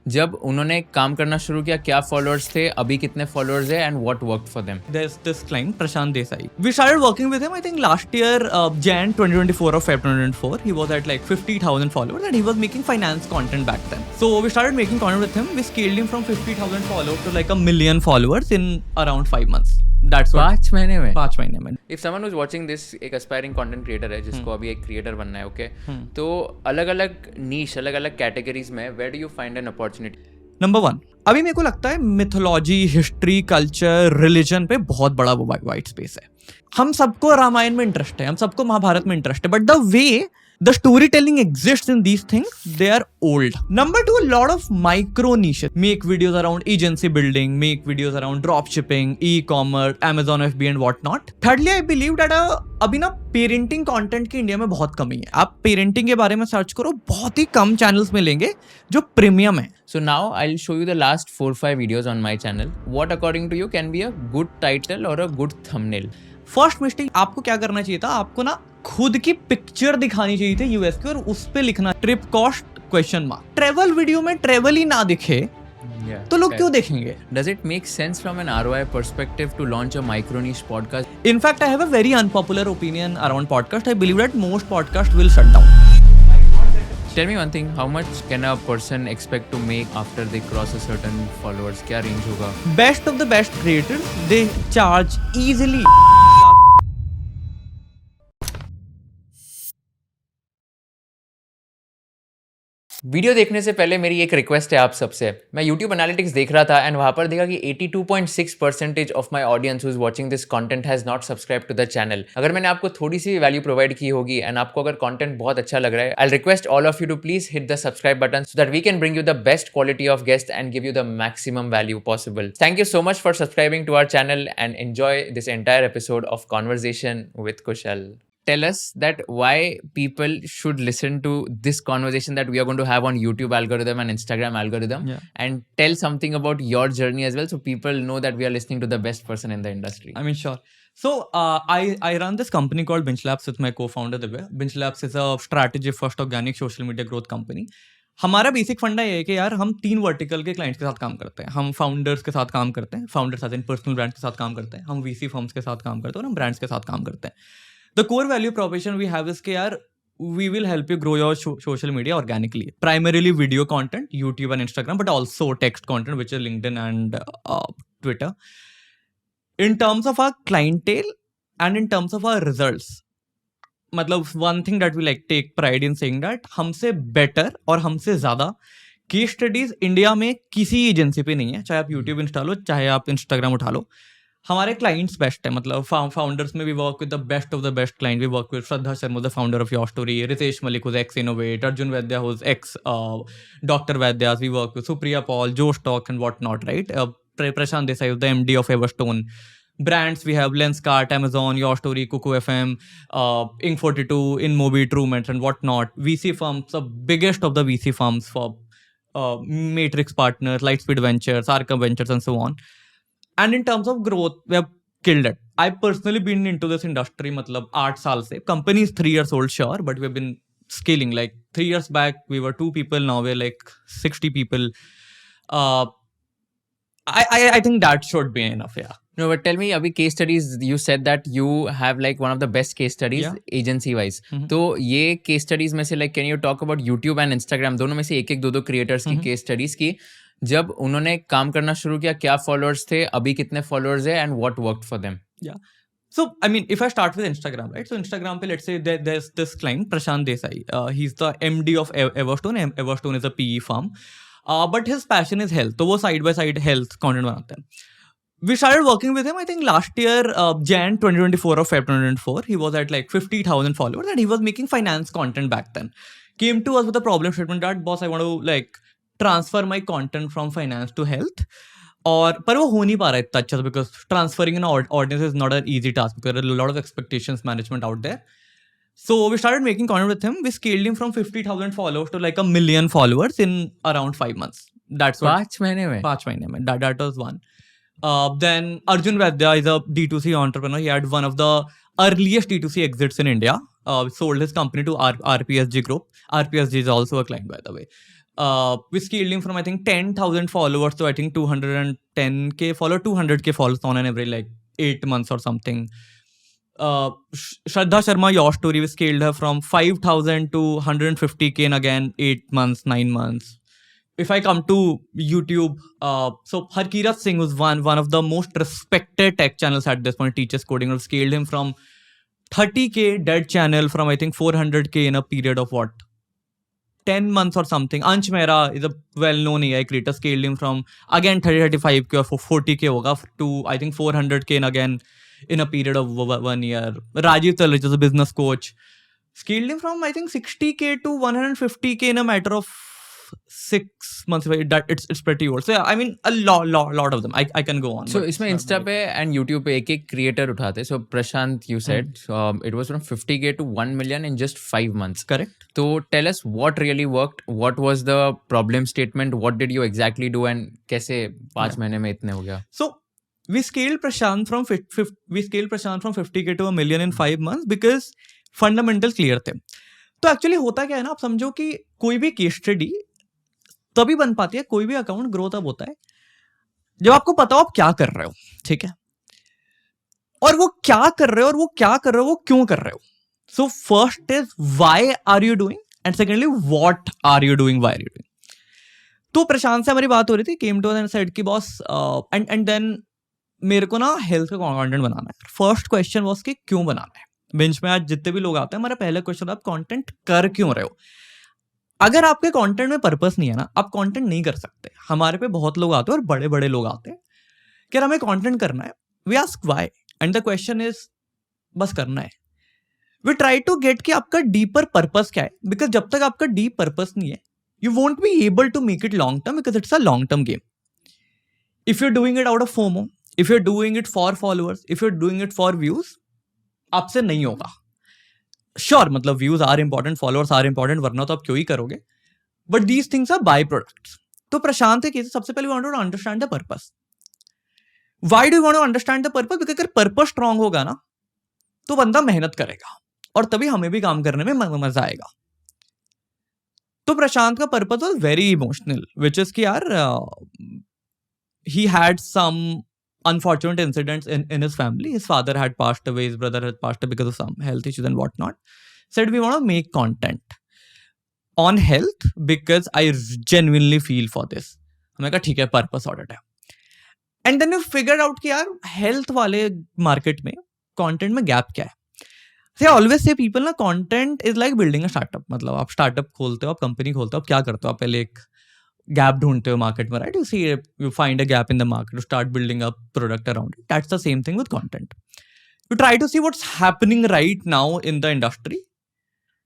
जब उन्होंने काम करना शुरू किया क्या फॉलोअर्स थे, अभी कितने फॉलोअर्स है and what worked for them? There's this client, Prashant Desai. We started working with him, I think last year, Jan 2024 or Feb 2024. He was at like 50,000 followers and he was making finance content back then. So we started making content with him. We scaled him from 50,000 followers to like 1 million followers in around 5 months. That's what. 5 महीने में? 5 महीने में. If someone who's watching this, एक aspiring content creator है जिसको अभी एक creator बनना है, ओके, तो अलग अलग नीश, अलग अलग कैटेगरीज में where do you find an opportunity? Number 1, अभी मेरे को लगता है मिथोलॉजी, हिस्ट्री, कल्चर, रिलीजन पे बहुत बड़ा वो वाइट स्पेस है. हम सबको रामायण में इंटरेस्ट है, हम सबको महाभारत में इंटरेस्ट है, but the way the storytelling exists in these things, they are old. Number 2, a lot of micro niches. Make videos around agency building, make videos around drop shipping, e-commerce, Amazon FBA and whatnot. Thirdly, I believe that अभी ना parenting content की India में बहुत कमी है. आप parenting के बारे में सर्च करो, बहुत ही कम चैनल्स मिलेंगे जो प्रीमियम है. So now I'll show you the last 4-5 videos on my channel. What according to you can be a good title or a good thumbnail? First mistake, आपको क्या करना चाहिए था, आपको ना खुद की पिक्चर दिखानी चाहिए थी यूएस की और उस पे लिखना trip cost question mark. Travel video में ट्रेवल ही ना दिखे तो लोग क्यों देखेंगे? Does it make sense from an ROI perspective to launch a micro niche podcast? In fact, I have a very unpopular opinion around podcast. I believe that most podcasts will shut down. Tell me one thing, how much can a person expect to make after they cross a certain followers? क्या range होगा? Best of the best creators, they charge easily. Video देखने से पहले मेरी एक request है आप सबसे. मैं YouTube एनालिटिक्स देख रहा था एंड वहाँ पर देखा कि 82.6% of my audience who is watching this content has not subscribe to the channel. अगर मैंने आपको थोड़ी सी वैल्यू प्रोवाइड की होगी एंड आपको अगर कंटेंट बहुत अच्छा लग रहा है, I request all of you to please hit the subscribe button so that we can bring you the best quality of guest and give you the maximum value possible. Thank you so much for subscribing to our channel and enjoy this entire episode of conversation with Kushal. Tell us that why people should listen to this conversation that we are going to have on YouTube algorithm and Instagram algorithm, and tell something about your journey as well so people know that we are listening to the best person in the industry. I mean, sure. So I run this company called Binge Labs with my co-founder Divya. Binge Labs is a strategy first organic social media growth company. हमारा basic फंडा ये है कि यार हम 3 vertical के clients के साथ काम करते हैं. हम फाउंडर्स के साथ काम करते हैं, founders as in personal brands के साथ काम करते हैं, हम VC फर्म्स के साथ काम करते हैं और हम ब्रांड्स के साथ काम करते हैं. The core value proposition we have is कि यार we will help you grow your social media organically. Primarily video content, YouTube and Instagram, but also text content, which is LinkedIn and Twitter. In terms of our clientele and in terms of our results, मतलब one thing that we like take pride in saying that हमसे better और हमसे ज़्यादा case studies India में किसी agency पे नहीं है. चाहे आप YouTube इंस्टा लो, चाहे आप इंस्टाग्राम उठा लो, हमारे क्लाइंट्स बेस्ट है. मतलब फाउंडर्स में we work with the best of the best client. We work with Shraddha Sharma, the founder of YourStory, Ritesh Malik who's ex Innov8, Arjun Vaidya who's ex doctor Vaidya's. We work with Supriya Paul, Josh Talk and what not, right. Prashant Desai, the MD of Everstone. Brands we have Lenskart, Amazon, Your Story, Kuku FM, Ink42, InMobi, TrueMet and whatnot. VC firms, the biggest of the VC firms for Matrix Partners, Lightspeed Ventures, Arkham Ventures and so on. And in terms of growth, we have killed it. I've personally been into this industry मतलब 8 साल से. Company is 3 years old, sure, but we've been scaling. Like 3 years back, we were 2 people. Now we're like 60 people. I think that should be enough, yeah. No, but tell me, अभी case studies, you said that you have like one of the best case studies agency wise. तो ये case studies में से like can you talk about YouTube and Instagram, दोनों में से एक 2 creators की case studies की जब उन्होंने काम करना शुरू किया क्या फॉलोअर्स थे, अभी कितने फॉलोअर्स है and what worked for them? Yeah. So, I mean, if I start with Instagram, right? So, Instagram पे let's say there's this client, Prashant Desai. He's the MD of Everstone. Everstone is a PE firm. But his passion is health. तो वो side by side health content बनाते हैं. We started working with him, I think last year, Jan 2024 or Feb 2024. He was at like 50,000 followers and he was making finance content back then. Came to us with a problem statement that, boss, I want to like transfer my content from finance to health. और पर वो हो नहीं पा रहा इतना अच्छा, because transferring an audience is not an easy task because there are a lot of expectations management out there. So we started making content with him. We scaled him from 50,000 followers to like 1 million followers in around 5 months. That's what. 5 महीने में? 5 महीने में. That was one. Then Arjun Vaidya is a D2C entrepreneur. He had one of the earliest D2C exits in India. Sold his company to RPSG Group. RPSG is also a client, by the way. We scaled him from I think 10,000 followers to I think 210k follower, 200k followers on an every like 8 months or something. Shraddha Sharma, your story, we scaled her from 5,000 to 150k in again 8 months, 9 months. If I come to YouTube, so Harkirat Singh was one of the most respected tech channels at this point, teaches coding. I've scaled him from 30k dead channel from I think 400k in a period of what, 10 months or something. Ansh Mehra is a well-known AI creator, scaled him from again 30-35k or 40k hoga to I think 400k and again in a period of 1 year. Rajiv Talwar is a business coach, scaled him from I think 60k to 150k in a matter of 6 months. That it's pretty old. So yeah, I mean a lot of them. I can go on. So इसमें Insta पे and YouTube पे एक एक creator उठाते. So Prashant, you said it was from 50k to 1 million in just 5 months. Correct. तो tell us what really worked, what was the problem statement, what did you exactly do and कैसे 5 महीने में इतने हो गया? So we scaled Prashant from 50k to 1 million in 5 months because fundamentals clear थे. तो actually होता क्या है ना, आप समझो कि कोई भी केस स्टडी तभी बन पाती है, कोई भी अकाउंट ग्रो तब होता है जब आपको पता हो आप क्या कर रहे हो, ठीक है, और वो क्या कर रहे हो और वो क्या कर रहे हो, वो क्यों कर रहे हो. So first is why are you doing and secondly what are you doing, why are you doing. तो प्रशांत से हमारी बात हो रही थी, केम टू एंड सेड की बॉस एंड देन मेरे को ना हेल्थ का कंटेंट बनाना है. फर्स्ट क्वेश्चन वाज कि क्यों बनाना है. बेंच में आज जितने भी लोग आते हैं, हमारा पहला क्वेश्चन, आप कंटेंट कर क्यों रहे हो. अगर आपके कंटेंट में पर्पस नहीं है ना, आप कंटेंट नहीं कर सकते. हमारे पे बहुत लोग आते हैं और बड़े बड़े लोग आते हैं कि हमें कंटेंट करना है. We ask why and the question is बस करना है. वी ट्राई टू गेट कि आपका डीपर पर्पस क्या है, बिकॉज जब तक आपका डीप पर्पस नहीं है you won't be able to make it long term, because it's a long term game. If you are doing it out of FOMO, if you are doing it for followers, if you are doing it for views, आपसे नहीं होगा. Sure, मतलब views are important, followers are important, वरना तो आप क्यों ही करोगे, but these things are by products. तो प्रशांत है, सबसे पहले want to understand the purpose. Why do you want to understand the purpose? Because अगर पर्पस स्ट्रांग होगा ना तो बंदा मेहनत करेगा और तभी हमें भी काम करने में मजा आएगा. तो प्रशांत का purpose was very emotional, which is कि यार he had some unfortunate incidents in his family. His father had passed away, his brother had passed away because of some health issues and whatnot. Said we want to make content on health because I genuinely feel for this. हमने कहा ठीक है, purpose audit है. And then we figured out कि यार health वाले market में content में गैप क्या है. See, I always say people ना, content is like building a startup. मतलब आप स्टार्टअप खोलते हो, आप कंपनी खोलते हो, आप क्या करते हो, आप पहले एक गैप ढूंढते हो मार्केट में, right. You find a gap in the market, you start building a product around it. That's the same thing with content. You try to see what's happening right now in the industry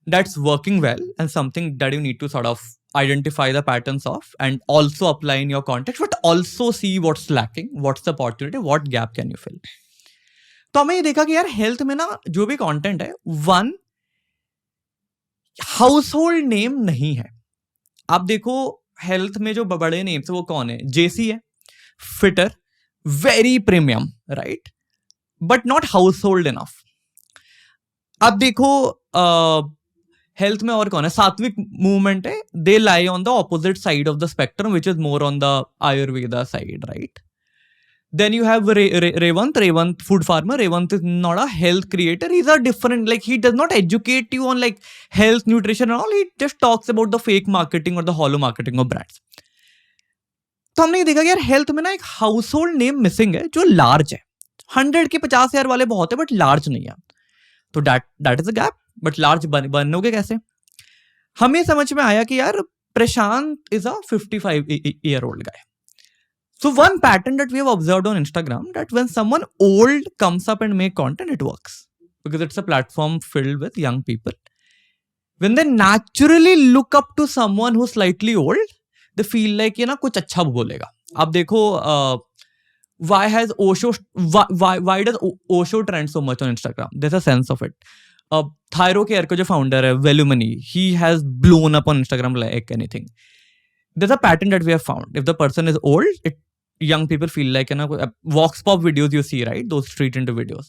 that's working well and something that you need to sort of identify the patterns of and also apply in your context, but also see what's lacking, what's the opportunity, what gap can you fill. तो हमें ये देखा कि यार health में ना जो भी कंटेंट है, वन हाउस होल्ड नेम नहीं है. आप देखो हेल्थ में जो बड़े नेम्स है वो कौन है? जेसी है, fitter, very premium, right, but not house hold enough. आप देखो हेल्थ में और कौन है? सात्विक मूवमेंट है, they lie on the opposite side of the spectrum which is more on the Ayurveda side, right. Then you have Revant, food farmer. Revant is not a health creator. He's a different, like he does not educate you on like health, nutrition and all. He just talks about the fake marketing or the hollow marketing of brands. तो हमने ये देखा कि यार health में ना एक house hold name missing है जो लार्ज है. 100 के 50,000 वाले बहुत है बट लार्ज नहीं है. तो that is a gap. But large बनोगे कैसे? हमें समझ में आया कि यार Prashant is a 55-year-old guy. So one pattern that we have observed on Instagram, that when someone old comes up and make content, it works because it's a platform filled with young people. When they naturally look up to someone who's slightly old, they feel like ये ना कुछ अच्छा बोलेगा. आप देखो why does Osho trend so much on Instagram? There's a sense of it. Thyrocare का जो founder है Velumani, he has blown up on Instagram like anything. There's a pattern that we have found. If the person is old, young people feel like, you know, Vox Pop videos you see, right? Those street into videos.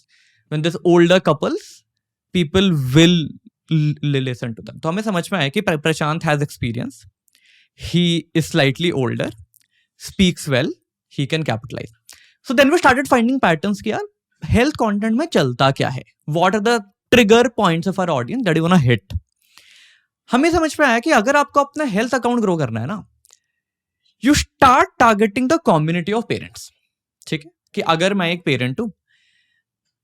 When there's older couples, people will listen to them. तो हमें समझ में आया कि प्रशांत has experience. he is slightly older, speaks well, he can capitalize. So then we started finding patterns कि यार health content में चलता क्या है, what are the trigger points of our audience that you wanna hit. हमें समझ में आया कि अगर आपको अपना हेल्थ अकाउंट ग्रो करना है ना, you start targeting the community of parents. ठीक है, कि अगर मैं एक पेरेंट हूं,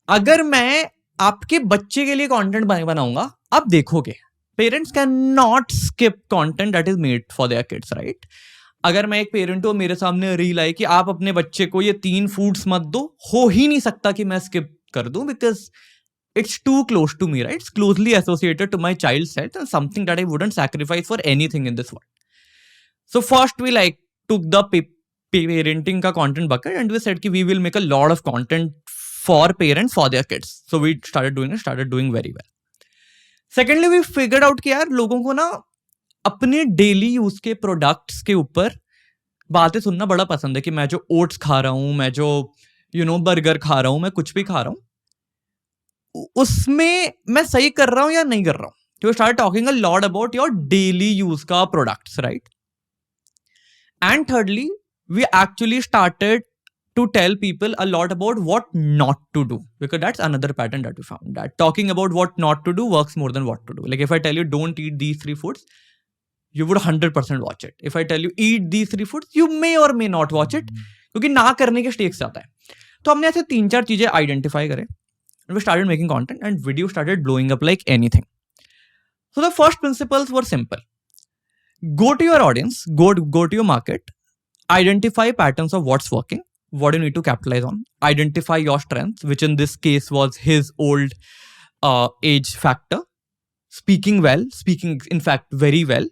अगर मैं आपके बच्चे के लिए कंटेंट बनाऊंगा, आप देखोगे parents can not skip content that is made for their kids, right. अगर मैं एक पेरेंट हूं, मेरे सामने रील आई कि आप अपने बच्चे को ये 3 फूड्स मत दो, हो ही नहीं सकता कि मैं स्किप कर दूं, because it's too close to me, right? It's closely associated to my child's health and something that I wouldn't sacrifice for anything in this world. So first we like took the parenting ka content bucket and we said ki we will make a lot of content for parents for their kids. So we started doing very well. Secondly, we figured out कि यार लोगों को ना अपने daily use के products के ऊपर बातें सुनना बड़ा पसंद है कि मैं जो ओट्स खा रहा हूँ, मैं जो बर्गर खा रहा हूँ, मैं कुछ भी खा रहा हूँ, उसमें मैं सही कर रहा हूं या नहीं कर रहा हूं. तो start talking a lot about your daily use का products, right. And thirdly, we actually started to tell people a lot about what not to do, because that's another pattern that we found, that talking about what not to do works more than what to do. Like if I tell you don't eat these 3 foods, you would 100% watch it. If I tell you eat these 3 foods, you may or may not watch it, क्योंकि ना करने के stakes आता है. तो हमने ऐसे 3-4 चीजें आइडेंटिफाई करें and we started making content and video started blowing up like anything. So the first principles were simple. Go to your audience, go to your market, identify patterns of what's working, what you need to capitalize on, identify your strengths, which in this case was his old age factor, speaking in fact very well,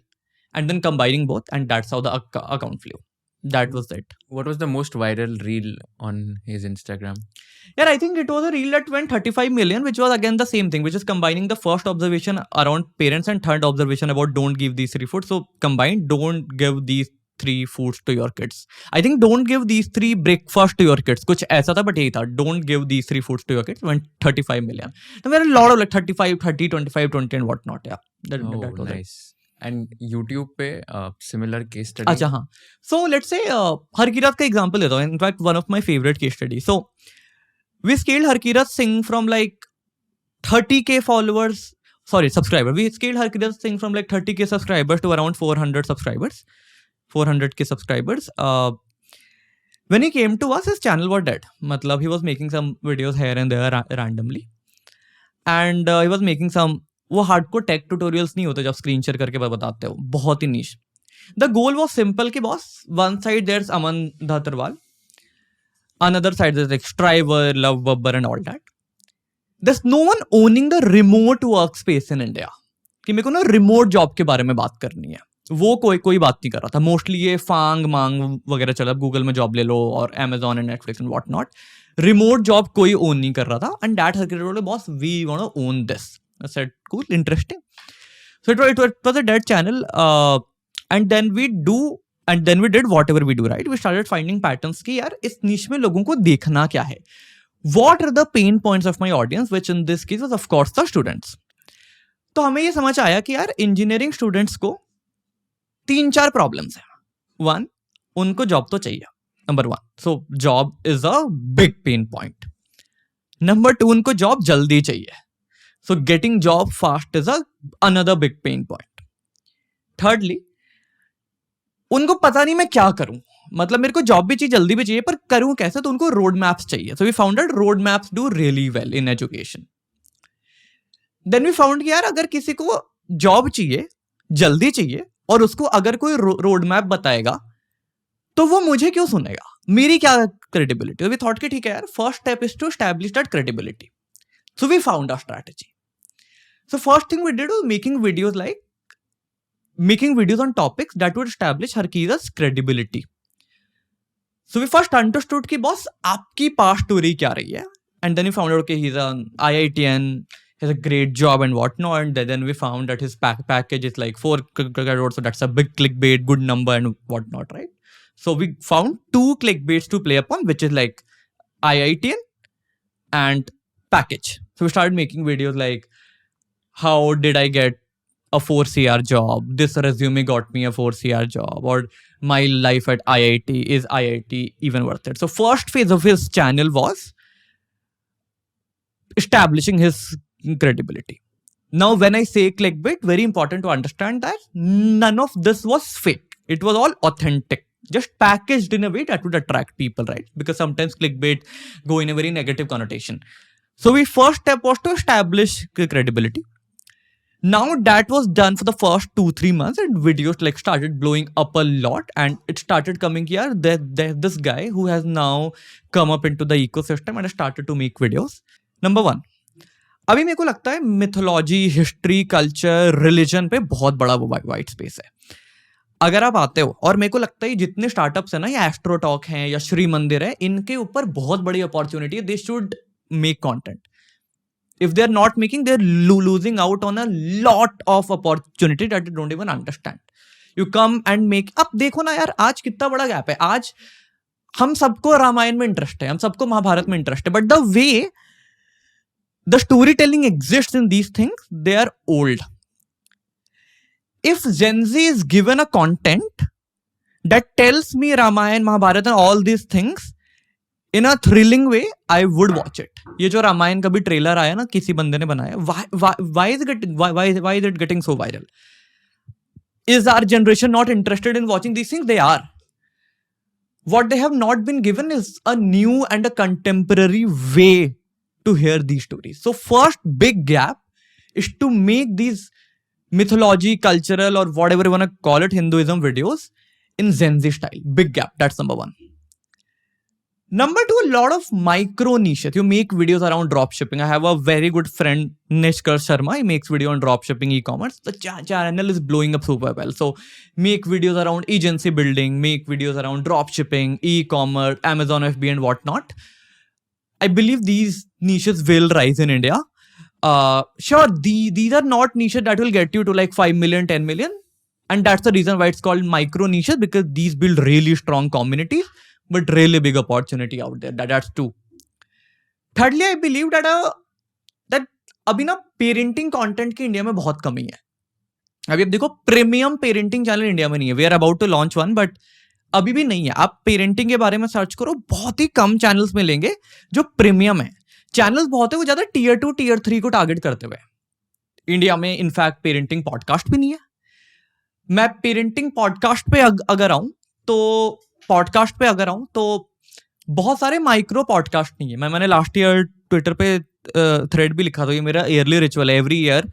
and then combining both, and that's how the account flew. That was it. What was the most viral reel on his Instagram? Yeah, I think it was a reel that went 35 million, which was again the same thing, which is combining the first observation around parents and third observation about don't give these 3 foods. So combined, don't give these 3 foods to your kids. I think don't give these 3 breakfast to your kids. कुछ ऐसा था, but यही था. Don't give these 3 foods to your kids. Went 35 million. So there are a lot of like 35, 30, 25, 20 and whatnot. Yeah. That was nice. And YouTube पे similar case study. अच्छा हाँ. So let's say Harkirat का example लेता हूँ. In fact, one of my favorite case studies. So we scaled Harkirat Singh from like 30k subscribers. We scaled Harkirat Singh from like 30k subscribers to around 400 subscribers. 400k subscribers. When he came to us, his channel was dead. Matlab, he was making some videos here and there randomly. And he was making some, वो hardcore tech tutorials नहीं होते जब screen share करके बताते हो, बहुत ही niche. The goal was simple कि boss, one side there is Aman Dhatarwal, another side there's like Striver, Lovebubber and all that. There's no one owning the remote workspace in India. कि मेरे को ना रिमोट जॉब के बारे में बात करनी है, वो कोई बात नहीं कर रहा था. मोस्टली ये फांग मांग वगैरह चला, गूगल में जॉब ले लो और Amazon and Netflix and what not. Remote job कोई ओन नहीं कर रहा था. And that Harkirat boss, we want to own this. I said cool, interesting. So it was a dead channel, and then we did whatever we do, right? We started finding patterns कि यार इस niche में लोगों को देखना क्या है. What are the pain points of my audience, which in this case was of course the students. तो हमें ये समझ आया कि यार इंजीनियरिंग स्टूडेंट्स को 3-4 प्रॉब्लम्स हैं. 1, उनको जॉब तो चाहिए, number 1. So job is a big pain point. Number 2, उनको जॉब जल्दी चाहिए. So getting job fast is another big pain point. Thirdly, उनको पता नहीं मैं क्या करूं, मतलब मेरे को जॉब भी चाहिए, जल्दी भी चाहिए, पर करूं कैसे, तो उनको रोड मैप्स चाहिए. So we found that road maps do really well in education. Then we found कि यार अगर किसी को जॉब चाहिए, जल्दी चाहिए, और उसको अगर कोई रोड मैप बताएगा तो वो मुझे क्यों सुनेगा, मेरी क्या क्रेडिबिलिटी. We thought कि ठीक है यार, first step is to establish that credibility. So we found our strategy. So first thing we did was making videos on topics that would establish Harkirat's credibility. So we first understood कि boss आपकी past story क्या रही है, and then we found out okay, he's an IITN, has a great job and whatnot, and then we found that his package is like 4 crores, so that's a big clickbait, good number and whatnot, right? So we found 2 clickbaits to play upon, which is like IITN and package. So we started making videos like how did I get a 4 CR job. This resume got me a 4 CR job, or my life at IIT is IIT even worth it. So first phase of his channel was establishing his credibility. Now, when I say clickbait, very important to understand that none of this was fake. It was all authentic, just packaged in a way that would attract people, right? Because sometimes clickbait go in a very negative connotation. So, we first step was to establish credibility. Now that was done for the first 2-3 months, and videos like started blowing up a lot, and it started coming here. There's this guy who has now come up into the ecosystem and started to make videos. Number 1, अभी मेरे को लगता है mythology, history, culture, religion पे बहुत बड़ा white space है. अगर आप आते हो, और मेरे को लगता है जितने स्टार्टअप्स हैं ना, या एस्ट्रोटॉक हैं या श्री मंदिर है, इनके ऊपर बहुत बड़ी अपॉर्चुनिटी है. They should make content. If they are not making, they're losing out on a lot of opportunity that they don't even understand. You come and make. अब देखो ना यार, आज कितना बड़ा गैप है. आज हम सबको रामायण में इंटरेस्ट है, हम सबको महाभारत में इंटरेस्ट है, but the way the storytelling exists in these things, they are old. If Gen Z is given a content that tells me Ramayana, Mahabharata and all these things in a thrilling way, I would watch it. ये जो रामायण का भी trailer आया ना, किसी बंदे ने बनाया, why is it getting so viral? Is our generation not interested in watching these things? They are. What they have not been given is a new and a contemporary way to hear these stories. So first big gap is to make these mythology, cultural, or whatever you want to call it, Hinduism videos in Gen Z style. Big gap. That's number 1. Number 2, a lot of micro niches. You make videos around drop shipping. I have a very good friend, Nishkar Sharma. He makes video on drop shipping e-commerce. The channel is blowing up super well. So make videos around agency building, make videos around drop shipping, e-commerce, Amazon FBA and whatnot. I believe these niches will rise in India. Sure, these are not niches that will get you to like 5 million, 10 million. And that's the reason why it's called micro niches, because these build really strong communities, but really big opportunity out there. That's 2. Thirdly, I believe that अभी ना parenting content की India में बहुत कमी है. अभी अब देखो, प्रीमियम पेरेंटिंग चैनल इंडिया में नहीं है. We are about to launch one, but अभी भी नहीं है. आप पेरेंटिंग के बारे में सर्च करो, बहुत ही कम चैनल्स मिलेंगे जो प्रीमियम है. चैनल्स बहुत है वो ज्यादा टियर 2, टियर 3 को टारगेट करते हुए. इंडिया में इनफैक्ट पेरेंटिंग पॉडकास्ट भी नहीं है. मैं पेरेंटिंग पॉडकास्ट पे अगर आऊं तो बहुत सारे माइक्रो पॉडकास्ट नहीं है. मैंने लास्ट ईयर ट्विटर पे थ्रेड भी लिखा था. ये मेरा ईयरली रिचुअल है. Every year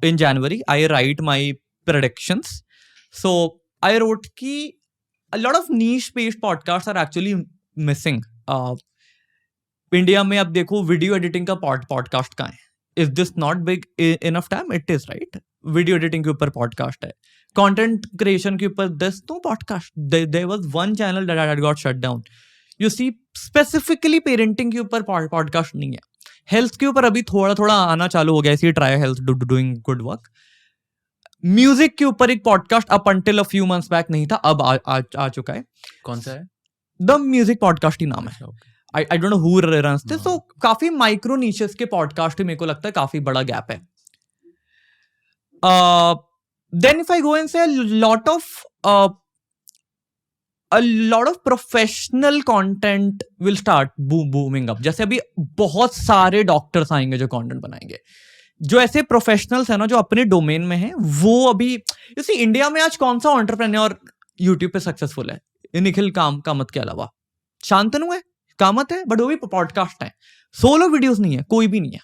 in January I right my predictions. So I wrote की a lot of niche based podcasts are actually missing. India में अब देखो, वीडियो एडिटिंग का पॉडकास्ट कहाँ है? Is this not big enough time? It is, right? Video editing के ऊपर podcast है, कंटेंट क्रिएशन के ऊपर 10 podcast. There was one channel that had got shut down. You see, specifically parenting के ऊपर पॉडकास्ट नहीं है. हेल्थ के ऊपर अभी थोड़ा थोड़ा आना चालू हो गया. इसी try health doing good work. Music के ऊपर एक podcast up until a few months back नहीं था, अब आ चुका है. कौन सा है? द म्यूजिक पॉडकास्ट ही नाम है. I don't know who runs this. So काफी माइक्रो नीशेस के पॉडकास्ट ही मेरे को लगता है काफी बड़ा गैप है. Then if I go and say lot of professional content will start booming up. जैसे अभी बहुत सारे डॉक्टर्स आएंगे जो कंटेंट बनाएंगे, जो ऐसे प्रोफेशनल्स है ना जो अपने डोमेन में है. वो अभी जैसे इंडिया में आज कौन सा एंटरप्रेन्योर यूट्यूब पे सक्सेसफुल है? निखिल कामत के अलावा शांतनु है, कामत है, बट वो भी पॉडकास्ट है. सोलो वीडियोस नहीं है, कोई भी नहीं है.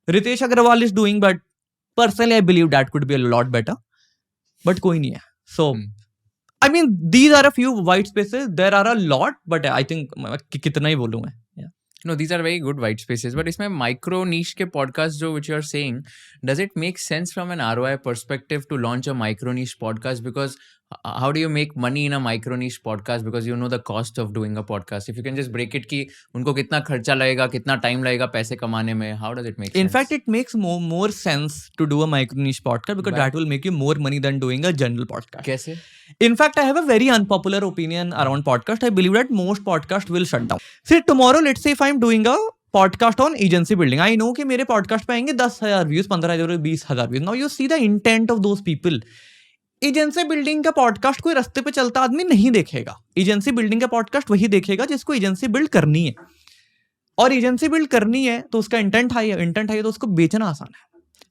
Ritesh Agarwal is doing, but personally I believe that could be a lot better, but कोई नहीं है. So I mean these are a few white spaces. There are a lot, but I think कितना ही बोलूं मैं. No, these are very good white spaces. But इसमें micro niche के podcast जो which you are saying, does it make sense from an ROI perspective to launch a micro niche podcast? Because how do you make money in a micro niche podcast? Because you know the cost of doing a podcast. If you can just break it कि उनको कितना खर्चा लगेगा, कितना time लगेगा पैसे कमाने में, how does it make sense? In fact, it makes more sense to do a micro niche podcast because that will make you more money than doing a general podcast. कैसे? In fact, I have a very unpopular opinion around podcast. I believe that most podcasts will shut down. See, tomorrow, let's say if I'm doing a podcast on agency building. I know कि मेरे podcast पे आएंगे 10,000 views, 15,000, 20,000 views. Now you see the intent of those people. Agency building का podcast कोई रास्ते पे चलता आदमी नहीं देखेगा. एजेंसी बिल्डिंग का पॉडकास्ट वही देखेगा जिसको एजेंसी बिल्ड करनी है. और एजेंसी बिल्ड करनी है तो उसका इंटेंट हाई है. इंटेंट हाई है तो उसको बेचना आसान है.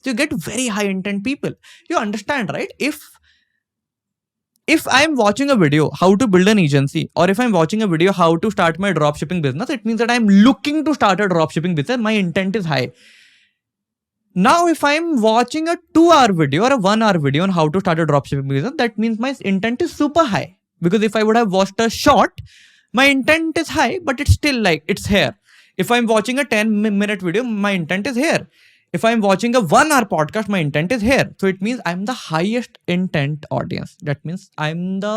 So you get very high intent people. You understand, right? If I'm watching a video how to build an agency, or if I'm watching a video how to start my dropshipping business, it means that I'm looking to start a dropshipping business. My intent is high. Now, if I'm watching a 2-hour video or a 1-hour video on how to start a dropshipping business, that means my intent is super high. Because if I would have watched a short, my intent is high, but it's still like it's here. If I'm watching a 10-minute video, my intent is here. If I'm watching a 1-hour podcast, my intent is here. So it means I'm the highest intent audience. That means I'm the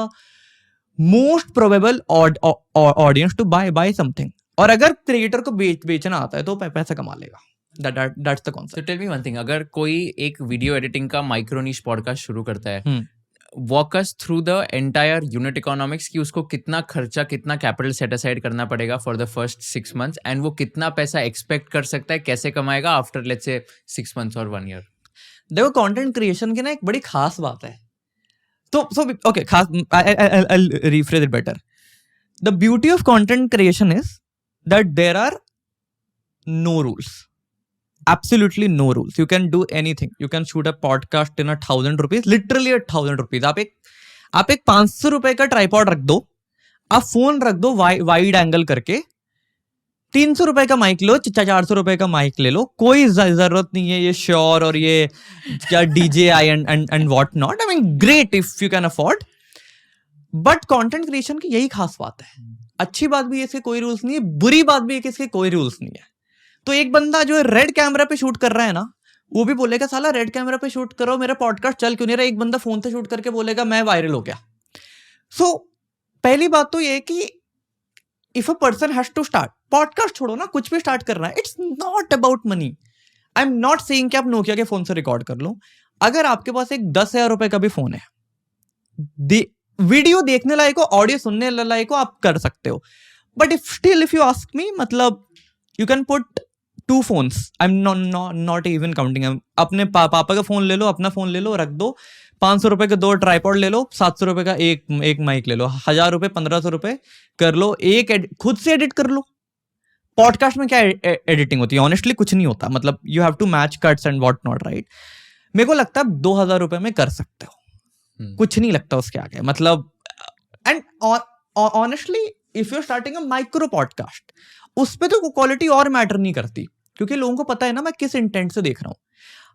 most probable audience to buy something. और अगर creator को बेचना आता है तो पैसा कमा लेगा. That's the concept. So tell me one thing, अगर कोई एक वीडियो एडिटिंग का माइक्रो निश पॉडकास्ट शुरू करता है, walk us through the entire unit economics कि उसको कितना खर्चा, कितना कैपिटल सेट असाइड करना पड़ेगा for the first 6 months, and वो कितना पैसा एक्सपेक्ट कर सकता है, कैसे कमाएगा आफ्टर लेट्स से 6 months और 1 year. देखो कंटेंट क्रिएशन की ना एक बड़ी खास बात है. तो ओके, खास, I'll rephrase it better. The beauty of content creation is that there are no rules. Absolutely no rules. You can do anything. You can shoot a podcast in 1,000 rupees, literally 1,000 rupees. आप एक 500 रुपए का tripod रख दो, आप phone रख दो wide angle करके, 300 रुपए का माइक लो, 400 रुपए का माइक ले लो. कोई जरूरत नहीं है ये श्योर और ये क्या DJI and what not. I mean great if you can afford. But content creation की यही खास बात है. अच्छी बात भी है इसके कोई रूल्स नहीं है, बुरी बात भी है कि इसके कोई रूल्स नहीं है. तो एक बंदा जो रेड कैमरा पे शूट कर रहा है ना, वो भी बोलेगा साला रेड कैमरा पे शूट करो, मेरा पॉडकास्ट चल क्यों नहीं रहा. एक बंदा फोन से शूट करके बोलेगा मैं वायरल हो गया. सो पहली बात तो ये है कि if a person has to start podcast, छोड़ो ना, कुछ भी स्टार्ट करना है, it's not about money. I am not saying कि आप नोकिया के फोन से रिकॉर्ड कर लो. अगर आपके पास एक 10,000 रुपए का भी फोन है, वीडियो देखने लायक हो, ऑडियो सुनने लायक हो, आप कर सकते हो. But if you ask me, मतलब you can put 2 phones. I'm not even counting. अपने पापा का फोन ले लो, अपना फोन ले लो, रख दो. 500 रुपए के 2 ट्राइपॉड ले लो, 700 रुपए का एक माइक ले लो, 1,000 रुपए, 1,500 रुपए कर लो. खुद से एडिट कर लो. पॉडकास्ट में क्या एडिटिंग होती है? ऑनेस्टली कुछ नहीं होता. मतलब you have to match cuts and what not, right. मेरे को लगता है 2,000 रुपए में कर सकते हो. कुछ नहीं लगता उसके आगे. मतलब and honestly if you are starting a micro podcast, उस पे तो क्वालिटी और मैटर नहीं करती, क्योंकि लोगों को पता है ना मैं किस इंटेंट से देख रहा हूँ.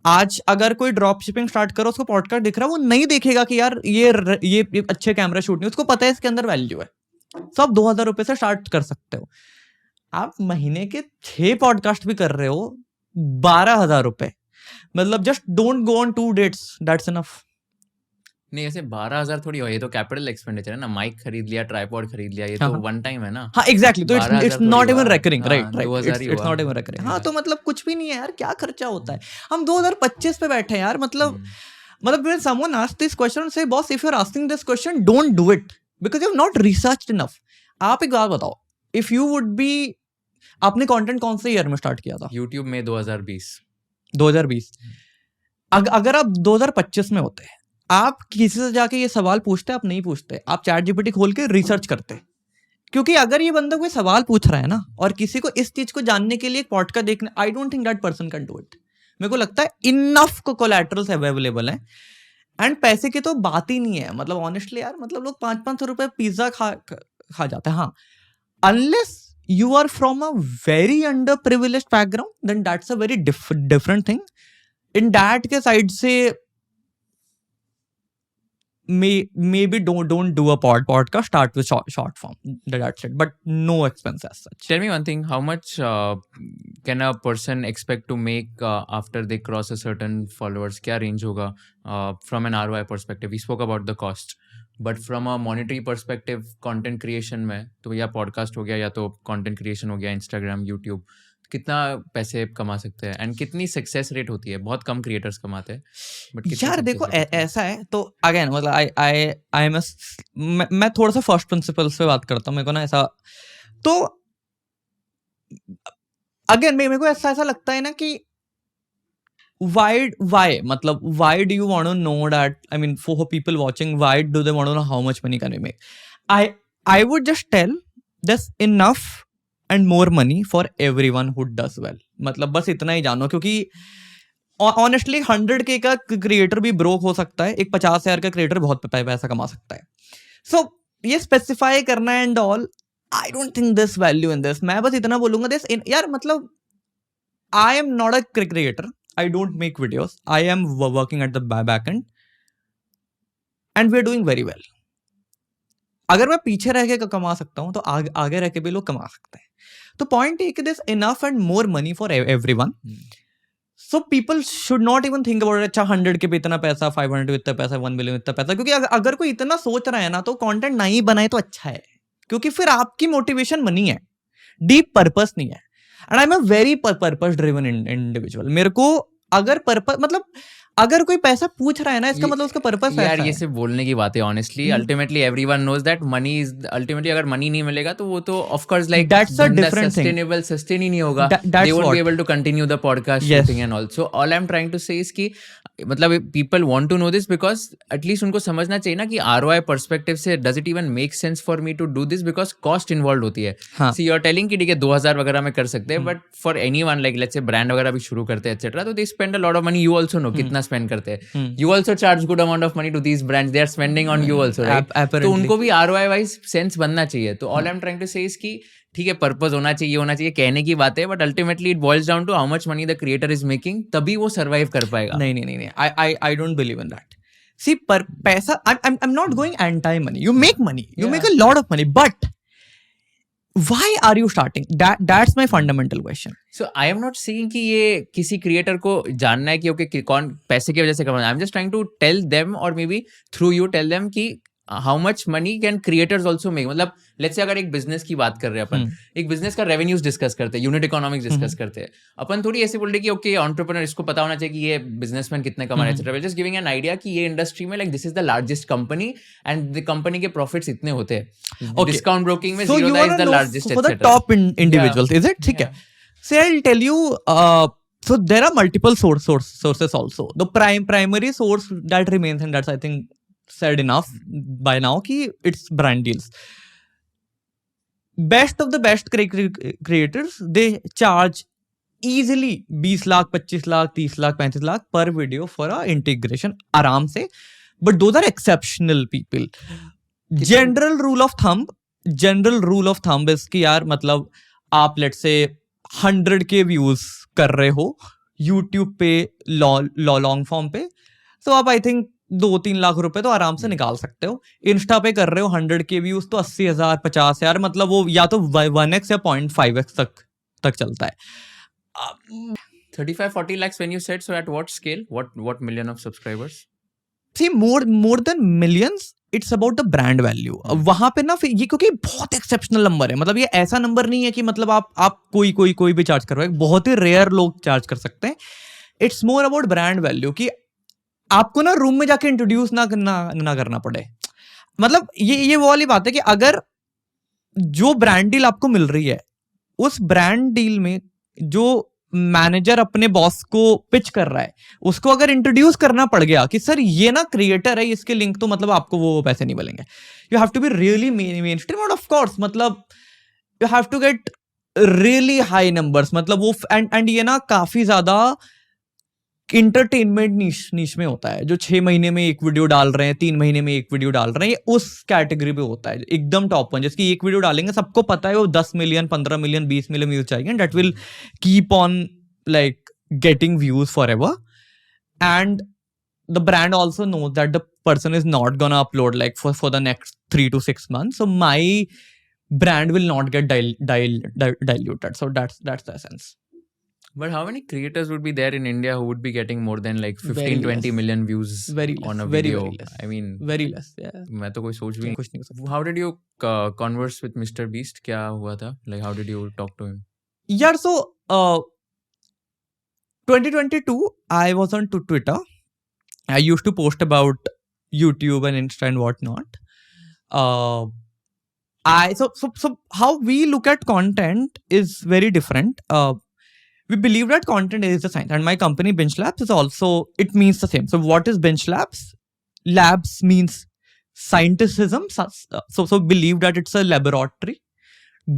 आज अगर कोई ड्रॉप शिपिंग स्टार्ट करो, उसको पॉडकास्ट दिख रहा है, वो नहीं देखेगा कि यार ये अच्छे कैमरा शूट नहीं, उसको पता है इसके अंदर वैल्यू है. तो आप 2,000 रुपए से स्टार्ट कर सकते हो. आप महीने के 6 पॉडकास्ट भी कर रहे हो, 12,000 रुपए. मतलब just don't go on 2 dates, that's enough. नहीं, ऐसे 12,000 थोड़ी हो, ये तो कैपिटल एक्सपेंडिचर है ना. माइक खरीद लिया, ट्राइपॉड खरीद लिया, ये तो वन टाइम है ना. हाँ एग्जैक्टली. तो it's not even recurring, right. 2,000 it's not even recurring. हाँ, तो मतलब कुछ भी नहीं है यार, क्या खर्चा होता है. हम 2025 पे बैठे हैं यार. मतलब when someone asks this question, say boss, if you're asking this question, don't do it because you've not researched enough. आप एक बात बताओ, if you would be, आपने कंटेंट कौन से ईयर में स्टार्ट किया था? YouTube में 2020. अगर आप 2025 में होते, आप किसी से जाके ये सवाल पूछते, आप नहीं पूछते, आप चैट जीपीटी खोल के रिसर्च करते. क्योंकि अगर ये बंदा कोई सवाल पूछ रहा है ना, और किसी को इस चीज को जानने के लिए एक पॉडकास्ट देखने, आई don't think that person can do it. मेरे को लगता है इनफ को कोलैटरल्स अवेलेबल हैं, एंड पैसे की तो बात ही नहीं है. मतलब ऑनेस्टली यार, मतलब लोग 500 रुपए पिज्जा खा जाते हैं. हाँ, unless you are from a very underprivileged background, then that's a very different thing. In that के साइड से maybe don't do a podcast, start with short form, that's it, but no expense as such. Tell me one thing, how much can a person expect to make after they cross a certain followers? क्या range होगा from an ROI perspective? We spoke about the cost, but from a monetary perspective, content creation में तो या podcast हो गया, या तो content creation हो गया, Instagram, YouTube, कितना पैसे कमा सकते हैं, एंड कितनी सक्सेस रेट होती है? बहुत कम क्रिएटर्स कमाते हैं, बट यार देखो ऐसा है. तो अगेन मतलब आई मैं थोड़ा सा फर्स्ट प्रिंसिपल्स पे बात करता हूँ. मेरे को ना ऐसा, तो अगेन मेरे को ऐसा लगता है ना कि why मतलब why do you want to know that, I mean for people watching, why do they want to know how much money can we make? I would just tell there's enough and more money for everyone who does well. मतलब बस इतना ही जानो, क्योंकि honestly 100K का creator भी broke हो सकता है, एक 50,000 का क्रिएटर बहुत पैसा कमा सकता है. सो ये स्पेसिफाई करना and all, I don't think this value in this. मैं बस इतना बोलूंगा दिस यार, मतलब आई am not a creator, I don't make videos. I am working at the back end and we're doing very well. अगर मैं पीछे रह के कमा सकता हूं तो आगे रह के भी लोग कमा सकते हैं. तो पॉइंट है कि there's enough and more money for everyone. So people should not even think about अच्छा 100K पे इतना पैसा, 500 इतना पैसा, 1 million इतना पैसा. क्योंकि अगर कोई इतना सोच रहा है ना, तो कंटेंट नहीं बनाए तो अच्छा है, क्योंकि फिर आपकी मोटिवेशन मनी है, डीप पर्पस नहीं है. And I am a very purpose driven individual. मेरे को अगर पर्पस, मतलब अगर कोई पैसा पूछ रहा है ना, इसका मतलब उसका पर्पस है. यार ये सिर्फ बोलने की बात है. Honestly ultimately everyone knows that money is ultimately, अगर मनी नहीं मिलेगा तो वो तो of course like that's a different thing. Sustain ही नहीं होगा. They won't be able to continue the podcast shooting and also. All I am trying to say is कि मतलब people want to know this because at least उनको समझना चाहिए ना कि आरओआई पर्सपेक्टिव से does it even make sense for me to do this, because cost involve होती है. सी यू आर टेलिंग कि ठीक है 2000 वगैरह में कर सकते हैं, but for anyone like let's say brand वगैरह भी शुरू करते हैं एटसेट्रा, तो they spend a lot of money. You also know कितना स्पेंड करते हैं. You also charge good amount of money to these brands. They are spending on you also, right? तो उनको भी ROI wise sense बनना चाहिए. तो all I'm trying to say is कि ठीक है पर्पस होना चाहिए, कहने की बात है, but ultimately it boils down to how much money the creator is making, तभी वो सर्वाइव कर पाएगा. नहीं, I don't believe in that. See पर पैसा, I am not going anti money. You make money, you make a lot of money, but why are you starting? That's my fundamental question. So I am not saying कि ये किसी creator को जानना है कि okay कौन पैसे की वजह से कमा. I am just trying to tell them और may be through you tell them कि how much money can creators also make. मतलब लेट्स से अगर एक बिजनेस की बात कर रहे हैं अपन, एक बिजनेस का रेवेन्यूज डिस्कस करते हैं, यूनिट इकोनॉमिक्स डिस्कस करते हैं. अपन थोड़ी ऐसे बोल रहे कि ओके एंटरप्रेन्योर इसको पता होना चाहिए कि ये बिजनेसमैन कितने कमा रहे हैं. जस्ट गिविंग एन आइडिया कि ये इंडस्ट्री में like this is the largest company and the company के प्रॉफिट्स इतने होते हैं. डिस्काउंट ब्रोकिंग में Zerodha is the largest for the top individuals, is it? ठीक है. So I'll tell you, so there are multiple sources also. The primary source that remains, and that's I think said enough by now, कि it's brand deals. Best of the best creators, they charge easily 20 lakh, 25 lakh, 30 lakh, 35 lakh per video for a integration आराम से. But those are exceptional people. General rule of thumb is कि यार मतलब आप late से 100K views कर रहे हो YouTube पे लॉन्ग फॉर्म पे, तो आप आई थिंक 2-3 लाख रुपए तो आराम से निकाल सकते हो. इंस्टा पे कर रहे हो 100K व्यूज तो 80,000 50,000, मतलब वो या तो 1x या 0.5x तक चलता है. 35-40 lakhs when you said, so at what scale, what million of subscribers? See, more than millions, it's about the brand value. वहां पे ना फिर ये, क्योंकि बहुत एक्सेप्शनल नंबर है, मतलब ये ऐसा नंबर नहीं है कि मतलब आप कोई भी चार्ज करवाए, बहुत ही रेयर लोग चार्ज कर सकते हैं. It's more about brand value, कि आपको ना रूम में जाके इंट्रोड्यूस ना करना पड़े. मतलब ये वो वाली बात है कि अगर जो ब्रांड डील आपको मिल रही है, उस ब्रांड डील में जो मैनेजर अपने बॉस को पिच कर रहा है, उसको अगर इंट्रोड्यूस करना पड़ गया कि सर ये ना क्रिएटर है, इसके लिंक, तो मतलब आपको वो पैसे नहीं मिलेंगे. You have to be really mainstream, of course मतलब you have to get really high numbers. मतलब वो एंड ये ना काफी ज्यादा इंटरटेनमेंट नीश में होता है. जो 6 महीने में एक वीडियो डाल रहे हैं, 3 महीने में एक वीडियो डाल रहे हैं, ये उस कैटेगरी पे होता है. एकदम टॉप वन, जिसकी एक वीडियो डालेंगे सबको पता है वो 10 मिलियन 15 मिलियन 20 मिलियन व्यूज चाहिए, that will keep on like getting views forever. And the brand also knows that the person is not gonna upload like for the next 3 to 6 months, so my brand will not get diluted. So that's the essence. But how many creators would be there in India who would be getting more than like 15-20 million views on a video? Very less. I mean, very less. Yeah. मैं तो कोई सोच भी कुछ नहीं कर सकता. How did you converse with Mr. Beast? क्या हुआ था? Like how did you talk to him? Yeah, so 2022 I was on Twitter. I used to post about YouTube and Insta and whatnot. So how we look at content is very different. we believe that content is the science, and my company Binge Labs is also, it means the same. So what is Binge Labs? Labs means scienticism. So believe that it's a laboratory.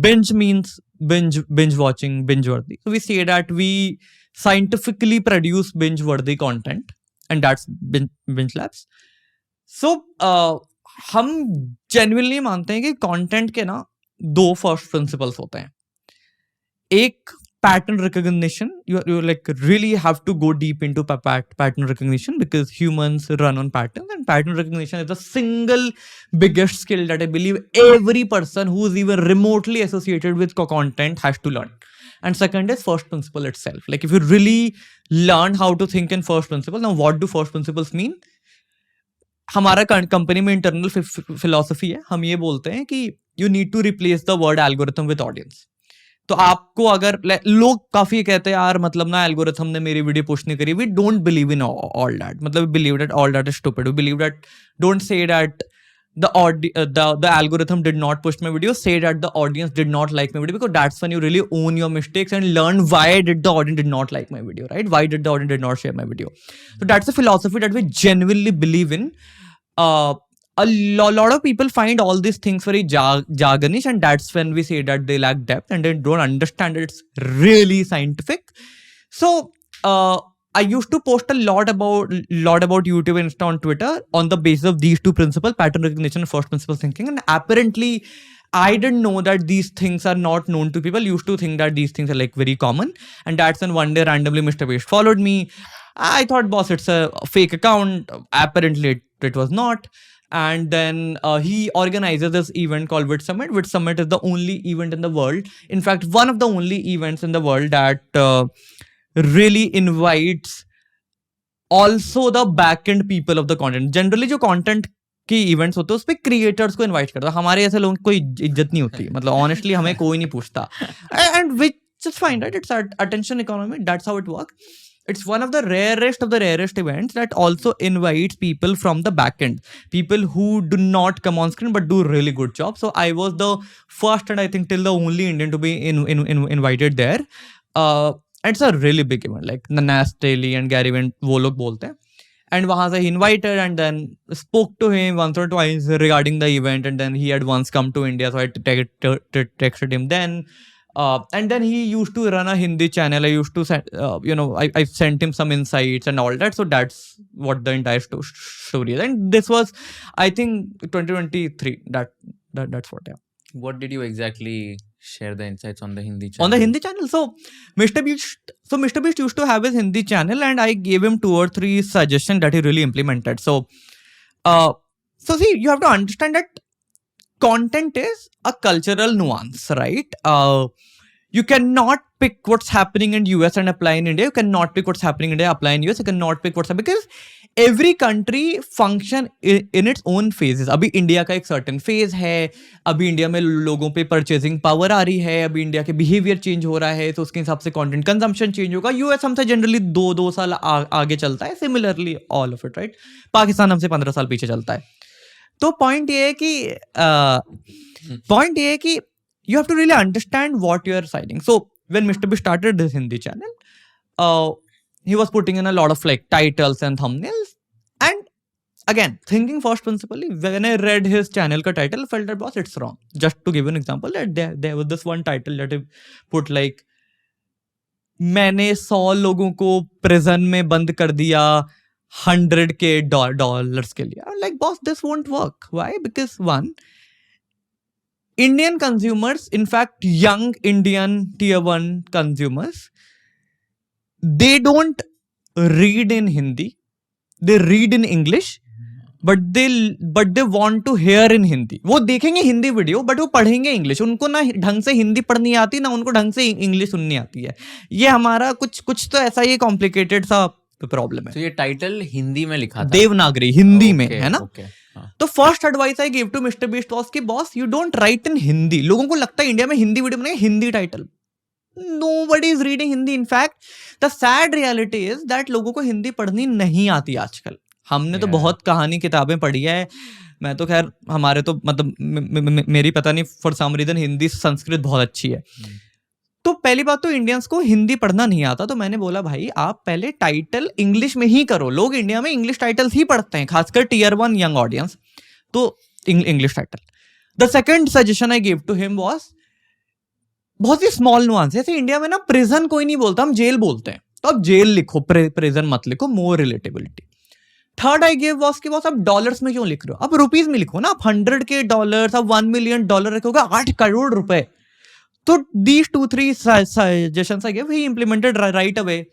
Binge means binge watching, binge worthy. So we say that we scientifically produce binge worthy content, and that's Binge Labs. So हम genuinely मानते हैं कि content के ना दो first principles होते हैं. एक pattern recognition. You like really have to go deep into pattern recognition, because humans run on patterns, and pattern recognition is the single biggest skill that I believe every person who's even remotely associated with content has to learn. And second is first principle itself. Like if you really learn how to think in first principle, now what do first principles mean? हमारा company में internal philosophy है. हम ये बोलते हैं कि you need to replace the word algorithm with audience. तो आपको अगर लोग काफी कहते हैं यार मतलब ना एल्गोरिथम ने मेरी वीडियो पुश नहीं करी. We don't believe in all that. मतलब believe that all that is stupid. We believe that, don't say that the algorithm did not push my video. Say that the audience did not like my video, because that's when you really own your mistakes and learn why did the audience did not like my video, right? Why did the audience did not share my video? So that's a philosophy that we genuinely believe in. A lot of people find all these things very jargonish, and that's when we say that they lack depth and they don't understand that it's really scientific. So I used to post a lot about YouTube and Insta on Twitter on the basis of these two principles, pattern recognition and first principle thinking. And apparently I didn't know that these things are not known to people. Used to think that these things are like very common. And that's when one day randomly Mr. Beast followed me. I thought, boss, it's a fake account. Apparently it was not. And then he organizes this event called Wit Summit. Wit Summit is the only event in the world. In fact, one of the only events in the world that really invites also the back-end people of the content. Generally जो content के events होते हैं उस पे creators को invite करता है. हमारे ऐसे लोगों को कोई इज्जत नहीं होती. मतलब honestly हमें कोई नहीं पूछता. And which is fine, right? It's attention economy. That's how it works. It's one of the rarest events that also invites people from the back end. People who do not come on screen but do really good job. So I was the first and I think till the only Indian to be invited there. It's a really big event. Like the Nas Daily and Gary Vee वो लोग बोलते हैं. And वहाँ से he invited and then spoke to him once or twice regarding the event. And then he had once come to India, so I texted him then. And then he used to run a Hindi channel. I used to send, I sent him some insights and all that. So that's what the entire story is. And this was, I think, 2023. That's what, yeah. What did you exactly share the insights on the Hindi channel? On the Hindi channel, so Mr. Beast used to have his Hindi channel, and I gave him 2 or 3 suggestions that he really implemented. So see, you have to understand that content is a cultural nuance, right? You cannot pick what's happening in US and apply in India. You cannot pick what's happening in India, apply in US. You cannot pick what's happening, because every country function in its own phases. अभी India का एक certain phase है. अभी India में लोगों पे purchasing power आ रही है. अभी इंडिया के behavior change हो रहा है, तो उसके हिसाब से content consumption change होगा. US हमसे generally 2 साल आगे चलता है. Similarly, all of it, right? Pakistan हमसे 15 साल पीछे चलता है. तो point ये है कि you have to really understand what you are citing. So when Mr. B started this Hindi channel, he was putting in a lot of like titles and thumbnails. And again, thinking first principally, when I read his channel ka title, I felt that, boss, it's wrong. Just to give an example, that there was this one title that he put like, मैंने 100 लोगों को prison में बंद कर दिया $100K के लिए. I'm like, boss, this won't work. Why? Because one, Indian consumers, in fact, young Indian tier 1 consumers, they don't read in Hindi. They read in English, but they want to hear in Hindi. वो देखेंगे Hindi video, but वो पढ़ेंगे English. उनको ना ढंग से हिंदी पढ़नी आती, ना उनको ढंग से इंग्लिश सुननी आती है. ये हमारा कुछ तो ऐसा ही कॉम्प्लिकेटेड सा प्रॉब्लम है. तो ये टाइटल हिंदी में लिखा था, देवनागरी हिंदी में है ना. हाँ. तो first advice I give to Mister Beast was कि boss, you don't write in Hindi. लोगों को लगता है इंडिया में हिंदी वीडियो बनेगा, Hindi title. Nobody is reading Hindi. In fact, the sad reality is that लोगों को हिंदी पढ़नी नहीं आती आजकल. हमने तो बहुत कहानी किताबें पढ़ी है. मैं तो खैर हमारे तो मतलब मेरी पता नहीं for some reason Hindi Sanskrit बहुत अच्छी है. तो पहली बात तो इंडियंस को हिंदी पढ़ना नहीं आता, तो मैंने बोला भाई आप पहले टाइटल इंग्लिश में ही करो, लोग इंडिया में इंग्लिश टाइटल्स ही पढ़ते हैं, खासकर टियर 1 यंग ऑडियंस, तो English title. The second suggestion I give to him was बहुत ही स्मॉल नुआंस, जैसे इंडिया में ना प्रिजन कोई नहीं बोलता, हम जेल बोलते हैं, तो आप जेल लिखो, प्रिजन मत लिखो, more relatability. Third I give was कि बॉस आप डॉलर्स में क्यों लिख रहे हो, आप रुपीज में लिखो ना, आप 100 के डॉलर्स, आप $1 मिलियन रखोगे, 8 करोड़ रुपए। तो these 2-3 suggestions I gave, he implemented right away.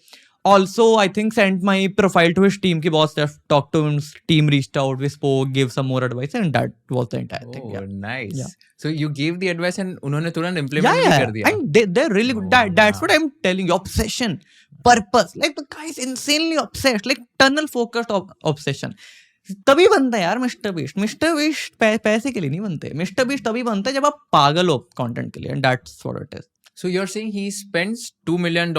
Also, I think sent my profile to his team. Ki boss talked to him, team reached out, we spoke, gave some more advice, and that was the entire thing. Oh, nice. Yeah. So you gave the advice and उन्होंने तुरंत implement भी Yeah, कर दिया. and they're really good. That's what I'm telling you. Obsession, purpose. Like the guy is insanely obsessed, like tunnel focused obsession. तभी बनता है यार mister beast पैसे के लिए नहीं बनते, मिस्टर बीस्ट तभी बनता है जब आप पागल हो कंटेंट के लिए, and that's what it is. So you're saying he spends $2 million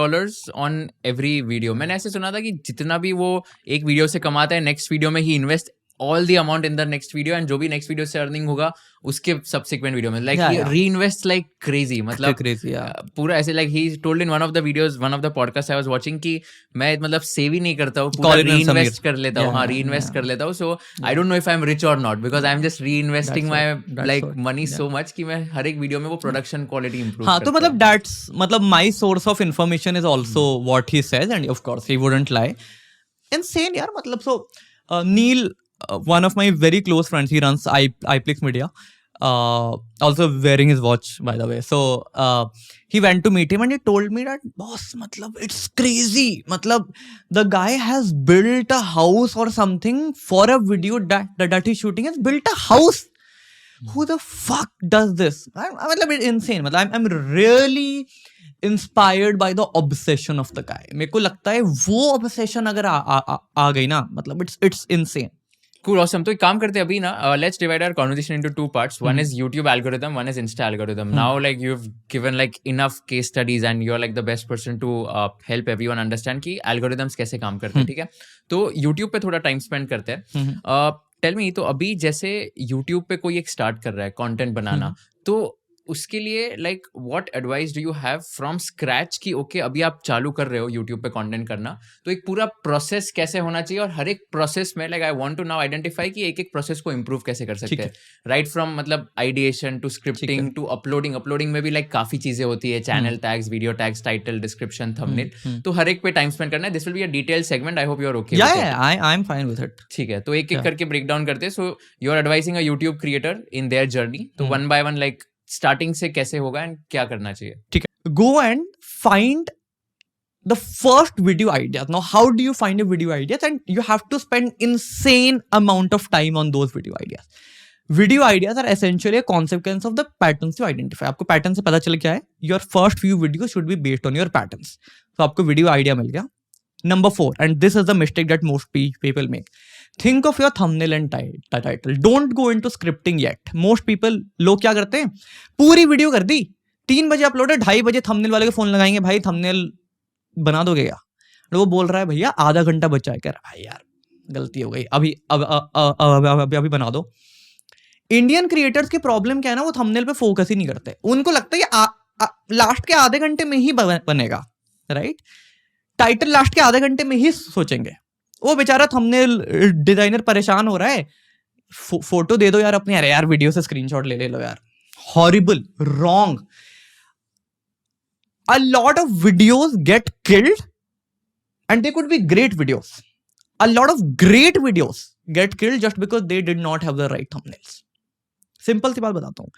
on every video. मैंने ऐसे सुना था कि जितना भी वो एक वीडियो से कमाता है, नेक्स्ट वीडियो में ही invest all the amount in the next video, and जो भी next video से earning होगा उसके subsequent video में, like he reinvests like crazy, मतलब crazy, पूरा ऐसे, like he told in one of the videos, one of the podcasts I was watching कि मैं मतलब save ही नहीं करता हूँ, पूरा reinvest कर लेता हूँ, हाँ reinvest कर लेता हूँ, so I don't know if I'm rich or not because I'm just reinvesting my like money so much कि मैं हर एक वीडियो में वो production quality improve हाँ, तो मतलब that's मतलब my source of information is also what he says, and of course he wouldn't lie. Insane यार, मतलब so Neil, one of my very close friends, he runs iPlix Media, also wearing his watch by the way, so he went to meet him and he told me that boss matlab it's crazy, matlab the guy has built a house or something for a video that he's shooting, has built a house. Who the fuck does this? matlab it's insane, matlab I'm really inspired by the obsession of the guy. मेरे को लगता है वो obsession अगर आ गई ना, मतलब it's insane. Cool, awesome. तो एक काम करते हैं अभी ना, let's divide our conversation into two parts. One is YouTube algorithm, one is Insta algorithm. Now, like you've given like enough case studies and you're like the best person to help everyone understand कि algorithms कैसे काम करते हैं, ठीक है? तो YouTube पे थोड़ा time spend करते हैं. Tell me, तो अभी जैसे YouTube पे कोई एक start कर रहा है content बनाना, तो उसके लिए like what advice do you have from scratch कि ओके अभी आप चालू कर रहे हो यूट्यूब पे कंटेंट करना, तो एक पूरा प्रोसेस कैसे होना चाहिए, और हर एक प्रोसेस में like I want to now identify कि एक एक प्रोसेस को इंप्रूव कैसे कर सकते हैं, राइट फ्रॉम मतलब ideation to scripting to uploading में भी लाइक काफी चीजें होती है, channel tags, video tags, title, description, thumbnail, तो हर एक पे टाइम स्पेंड करना है. This will be a detailed segment, I hope you are okay. I am fine with it. ठीक है, तो एक एक करके ब्रेक डाउन करते हैं. So you are advising a YouTube creator in their journey, तो one by one like starting से कैसे होगा एंड क्या करना चाहिए. ठीक है, go and find the first video ideas. Now how do you find a video ideas, and you have to spend insane amount of time on those video ideas. Video ideas are essentially a consequence of the patterns you identify. आपको pattern से पता चल क्या है, your first few videos should be based on your patterns. तो आपको video idea मिल गया. Number 4, and this is the mistake that most people make. Think of your thumbnail and title. Don't go into scripting yet. Most people, लोग क्या करते हैं, पूरी video कर दी, 3 बजे अपलोड है, 2:30 बजे थंबनेल वाले को फोन लगाएंगे, भाई थंबनेल बना दोगे क्या? वो बोल रहा है भैया आधा घंटा बचा है, कह रहा भाई यार गलती हो गई, अभी बना दो. इंडियन क्रिएटर्स की प्रॉब्लम क्या है ना, वो थंबनेल पे फोकस ही नहीं करते. उनको लगता है लास्ट के आधे घंटे में ही बनेगा, राइट? टाइटल लास्ट के आधे घंटे में ही सोचेंगे. वो बेचारा थंबनेल डिजाइनर परेशान हो रहा है, फोटो दे दो यार अपने, अरे यार वीडियो से स्क्रीनशॉट ले लो यार. Horrible, wrong. A lot of videos get killed, and they could be great videos. A lot of great videos get killed just because they did not have the right thumbnails. Simple सी बात बताता हूँ.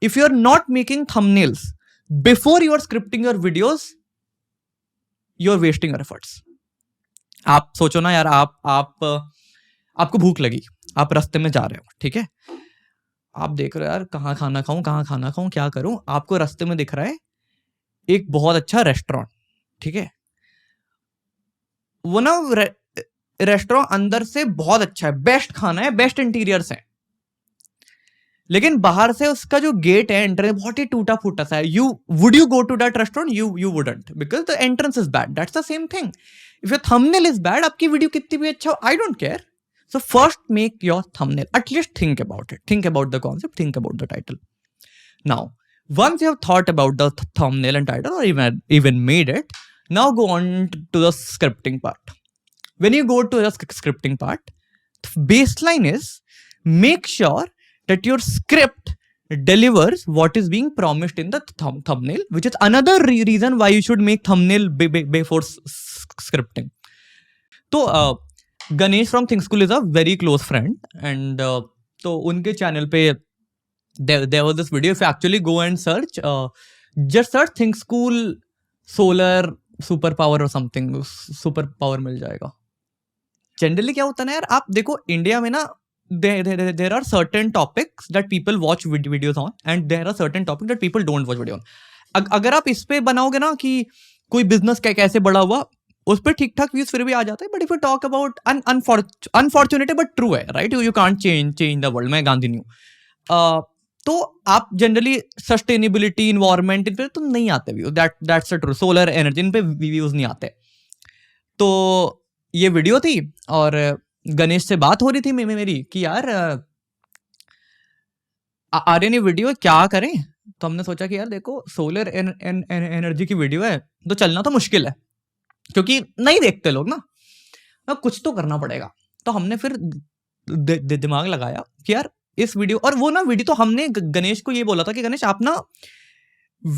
If you are not making thumbnails before you are scripting your videos, you are wasting your efforts. आप सोचो ना यार, आपको भूख लगी, आप रास्ते में जा रहे हो, ठीक है? आप देख रहे हो यार कहाँ खाना खाऊं, क्या करूं? आपको रास्ते में दिख रहा है एक बहुत अच्छा रेस्टोरेंट, ठीक है? वो ना रेस्टोरेंट अंदर से बहुत अच्छा है, बेस्ट खाना है, बेस्ट इंटीरियर्स है, लेकिन बाहर से उसका जो गेट है, एंट्रेंस बहुत ही टूटा फूटा सा है. Would you go to that restaurant? You wouldn't, because the entrance is bad. That's the same thing. If your thumbnail is bad, आपकी वीडियो कितनी भी अच्छा हो, I don't care. So first make your thumbnail. At least think about it. Think about the concept. Think about the title. Now, Once you have thought about the thumbnail and title or even made it, now go on to the scripting part. When you go to the scripting part, baseline is make sure that your script delivers what is being promised in the thumbnail, which is another reason why you should make thumbnail before scripting. तो Ganesh from think school is a very close friend and तो उनके channel पे there was this video. If you actually go and search, just search think school solar super power or something, super power मिल जाएगा. Generally क्या होता है ना यार, आप देखो इंडिया में ना there are certain topics that people watch videos on and there are certain topics that people don't watch video on. अगर आप इस पे बनाओगे ना कि कोई बिजनेस कैसे बड़ा हुआ, उस पर ठीक ठाक व्यूज फिर भी आ जाता है. But if you talk about unfortunate but true है, right, you can't change the world. मैं गांधी नहीं हूँ. तो आप जनरली सस्टेनेबिलिटी, इन्वायरमेंट, इन पे तो नहीं आते views. That's true. Solar energy, इन पे व्यूज नहीं आते. तो ये वीडियो थी और गणेश से बात हो रही थी मेरी कि यार आर्यन ये वीडियो क्या करें. तो हमने सोचा कि यार देखो सोलर एनर्जी की वीडियो है तो चलना तो मुश्किल है क्योंकि नहीं देखते लोग ना, कुछ तो करना पड़ेगा. तो हमने फिर दिमाग लगाया कि यार इस वीडियो, और वो ना वीडियो तो हमने गणेश को ये बोला था कि गणेश आप ना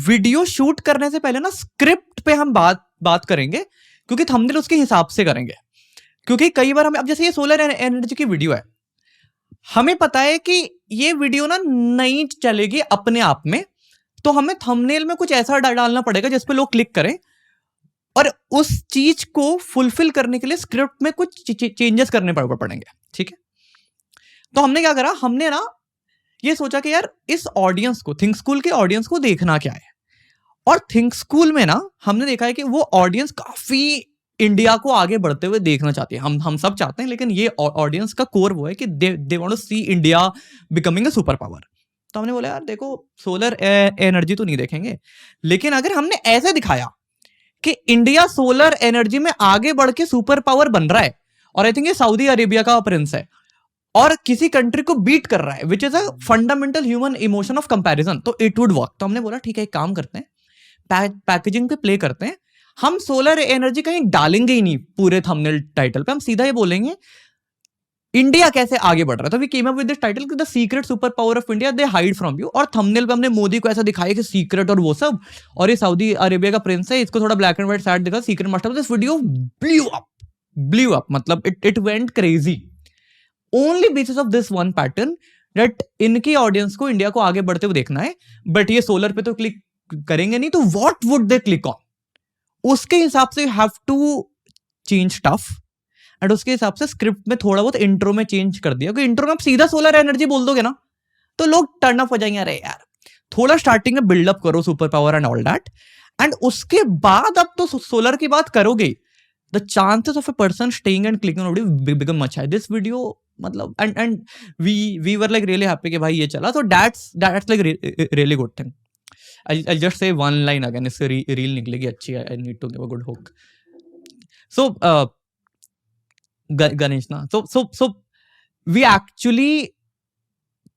वीडियो शूट करने से पहले ना स्क्रिप्ट पे हम बात करेंगे क्योंकि थंबनेल उसके हिसाब से करेंगे. क्योंकि कई बार हमें, अब जैसे ये सोलर एनर्जी की वीडियो है, हमें पता है कि ये वीडियो ना नहीं चलेगी अपने आप में, तो हमें थंबनेल में कुछ ऐसा डालना पड़ेगा जिस पे लोग क्लिक करें, और उस चीज को फुलफिल करने के लिए स्क्रिप्ट में कुछ चेंजेस करने पड़ेंगे. ठीक है, तो हमने क्या करा, हमने ना ये सोचा कि यार इस ऑडियंस को, थिंक स्कूल के ऑडियंस को देखना क्या है. और थिंक स्कूल में ना हमने देखा है कि वो ऑडियंस काफी इंडिया को आगे बढ़ते हुए देखना चाहती है. हम सब चाहते हैं, लेकिन ये ऑडियंस का कोर वो है कि they want to see India becoming a superpower. तो हमने बोला यार देखो सोलर एनर्जी तो नहीं देखेंगे, लेकिन अगर हमने ऐसे दिखाया कि इंडिया सोलर एनर्जी में आगे बढ़ के सुपर पावर बन रहा है, और आई थिंक ये सऊदी अरेबिया का प्रिंस है और किसी कंट्री को बीट कर रहा है, which is a fundamental human emotion of comparison, तो इट वुड वर्क. तो हमने बोला ठीक है एक काम करते हैं, पैकेजिंग पे प्ले करते हैं. हम सोलर एनर्जी कहीं डालेंगे ही नहीं पूरे थंबनेल टाइटल पे, हम सीधा ये बोलेंगे इंडिया कैसे आगे बढ़ रहा है. तो we came up with this title, the secret superpower of India they hide from you. और थंबनेल पे हमने मोदी को ऐसा दिखाया कि सीक्रेट और वो सब, और ये सऊदी अरेबिया का प्रिंस है, इसको थोड़ा ब्लैक एंड व्हाइट साइड दिखा, secret master. This video blew up, मतलब it went crazy only basis of this one pattern, that इनकी ऑडियंस को इंडिया को आगे बढ़ते हुए देखना है, बट ये सोलर पे तो क्लिक करेंगे नहीं, तो what would they click on. उसके हिसाब से you have to change stuff, and उसके हिसाब से स्क्रिप्ट में थोड़ा बहुत इंट्रो में चेंज कर दिया. क्योंकि इंट्रो में आप सीधा सोलर एनर्जी बोल दोगे ना तो लोग टर्न अप हो जाएंगे. अरे यार थोड़ा स्टार्टिंग में बिल्डअप करो super power and all that, and उसके बाद अब तो सोलर की बात करोगे, the chances of a person staying and clicking on video become much high. This video मतलब and we were like really happy कि भाई ये चला. तो that's like really good thing. I'll just say one line again, इससे reel निकलेगी अच्छी. I need to give a good hook. So Ganesh na, so we actually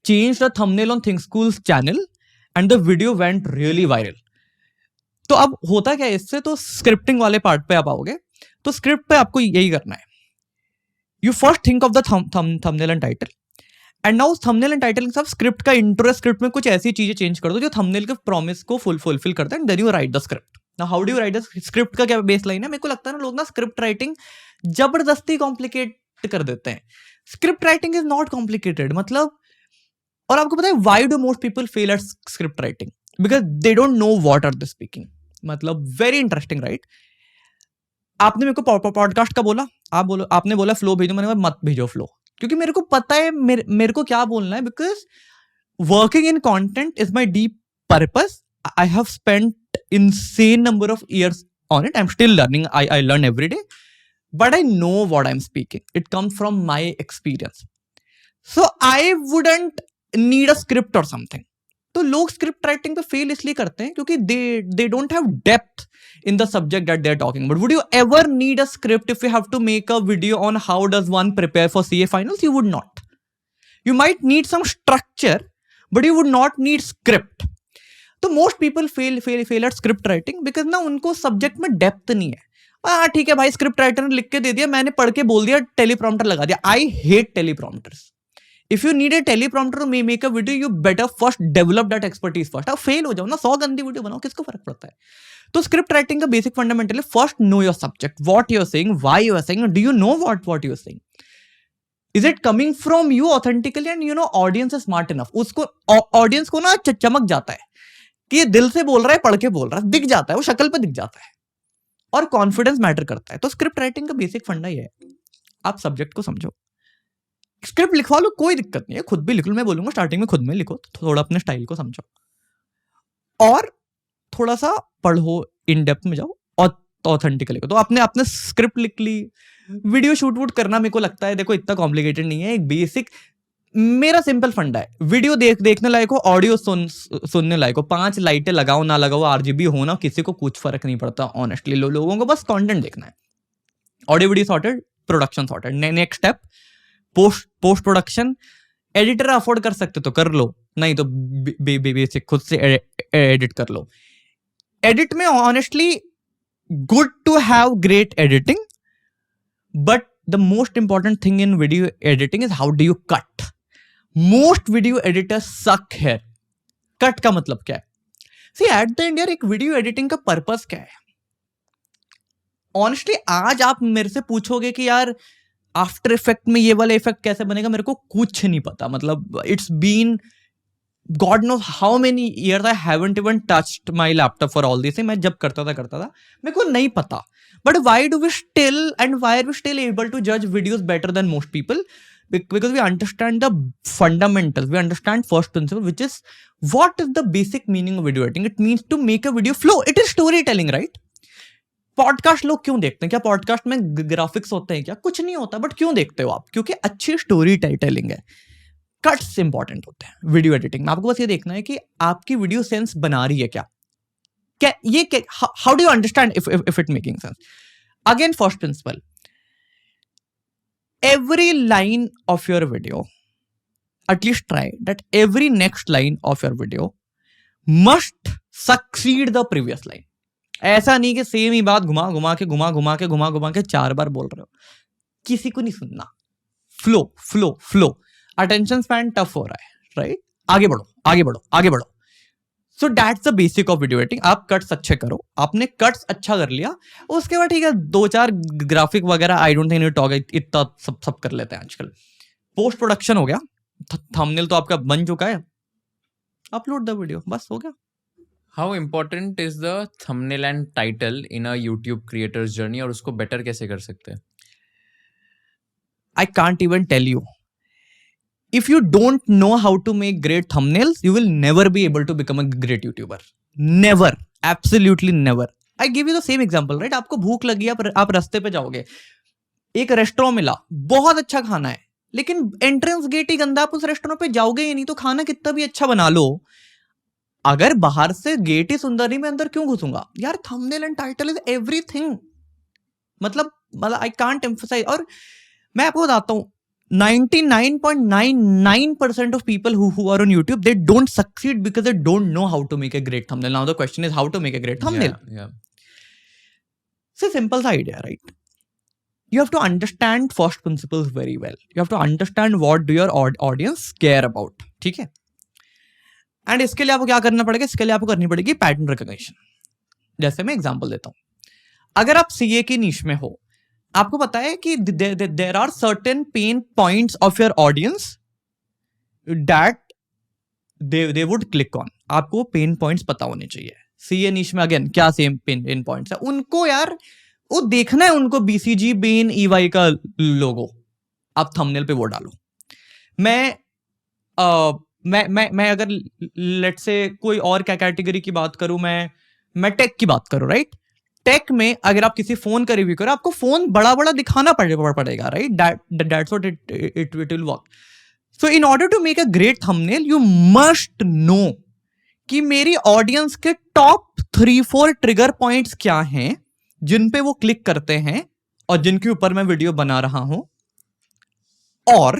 changed the thumbnail on Think School's channel and the video went really viral. तो अब होता क्या है इससे, तो स्क्रिप्टिंग वाले पार्ट पे आप आओगे, तो स्क्रिप्ट पे आपको यही करना है. You first think of the thumbnail and title, and now thumbnail and title के साथ स्क्रिप्ट का इंट्रो, स्क्रिप्ट में कुछ ऐसी चीजें चेंज कर दो जो थंबनेल के प्रॉमिस को फुलफिल करता है, and then you write the script. Now how do you write the script का क्या बेस लाइन है. मेरे को लगता है ना लोग ना स्क्रिप्ट राइटिंग जबरदस्ती कॉम्प्लिकेट कर देते हैं. Script writing is not complicated, मतलब, और आपको पता है why do most people fail at script writing, because they don't know what are they speaking. मतलब वेरी इंटरेस्टिंग, राइट. आपने मेरे को पॉडकास्ट का बोला, आपने बोला फ्लो भेजो, मैंने कहा मत भेजो फ्लो, क्योंकि मेरे को पता है मेरे को क्या बोलना है. Because working in content is my deep purpose. I have spent insane number of years on it. I'm still learning. I learn every day, but I know what I'm speaking. It comes from my experience. So I wouldn't need a script or something. तो लोग script writing पे fail इसलिए करते हैं क्योंकि they don't have depth in the subject that they're talking about. Would you ever need a script if you have to make a video on how does one prepare for CA finals? You would not. You might need some structure, but you would not need script. तो most people fail at script writing because ना उनको subject में depth नहीं है। हाँ ठीक है भाई, स्क्रिप्ट राइटर ने लिख के दे दिया, मैंने पढ़ के बोल दिया, टेलीप्रॉम्प्टर लगा दिया। I hate teleprompters. If you need a teleprompter to make a video, you better first develop that expertise first. आप फेल हो जाओ ना, 100 गंदी वीडियो बनाओ, किसको फर्क पड़ता है। तो स्क्रिप्ट राइटिंग का बेसिक फंडामेंटल है, first know your subject, what you are saying, why you are saying, do you know what you are saying, is it coming from you authentically, and you know audience is smart enough. उसको audience को ना चमक जाता है कि ये दिल से बोल रहा है, पढ़ के बोल रहा है, दिख जाता है, वो शक्ल पे दिख जाता है, और कॉन्फिडेंस मैटर करता है। तो स्क्रिप्ट राइटिंग का बेसिक फंडा ये है, आप सब्जेक्ट को समझो, स्क्रिप्ट लिखवा लो, कोई दिक्कत नहीं है, खुद भी लिख लो, मैं बोलूंगा स्टार्टिंग में खुद में लिखो, थोड़ा अपने स्टाइल को समझो, और थोड़ा सा पढ़ो, इन डेप्थ में जाओ, और ऑथेंटिकली लिखो। तो आपने अपने स्क्रिप्ट लिख ली, वीडियो शूट वूट करना मेरे को लगता है देखो इतना कॉम्प्लिकेटेड नहीं है, एक बेसिक मेरा सिंपल फंडा है, वीडियो देखने लायक हो, ऑडियो सुनने लायक हो, 5 लाइटें लगाओ ना लगाओ, आरजीबी हो ना, किसी को कुछ फर्क नहीं पड़ता ऑनेस्टली, लोगों को बस कंटेंट देखना है। Audio video sorted, production sorted, next step post production. Editor afford कर सकते तो कर लो, नहीं तो बेसिक खुद से एडिट कर लो। एडिट में honestly good to have great editing, but the most important thing in video editing is how do you cut. Most video editors suck है। कट का मतलब क्या है? सी एट द एंड यार, एक वीडियो एडिटिंग का पर्पस क्या है? ऑनेस्टली आज आप मेरे से पूछोगे कि यार आफ्टर इफेक्ट में ये वाला इफेक्ट कैसे बनेगा, मेरे को कुछ नहीं पता। मतलब it's been God knows how many years I haven't even touched my laptop for all this. मैं जब करता था मेरे को नहीं पता। But why do we still, and why are we still able to judge videos better than most people? Because we understand the fundamentals. We understand first principle, which is what is the basic meaning of video editing? It means to make a video flow. It is storytelling, right? Podcast लोग क्यों देखते हैं? क्या podcast में graphics होते हैं क्या? कुछ नहीं होता, बट क्यों देखते हो आप? क्योंकि अच्छी स्टोरी टेलिंग है। कट्स इंपॉर्टेंट होते हैं वीडियो एडिटिंग में। आपको बस ये देखना है कि आपकी वीडियो सेंस बना रही है क्या ये how do you understand if it making sense? Again first principle, every line of your video, at least try that every next line of your video must succeed the previous line. ऐसा नहीं कि same ही बात घुमा घुमा के 4 बार बोल रहे हो, किसी को नहीं सुनना। Flow flow flow. Attention span tough हो रहा है, राइट? आगे बढ़ो। So that's the basic of video editing. आप कट्स अच्छे करो, आपने कट्स अच्छा कर लिया, उसके बाद ठीक है 2-4 ग्राफिक वगैरह आई डोंट थिंक इट टॉक, इतना सब कर लेते हैं आजकल। पोस्ट प्रोडक्शन हो गया, थंबनेल तो आपका बन चुका है, अपलोड द वीडियो, बस हो गया। How important is the thumbnail and title in a YouTube creators journey, और उसको बेटर कैसे कर सकते हैं? I can't even tell you. If you don't know how to make great thumbnails, you will never be able to become a great YouTuber. Never. Absolutely never. I give you the same example, right? आपको भूख लगी, आप रास्ते पे जाओगे, एक restaurant मिला, बहुत अच्छा खाना है, लेकिन एंट्रेंस गेट ही गंदा, आप उस रेस्टोरेंट पे जाओगे ही नहीं। तो खाना कितना भी अच्छा बना लो, अगर बाहर से गेट ही सुंदर नहीं, मैं अंदर क्यों घुसूंगा? यार thumbnail and title is everything. मतलब आई कांट एम्फसाइज। और मैं आपको बताता हूँ, 99.99% of people who are on YouTube, they don't succeed because they don't know how to make a great thumbnail. Now the question is how to make a great thumbnail. Yeah. It's a simple idea, right? You have to understand first principles very well. You have to understand what do your audience care about. ठीक है? And इसके लिए आपको क्या करना पड़ेगा? इसके लिए आपको करनी पड़ेगी पैटर्न रिकॉग्निशन। जैसे मैं एग्जांपल देता हूँ, अगर आप सीए की नीश में हो, आपको पता है कि there are certain pain points of your audience that they would click on. आपको पेन पॉइंट्स पता होने चाहिए। सीए नीश में अगेन क्या सेम पेन पॉइंट्स है उनको, यार वो देखना है उनको, बीसीजी बेन ईवाई का लोगो, आप थंबनेल पे वो डालो। मैं अगर लेट्स से कोई और क्या कैटेगरी की बात करूं, मैं टेक की बात करूं, राइट? टेक में अगर आप किसी फोन का रिव्यू करो, आपको फोन बड़ा बड़ा दिखाना पड़ेगा, right? That's what it will work. So in order to make a great thumbnail, you must know कि मेरी ऑडियंस के टॉप 3-4 ट्रिगर पॉइंट्स क्या हैं जिन पे वो क्लिक करते हैं और जिनके ऊपर मैं वीडियो बना रहा हूं, और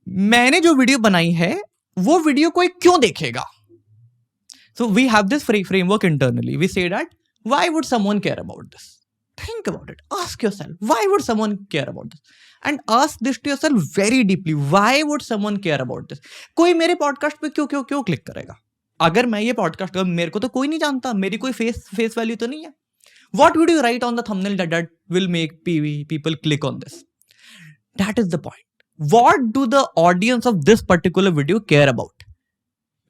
मैंने जो वीडियो बनाई है वो वीडियो कोई क्यों देखेगा। So we have this framework internally. We say that why would someone care about this? Think about it. Ask yourself, why would someone care about this? And ask this to yourself very deeply. Why would someone care about this? कोई मेरे podcast पे क्यों क्यों क्यों click करेगा? अगर मैं ये पॉडकास्ट कर, मेरे को तो कोई नहीं जानता, मेरी कोई फेस वैल्यू तो नहीं है. What would you write on the thumbnail that will make people click on this? That is the point. What do the audience of this particular video care about?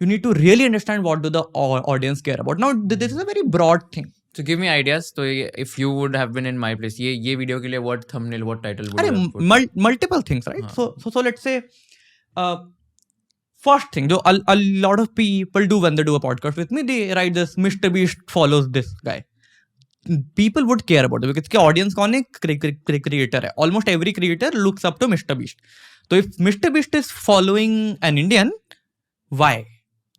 You need to really understand what do the audience care about. Now, this is a very broad thing. So give me ideas. So if you would have been in my place, ये video के लिए what thumbnail, what title would Arey, you have put? multiple things, right? So let's say, first thing, जो a lot of people do when they do a podcast with me, they write this, Mr. Beast follows this guy. People would care about it because audience कौन है? Creator है. Almost every creator looks up to Mr. Beast. So if Mr. Beast is following an Indian, why?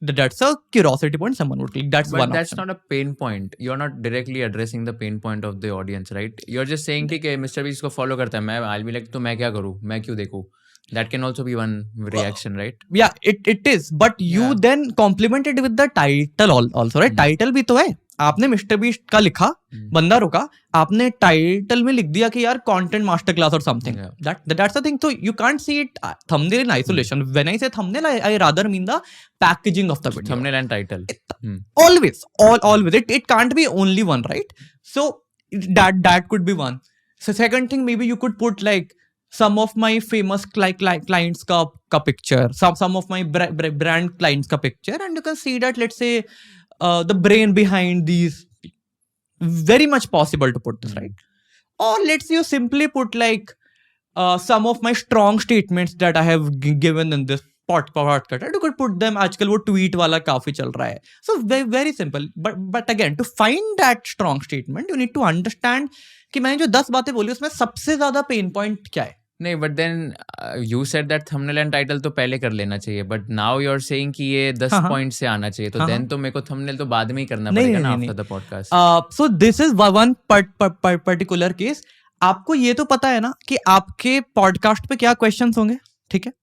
That's a curiosity point someone would click. That's But one that's option. not a pain point. You're not directly addressing the pain point of the audience, right? You're just saying कि Mr. Beast को follow करता है, मैं I'll be like तो मैं क्या करूँ, मैं क्यों देखूँ? That can also be one reaction, right? Yeah, it is. But you then complement it with the title also, right? Title भी तो है. आपने मिस्टर बीस्ट का लिखा, बंदा रुका, आपने टाइटल में लिख दिया कि यार कंटेंट मास्टर क्लास और something. That's the thing. So you can't see it thumbnail in isolation. When I say thumbnail, I rather mean the packaging of the video. Thumbnail and title. Always. It can't be only one, right? So that could be one. So second thing, maybe you could put like some of my famous clients ka picture, some of my brand clients ka picture, and you can see that, let's say, the brain behind these. Very much possible to put this, right? Or let's say you simply put like some of my strong statements that I have given in this podcast. You could put them. आजकल वो tweet वाला काफी चल रहा है. So very simple. But again, to find that strong statement, you need to understand कि मैंने जो 10 बातें बोली उसमें सबसे ज्यादा पेन पॉइंट क्या है. नहीं, but then you said that thumbnail and title तो पहले कर लेना चाहिए, but now you're saying कि ये 10 पॉइंट से आना चाहिए, तो then तो मेरे को thumbnail तो बाद में ही करना पड़ेगा ना after the podcast. So this is one particular case. आपको ये तो पता है ना कि आपके पॉडकास्ट पे क्या क्वेश्चंस होंगे, ठीक है?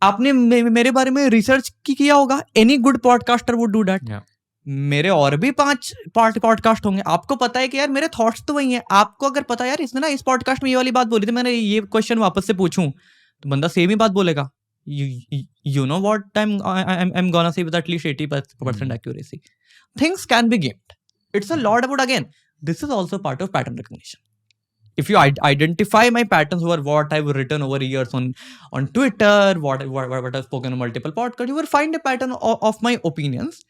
आपने मेरे बारे में रिसर्च किया होगा. Any good podcaster would do that. मेरे और भी 5 पॉडकास्ट होंगे. आपको पता है कि यार मेरे थॉट्स तो वही हैं. आपको अगर पता है यार इसने ना इस पॉडकास्ट में ये वाली बात बोली थी, मैंने ये क्वेश्चन वापस से पूछूं, तो बंदा सेम ही बात बोलेगा. You know what I'm gonna say with at least 80% accuracy. Things can be gamed. It's a lot about, again, this is also part of pattern recognition. If you identify my patterns over what I've written over years on Twitter, what I've spoken on multiple podcasts, you will find a pattern of my opinions,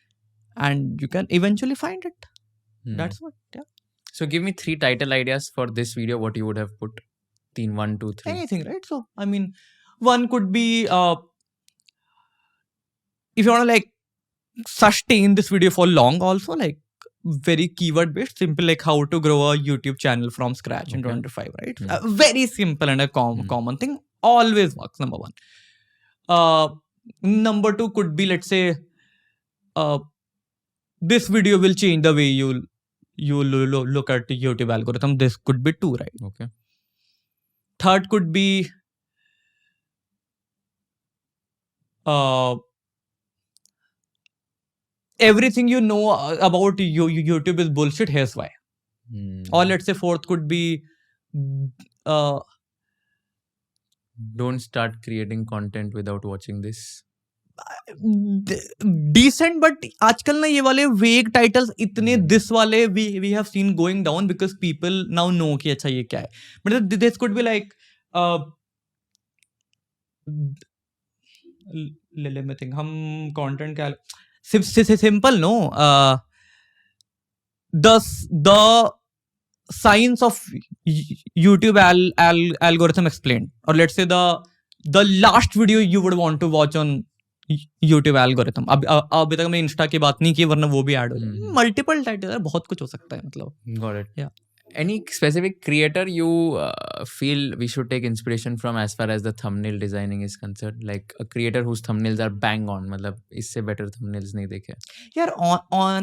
and you can eventually find it. That's what. Yeah. So give me 3 title ideas for this video. What you would have put? 1, 2, 3. Anything, right? So I mean, one could be if you want to like sustain this video for long, also like very keyword based, simple, like how to grow a YouTube channel from scratch in 25, right? Very simple and a common thing. Always works. Number 1. Number 2 could be, let's say, this video will change the way you look at the YouTube algorithm. This could be 2, right? Okay. Third could be everything you know about YouTube is bullshit. Here's why. Or let's say fourth could be don't start creating content without watching this. Decent, but आजकल ना ये वाले vague titles इतने this वाले we have seen going down because people now know कि अच्छा ये क्या है. But this could be like let me think. हम content क्या simple, no? The science of YouTube algorithm explained, or let's say the last video you would want to watch on YouTube algorithm. अभी तक मैं Insta की बात नहीं की, वरना वो भी ऐड हो जाए. मल्टीपल टाइटल है, बहुत कुछ हो सकता है, मतलब. Got it. Yeah. Any specific creator you feel we should take inspiration from as far as the thumbnail designing is concerned? Like a creator whose thumbnails are bang on, मतलब इससे better thumbnails नहीं देखे. यार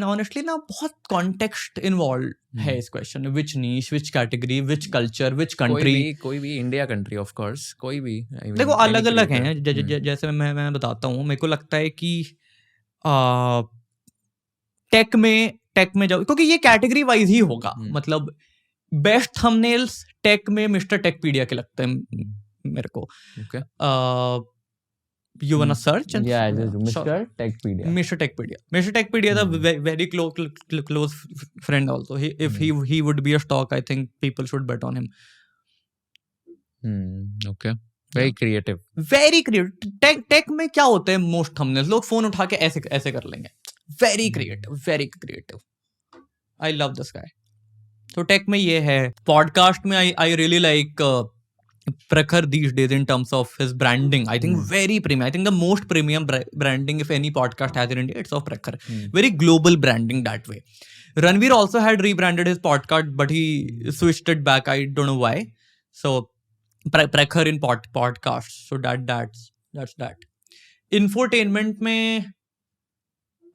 honestly ना बहुत context involved है इस question में. Which niche, which category, which culture, which country. कोई भी India country of course, कोई भी. देखो अलग अलग हैं. जैसे मैं बताता हूँ. मेरे को लगता है कि टेक में जाओ, क्योंकि ये कैटेगरी वाइज ही होगा. मतलब बेस्ट थंबनेल्स टेक में मिस्टर टेकपीडिया के लगते हैं मेरे को. Okay. You wanna search and Yeah, Mr. Techpedia. Mr. Techpedia is a very close friend also. If he would be a stock, I think people should bet on him. Okay. Very creative. Very creative. Tech में क्या होता है, most thumbnails लोग phone उठा के ऐसे कर लेंगे. Very creative. I love this guy. तो टेक में ये है. पॉडकास्ट में I really like Prakhar these days in terms of his branding. I think very premium. I think the most premium branding if any podcast has in India, it's of Prakhar. Very global branding that way. Ranveer also had rebranded his podcast, but he switched it back. I don't know why. So Prakhar in podcast. So that's that. Infotainment में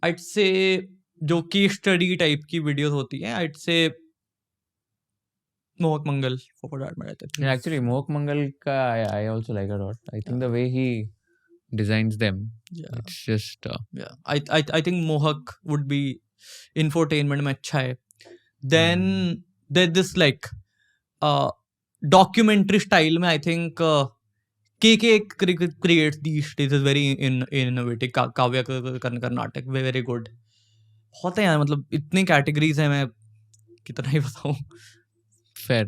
I'd say जो case study type की videos होती हैं, I'd say Mohak Mangal for that matter. Yeah, actually, Mohak Mangal ka I also like a lot. I think the way he designs them, it's just yeah. I think Mohak would be infotainment में अच्छा है. Then there's this like documentary style में I think KK creates these days is very innovative. Kavya Karnataka very good. होते हैं यार, मतलब इतनी categories हैं, मैं कितना ही बताऊं. Fair.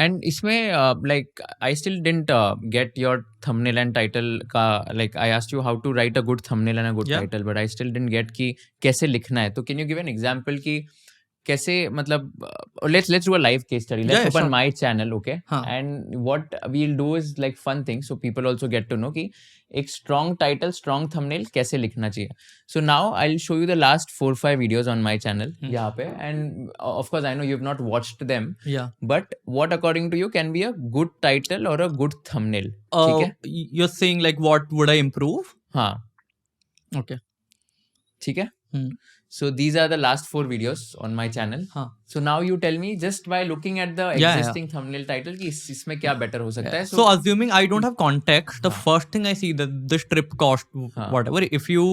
And इसमें like I still didn't get your thumbnail and title का, like I asked you how to write a good thumbnail and a good title, but I still didn't get कि कैसे लिखना है. तो can you give an example कि कैसे, मतलब let's do a live case study. Let's open my channel, okay? And what we'll do is like fun things, so people also get to know कि एक strong title, strong thumbnail कैसे लिखना चाहिए. So now I'll show you the last 4-5 videos on my channel यहाँ पे, and of course I know you've not watched them. Yeah. But what according to you can be a good title or a good thumbnail? You're saying like what would I improve? हाँ. Okay. ठीक है. So these are the last 4 videos on my channel. So now you tell me just by looking at the existing thumbnail title कि इसमें क्या better हो सकता है. So assuming I don't have context, the first thing I see that this trip cost whatever. If you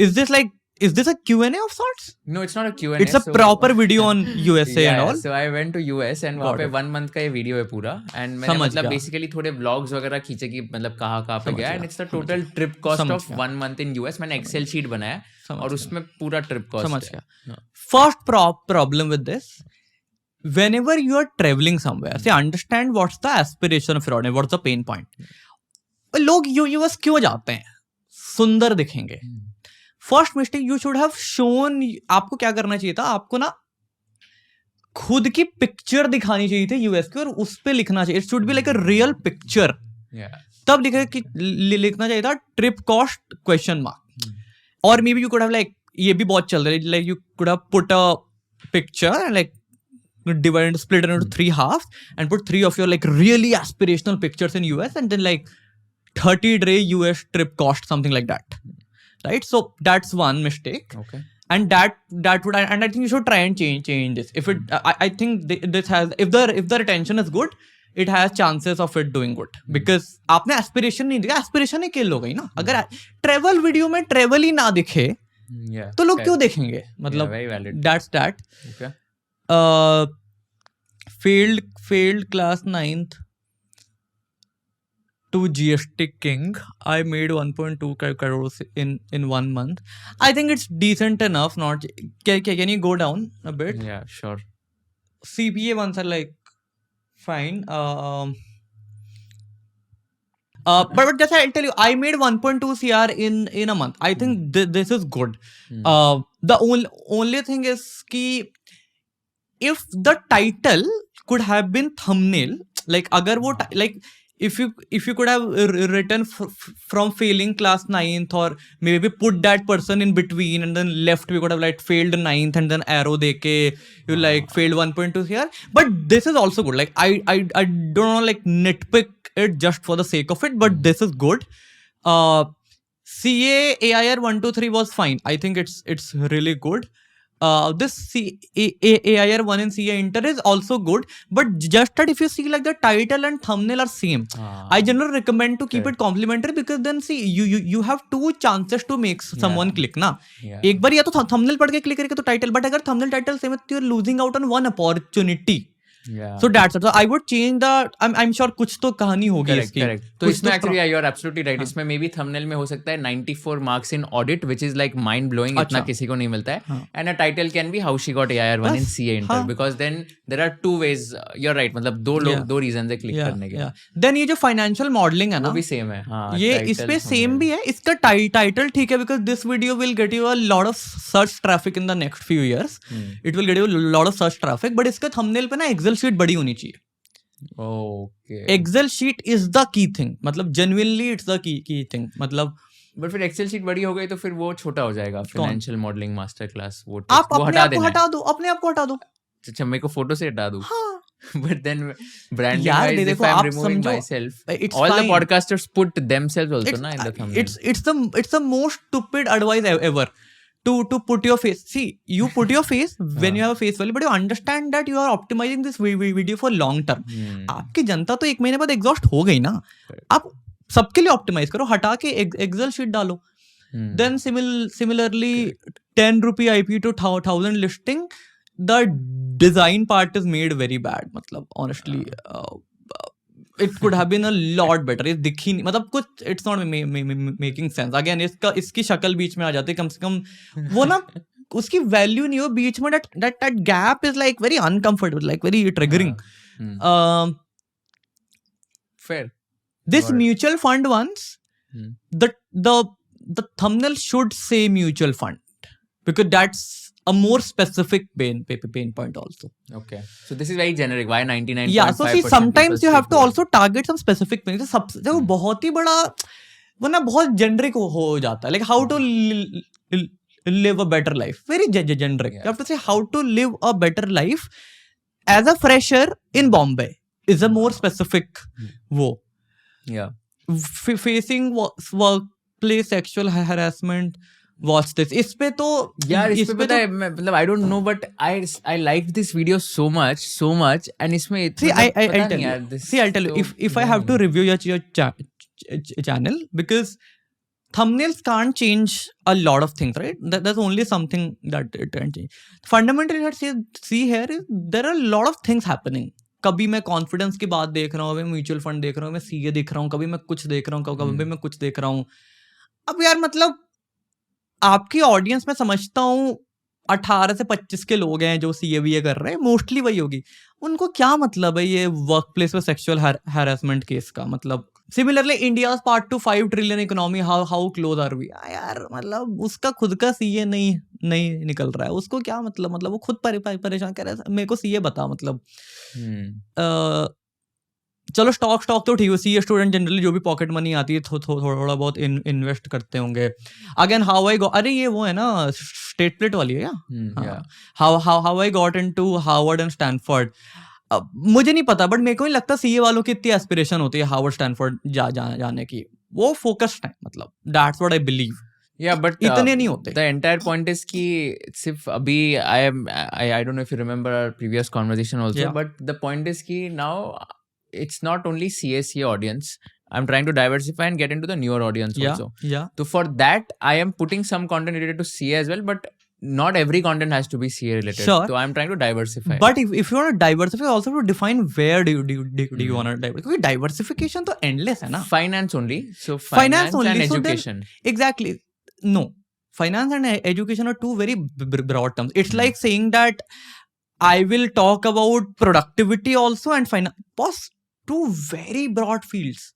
is this a Q&A of sorts? No, it's not a Q&A. It's a proper video on USA and all. So I went to US and वहाँ पे 1 month का ये video है पूरा, and मैंने मतलब basically थोड़े vlogs वगैरह खींचे कि मतलब कहाँ पे गया, and it's the total trip cost of 1 month in US. मैंने Excel sheet बनाया और उसमें पूरा trip cost समझ गया. First problem with this, whenever you are traveling somewhere, say understand what's the aspiration of your audience, what's the pain point. लोग US क्यों जाते हैं? सुंदर दिखेंगे. First mistake you should have shown. आपको क्या करना चाहिए था, आपको ना खुद की पिक्चर दिखानी चाहिए थी यूएस की और उस पे लिखना चाहिए. It should be like a real picture. तब लिखना चाहिए था ट्रिप कॉस्ट क्वेश्चन मार्क. और may B you could have like, ये भी बहुत चल रहा है, like you could have put a picture like divided, split it into 3 halves and put 3 of your like really aspirational pictures in US and then like 30-day US trip cost, something like that. Right? So that's one mistake. Okay. And that would, and I think you should try and change this. If it, I think this has, if the retention is good, it has chances of it doing good. Because आपने aspiration नहीं दिखा, aspiration ही kill हो गई ना. अगर travel video में travel ही ना दिखे, तो लोग क्यों देखेंगे? मतलब very valid. That's that. Okay. Failed class 9th to GST King. I made 1.2 crores in 1 month. I think it's decent enough. Not can you go down a bit? Yeah, sure. CPA ones are like fine. But just I'll tell you, I made 1.2 CR in a month. I think this is good. The only thing is कि if the title could have been thumbnail, like agar wo like if you could have written from failing class 9th or maybe put that person in between and then left we could have like failed 9th and then arrow deke you like failed 1.2 here. But this is also good. Like I don't know, like nitpick it just for the sake of it, but this is good. CA AIR 123 was fine. I think it's really good. this AIR 1 and CA Inter is also good, but just that if you see like the title and thumbnail are same, I generally recommend to keep it complimentary, because then see you have two chances to make someone click ना. एक बार या तो thumbnail पढ़ के click करेगा तो title, but अगर thumbnail title same है तो you're losing out on one opportunity. So that's it. So I would change the, I'm sure कुछ तो कहानी होगी इसकी. Correct. तो इसमें actually you are absolutely right. इसमें maybe thumbnail में हो सकता है 94 marks in audit, which is like mind blowing. इतना किसी को नहीं मिलता है. And a title can be how she got AIR 1 in CA Inter, because then there are two ways. You're right. मतलब दो reasons है click करने के. Then ये जो financial modeling है ना, वो भी same है. हाँ. ये इस पे same भी है. इसका title ठीक है, because this video will get you a lot of search traffic in the next few years. It will get you a lot of search traffic. But इसका thumbnail पे ना Excel शीट बड़ी होनी चाहिए. Okay. Excel sheet is the key thing. मतलब genuinely it's the key thing. मतलब but फिर Excel sheet बड़ी हो गई तो फिर वो छोटा हो जाएगा. फाइनेंशियल मॉडलिंग मास्टर क्लास वो आप अपने आप को हटा दो, अपने आप को हटा दो. अच्छा मेरे को फोटो से हटा दूं. हाँ. But then branding यार wise, देखो if I'm आप removing समझो, myself, it's all fine. the podcasters put themselves also na in the thumbnail. It's the most stupid advice ever. To put your face. See, you put your face when you have a face value, but you understand that you are optimizing this video for long term. आपकी जनता तो एक महीने बाद exhaust हो गई ना. आप सबके लिए ऑप्टिमाइज करो, हटा के एक्सेल शीट डालो. Then similarly 10 rupee IP to 1000 listing, the design part is made very bad. मतलब honestly it could have been a lot better. ये दिखी नहीं, मतलब कुछ it's not making sense. Again इसकी शक्ल बीच में आ जाती है, कम से कम वो ना उसकी वैल्यू नहीं हो बीच में. that gap is like very uncomfortable, like very triggering. Fair. This mutual fund ones, the thumbnail should say mutual fund, because that's a more specific pain point also. Okay. So this is very generic. Why 99.5%? Yeah. So see, sometimes you have to also target some specific things. देखो बहुत ही बड़ा वो ना बहुत generic हो जाता है. Like how to live a better life. Very generic. You have to say how to live a better life as a fresher in Bombay is a more specific वो. Yeah. Facing workplace sexual harassment. Watch this. इस पे तो यार इस पे पता है मतलब I don't know, but I liked this video so much and इसमें see I'll tell you if I have to review your channel, because thumbnails can't change a lot of things, right? There's only something that it can change. Fundamentally let's see here is there are a lot of things happening. कभी मैं confidence की बात देख रहा हूँ, मैं mutual fund देख रहा हूँ, मैं सीए देख रहा हूँ, कभी मैं कुछ देख रहा हूँ, कभी मैं कुछ देख रहा हूँ. अब यार मतलब आपकी ऑडियंस में समझता हूँ 18 से 25 के लोग हैं जो सीए कर रहे हैं, मोस्टली वही होगी. उनको क्या मतलब है ये वर्क प्लेस में सेक्सुअल हैरेसमेंट केस का. मतलब similarly India part to 5 trillion economy, how close are we. यार मतलब उसका खुद का सीए नहीं निकल रहा है, उसको क्या मतलब वो खुद परेशान कर रहा है. मेरे को सीए बता मतलब चलो स्टॉक तो ठीक है. सीए स्टूडेंट जनरली जो भी पॉकेट मनी आती है थोड़ा बहुत इन्वेस्ट करते होंगे. अगेन हाउ आई गो, अरे ये वो है ना स्टेट प्लेट वाली है क्या. How I got into Harvard and Stanford, मुझे नहीं पता, बट मेरे को नहीं लगता सीए वालों की इतनी एस्पिरेशन होती है हार्वर्ड स्टैनफोर्ड जाने की. वो फोकस्ड है, मतलब that's what I believe. Yeah, but इतने नहीं होते. The entire point is कि सिर्फ अभी I don't know if you remember our previous conversation also, Yeah. but the point is कि now it's not only CA audience. I'm trying to diversify and get into the newer audience also. Yeah. So for that, I am putting some content related to CA as well, but not every content has to be CA related. Sure. So I'm trying to diversify. But if you want to diversify, also to define where do you want to diversify. Because diversification तो endless है ना. Finance only. So Finance only. and So then- education. Exactly. No. Finance and education are two very broad terms. It's like saying that I will talk about productivity also and finance. Boss, two very broad fields.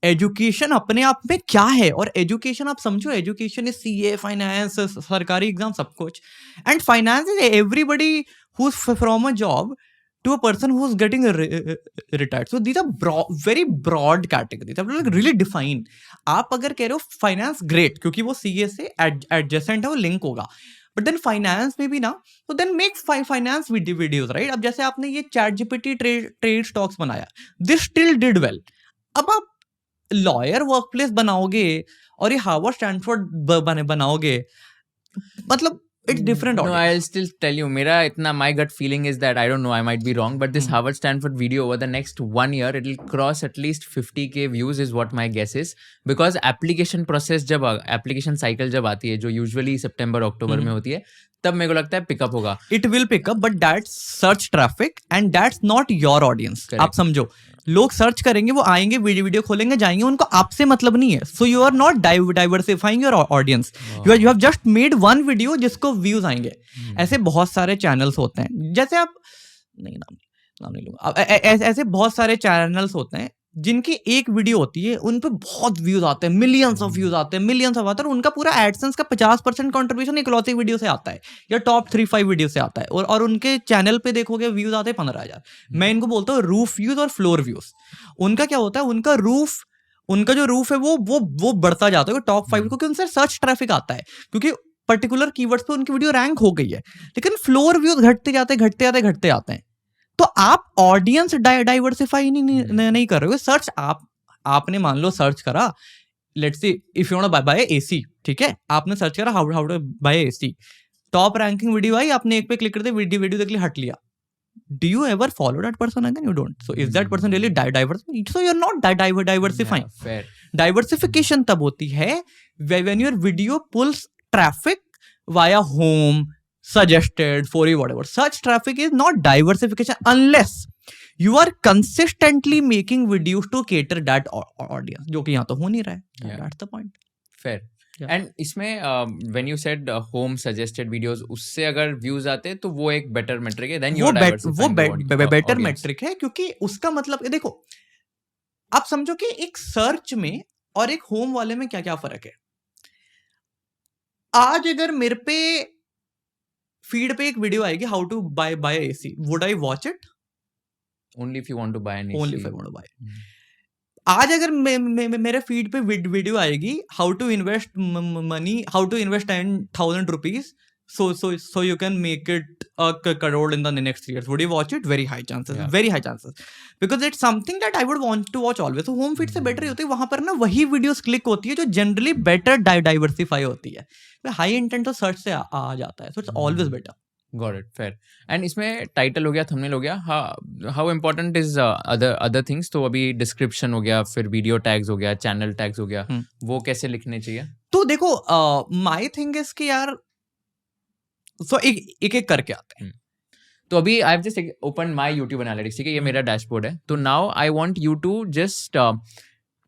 Education अपने आप में क्या है, और education आप समझो, education is CA, finance, सरकारी exam, सब कुछ. And finance is everybody who is from a job to a person who's getting retired. So these are very broad categories. आप लोग really define. आप अगर कह रहे हो फाइनेंस ग्रेट क्योंकि वो सीए से एडजेसेंट है, वो लिंक होगा, बट देन फाइनेंस में भी ना, तो then make finance videos, right. अब जैसे आपने ये चैट जीपीटी ट्रेड स्टॉक्स बनाया, दिस स्टिल डिड वेल. अब आप लॉयर वर्कप्लेस बनाओगे और ये हार्वर्ड स्टैनफोर्ड बनाओगे, मतलब It's different No, audience. I'll still tell you. मेरा इतना my gut feeling is that I don't know. I might be wrong, but this Harvard Stanford video over the next 1 year it'll cross at least 50K views is what my guess is. Because application process जब application cycle जब आती है जो usually सितंबर अक्टूबर में होती है तब मेरे को लगता है पिकअप होगा. It will pick up, but that's search traffic and that's not your audience. Correct. आप समझो, लोग सर्च करेंगे, वो आएंगे, वीडियो खोलेंगे, जाएंगे, उनको आपसे मतलब नहीं है. So you are not diversifying your audience. You have just made one video जिसको views आएंगे. ऐसे बहुत सारे चैनल्स होते हैं, जैसे आप नाम नहीं लूंगा, ऐसे बहुत सारे चैनल्स होते हैं जिनकी एक वीडियो होती है, उन पे बहुत व्यूज आते हैं, मिलियंस ऑफ व्यूज आते हैं, मिलियंस ऑफ आते हैं, और उनका पूरा एडसेंस का 50% कंट्रीब्यूशन इकलौती वीडियो से आता है या टॉप 3-5 वीडियो से आता है, और उनके चैनल पे देखोगे व्यूज आते हैं 15,000. मैं इनको बोलता हूँ रूफ व्यूज और फ्लोर व्यूज. उनका क्या होता है, उनका जो रूफ है वो बढ़ता जाता है टॉप 5, क्योंकि उनसे सर्च ट्रैफिक आता है, क्योंकि पर्टिकुलर कीवर्ड्स पे उनकी वीडियो रैंक हो गई है. लेकिन फ्लोर व्यूज घटते जाते हैं. तो आप ऑडियंस डाइवर्सिफाई नहीं कर रहे हो. सर्च आपने मान लो सर्च करा, let's see if you want to buy AC, ठीक है, आपने सर्च करा how to buy AC, top ranking video आई, आपने एक पे क्लिक करते वीडियो देख लिया, हट लिया. Do you ever follow that person again? You don't. So is that person really diverse? So you're not diversifying. Yeah, fair. Diversification तब होती है when your video pulls traffic via home, suggested, for you, whatever. Such traffic is not diversification unless you are consistently making videos to cater that audience, जो कि यहाँ तो हो नहीं रहा है. Yeah. That's the point. Fair. Yeah. And इसमें when you said home suggested videos, उससे अगर views आते हैं तो वो एक better metric है. Then you're diversifying the better audience. metric है, क्योंकि उसका मतलब देखो, आप समझो कि एक सर्च में और एक होम वाले में क्या क्या फर्क है. आज अगर मेरे पे फीड पे एक वीडियो आएगी how to buy AC, would I watch it? Only if you want to buy an AC. Only if I want to buy. आज अगर मेरे फीड पे वीडियो आएगी how to invest money, how to invest 10,000 rupees so you can make it a crore in the next 3 years, would you watch it? Very high chances. Yeah. Very high chances, because it's something that I would want to watch always. So home feed से better ही होती है, वहां पर ना वही videos click होती है जो जनरली बेटर डाइवर्सिफाई होती है. हाई इंटेंट तो सर्च से आ जाता है, so it's always better. Got it, fair. And इसमें टाइटल हो गया, थंबनेल हो गया, how important is other things. तो अभी डिस्क्रिप्शन हो गया, फिर वीडियो टैग्स हो गया, चैनल टैग्स हो गया, वो कैसे लिखने चाहिए? तो देखो माय थिंग इज कि यार सो एक करके आते हैं. तो अभी I have just open my YouTube analytics, ठीक है, ये मेरा डैशबोर्ड है. तो now I want you to just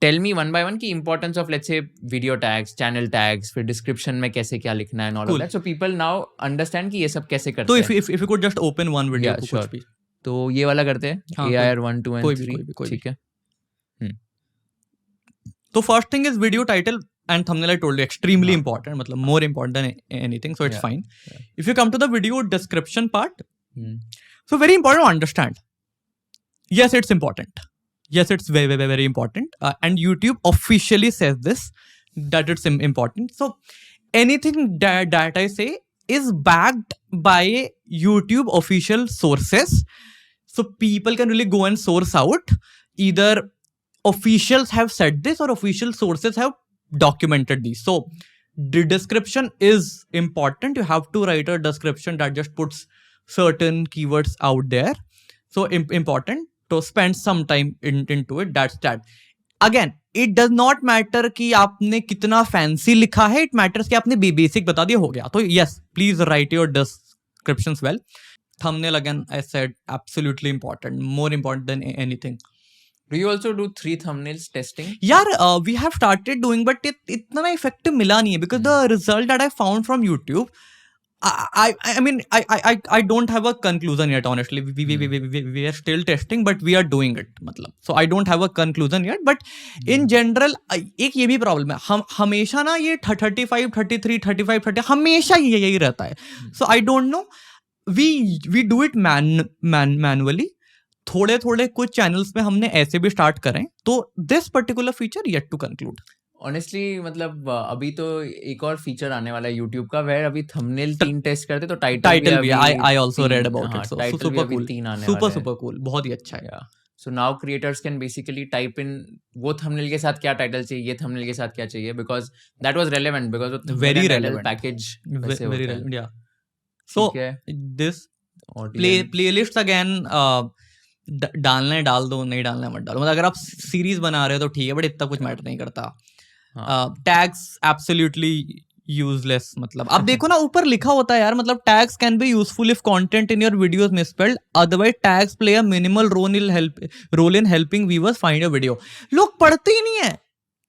tell me one by one की importance of let's say video tags, channel tags, फिर डिस्क्रिप्शन में कैसे क्या लिखना है and all of that, so people now understand कि ये सब कैसे करते हैं. तो if you could just open one video, कुछ भी, तो ये वाला करते हैं, AIR 1, 2 and 3, ठीक है. तो first thing is video title and thumbnail. I told you extremely important, matlab more important than anything, so it's fine. If you come to the video description part, so very important to understand. Yes, it's important. Yes, it's very, very, very important. And YouTube officially says this, that it's important. So anything that I say is backed by YouTube official sources. So people can really go and source out. Either officials have said this or official sources have documented these. So the description is important. You have to write a description that just puts certain keywords out there. So important to spend some time into it. That's that. Again, it does not matter कि आपने कितना fancy लिखा है. It matters कि आपने basic बता दिया, हो गया. तो yes, please write your descriptions well. Thumbnail, again, I said, absolutely important. More important than anything. Do you also do 3 thumbnails testing? यार we have started doing, but इतना effective मिला नहीं है, because the result that I found from YouTube, I mean I don't have a conclusion yet, honestly. We are still testing, but we are doing it, मतलब. So I don't have a conclusion yet, but in general एक ये भी problem है, हम हमेशा ना ये 35, 33, 35, 30 हमेशा यही रहता है. So I don't know, we do it manually. थोड़े कुछ चैनल्स में हमने ऐसे भी स्टार्ट करें, तो this particular feature yet to conclude. Honestly मतलब अभी तो एक और फीचर आने वाला है यूट्यूब का, वेयर अभी थंबनेल 3 टेस्ट करते तो टाइटल भी I also read about it, so super cool, 3 आने वाले हैं. सुपर कूल, बहुत ही अच्छा है. So now creators can basically type in वो थंबनेल के साथ क्या टाइटल चाहिए, ये थंबनेल के साथ क्या चाहिए, because that was relevant, because very relevant package very relevant. या सो ठीक है, दिस ऑडियंस प्लेलिस्ट अगेन डालना है डाल दो, नहीं डालना है मत डालो। मतलब अगर आप सीरीज बना रहे हो तो ठीक है, बट इतना कुछ मैटर नहीं करता। हाँ टैग्स एब्सोल्युटली यूजलेस। मतलब अब देखो ना, ऊपर लिखा होता है यार, मतलब tags can be useful if content in your videos misspelled, otherwise tags play a minimal role in helping viewers find your video. लोग पढ़ते ही नहीं है।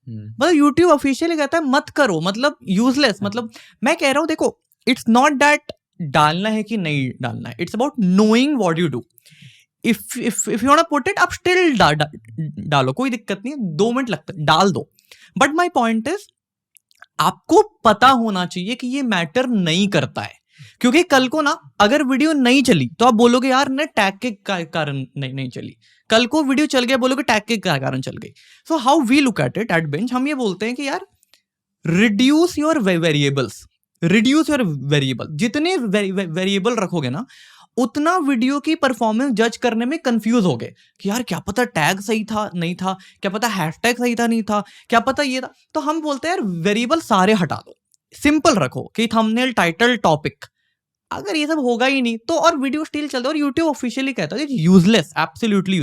मतलब यूट्यूब ऑफिशियली कहता है मत करो, मतलब यूजलेस। मतलब मैं कह रहा हूं देखो, इट्स नॉट दैट डालना है कि नहीं डालना है, it's about knowing what you do. If you want to put it, आप स्टिल डालो, कोई दिक्कत नहीं है, 2 मिनट लगता है, डाल दो। बट माई पॉइंट इज, आपको पता होना चाहिए कि ये मैटर नहीं करता है। क्योंकि कल को ना अगर वीडियो नहीं चली तो आप बोलोगे यार ने टैग के कारण नहीं चली। कल को वीडियो चल गया, बोलोगे टैग के कारण चल गई। So how we look at it at bench, हम ये बोलते हैं कि यार reduce your variables, reduce your variable. जितने वेरिएबल रखोगे ना, उतना वीडियो की परफॉर्मेंस जज करने में कंफ्यूज हो गए कि यार क्या पता टैग सही था नहीं था, क्या पता हैशटैग सही था नहीं था, क्या पता ये था। तो हम बोलते हैं यार वेरिएबल सारे हटा दो, सिंपल रखो कि थंबनेल, टाइटल, टॉपिक। अगर ये सब होगा ही नहीं तो और वीडियो स्टिल चलता है, और यूट्यूब ऑफिशियली कहता है यूजलेस, एब्सोल्युटली